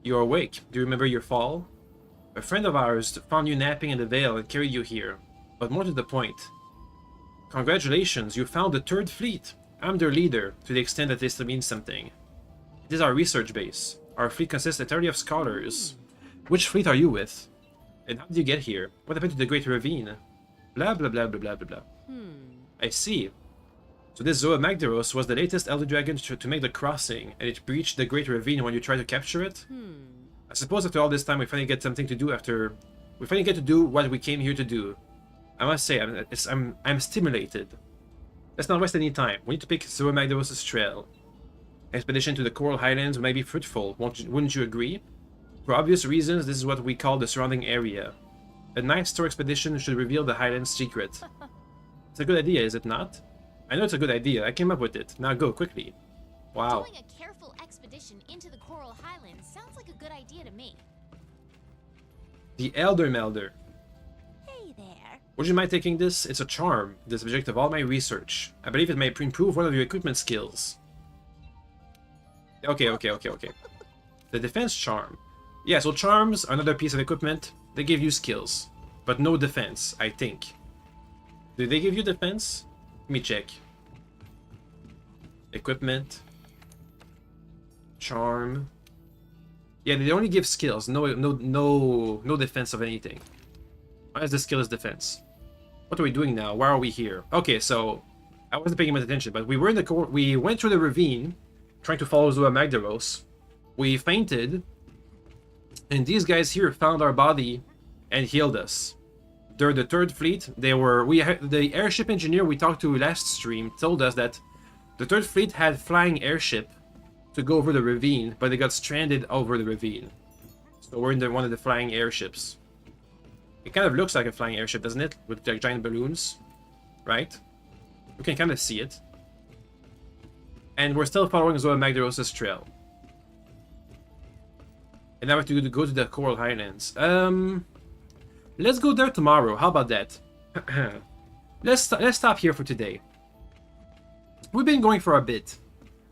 You're awake. Do you remember your fall? A friend of ours found you napping in the Vale and carried you here. But more to the point. Congratulations, you found the Third Fleet. I'm their leader, to the extent that this means something. It is our research base. Our fleet consists entirely of scholars. Which fleet are you with? And how did you get here? What happened to the Great Ravine? Blah blah blah blah blah blah blah. I see. So this Zoa Magdaros was the latest Elder Dragon to make the crossing, and it breached the Great Ravine when you tried to capture it? I suppose after all this time we finally get something to do after... We finally get to do what we came here to do. I must say, I'm stimulated. Let's not waste any time. We need to pick Zoa Magdaros' trail. Expedition to the Coral Highlands may be fruitful, wouldn't you agree? For obvious reasons, this is what we call the surrounding area. A nice tour expedition should reveal the Highlands' secret. It's a good idea, is it not? I know it's a good idea. I came up with it. Now go, quickly. Wow. Doing a careful expedition into the Coral Highlands sounds like a good idea to me. The Elder Melder. Hey there. Would you mind taking this? It's a charm, the subject of all my research. I believe it may improve one of your equipment skills. Okay. The defense charm. Yeah, so charms, another piece of equipment, they give you skills. But no defense, I think. Do they give you defense? Let me check. Equipment. Charm. Yeah, they only give skills, no defense of anything. Why is the skill is defense? What are we doing now? Why are we here? Okay, so I wasn't paying much attention, but we were in the we went through the ravine, trying to follow Zoa Magdaros. We fainted, and these guys here found our body and healed us. They're the third fleet. The airship engineer we talked to last stream told us that the third fleet had flying airship to go over the ravine, but they got stranded over the ravine. So we're in one of the flying airships. It kind of looks like a flying airship, doesn't it? With like giant balloons, right? We can kind of see it. And we're still following Zoa Magdaros' trail. And now we have to go to the Coral Highlands. Let's go there tomorrow. How about that? Let's stop here for today. We've been going for a bit.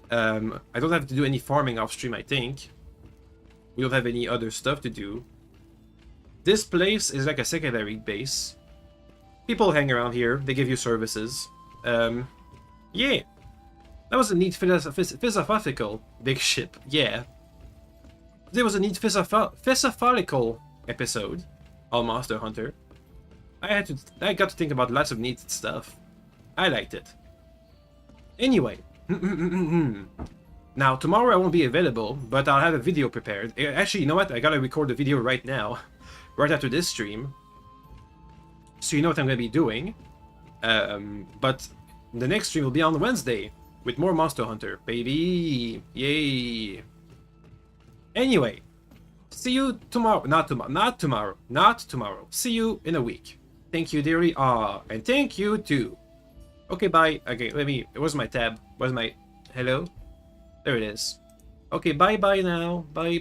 I don't have to do any farming off stream, I think. We don't have any other stuff to do. This place is like a secondary base. People hang around here. They give you services. Yeah. That was a neat philosophical big ship. Yeah. There was a neat philosophical episode on Monster Hunter. I got to think about lots of neat stuff. I liked it. Anyway. Now, tomorrow I won't be available, but I'll have a video prepared. Actually, you know what? I gotta record the video right now. Right after this stream. So you know what I'm gonna be doing. But the next stream will be on Wednesday. With more Monster Hunter. Baby! Yay! Anyway. See you tomorrow. Not tomorrow. See you in a week. Thank you, dearie. And thank you too. Okay, bye. Okay, where's my tab? Where's my... Hello? There it is. Okay, bye now. Bye.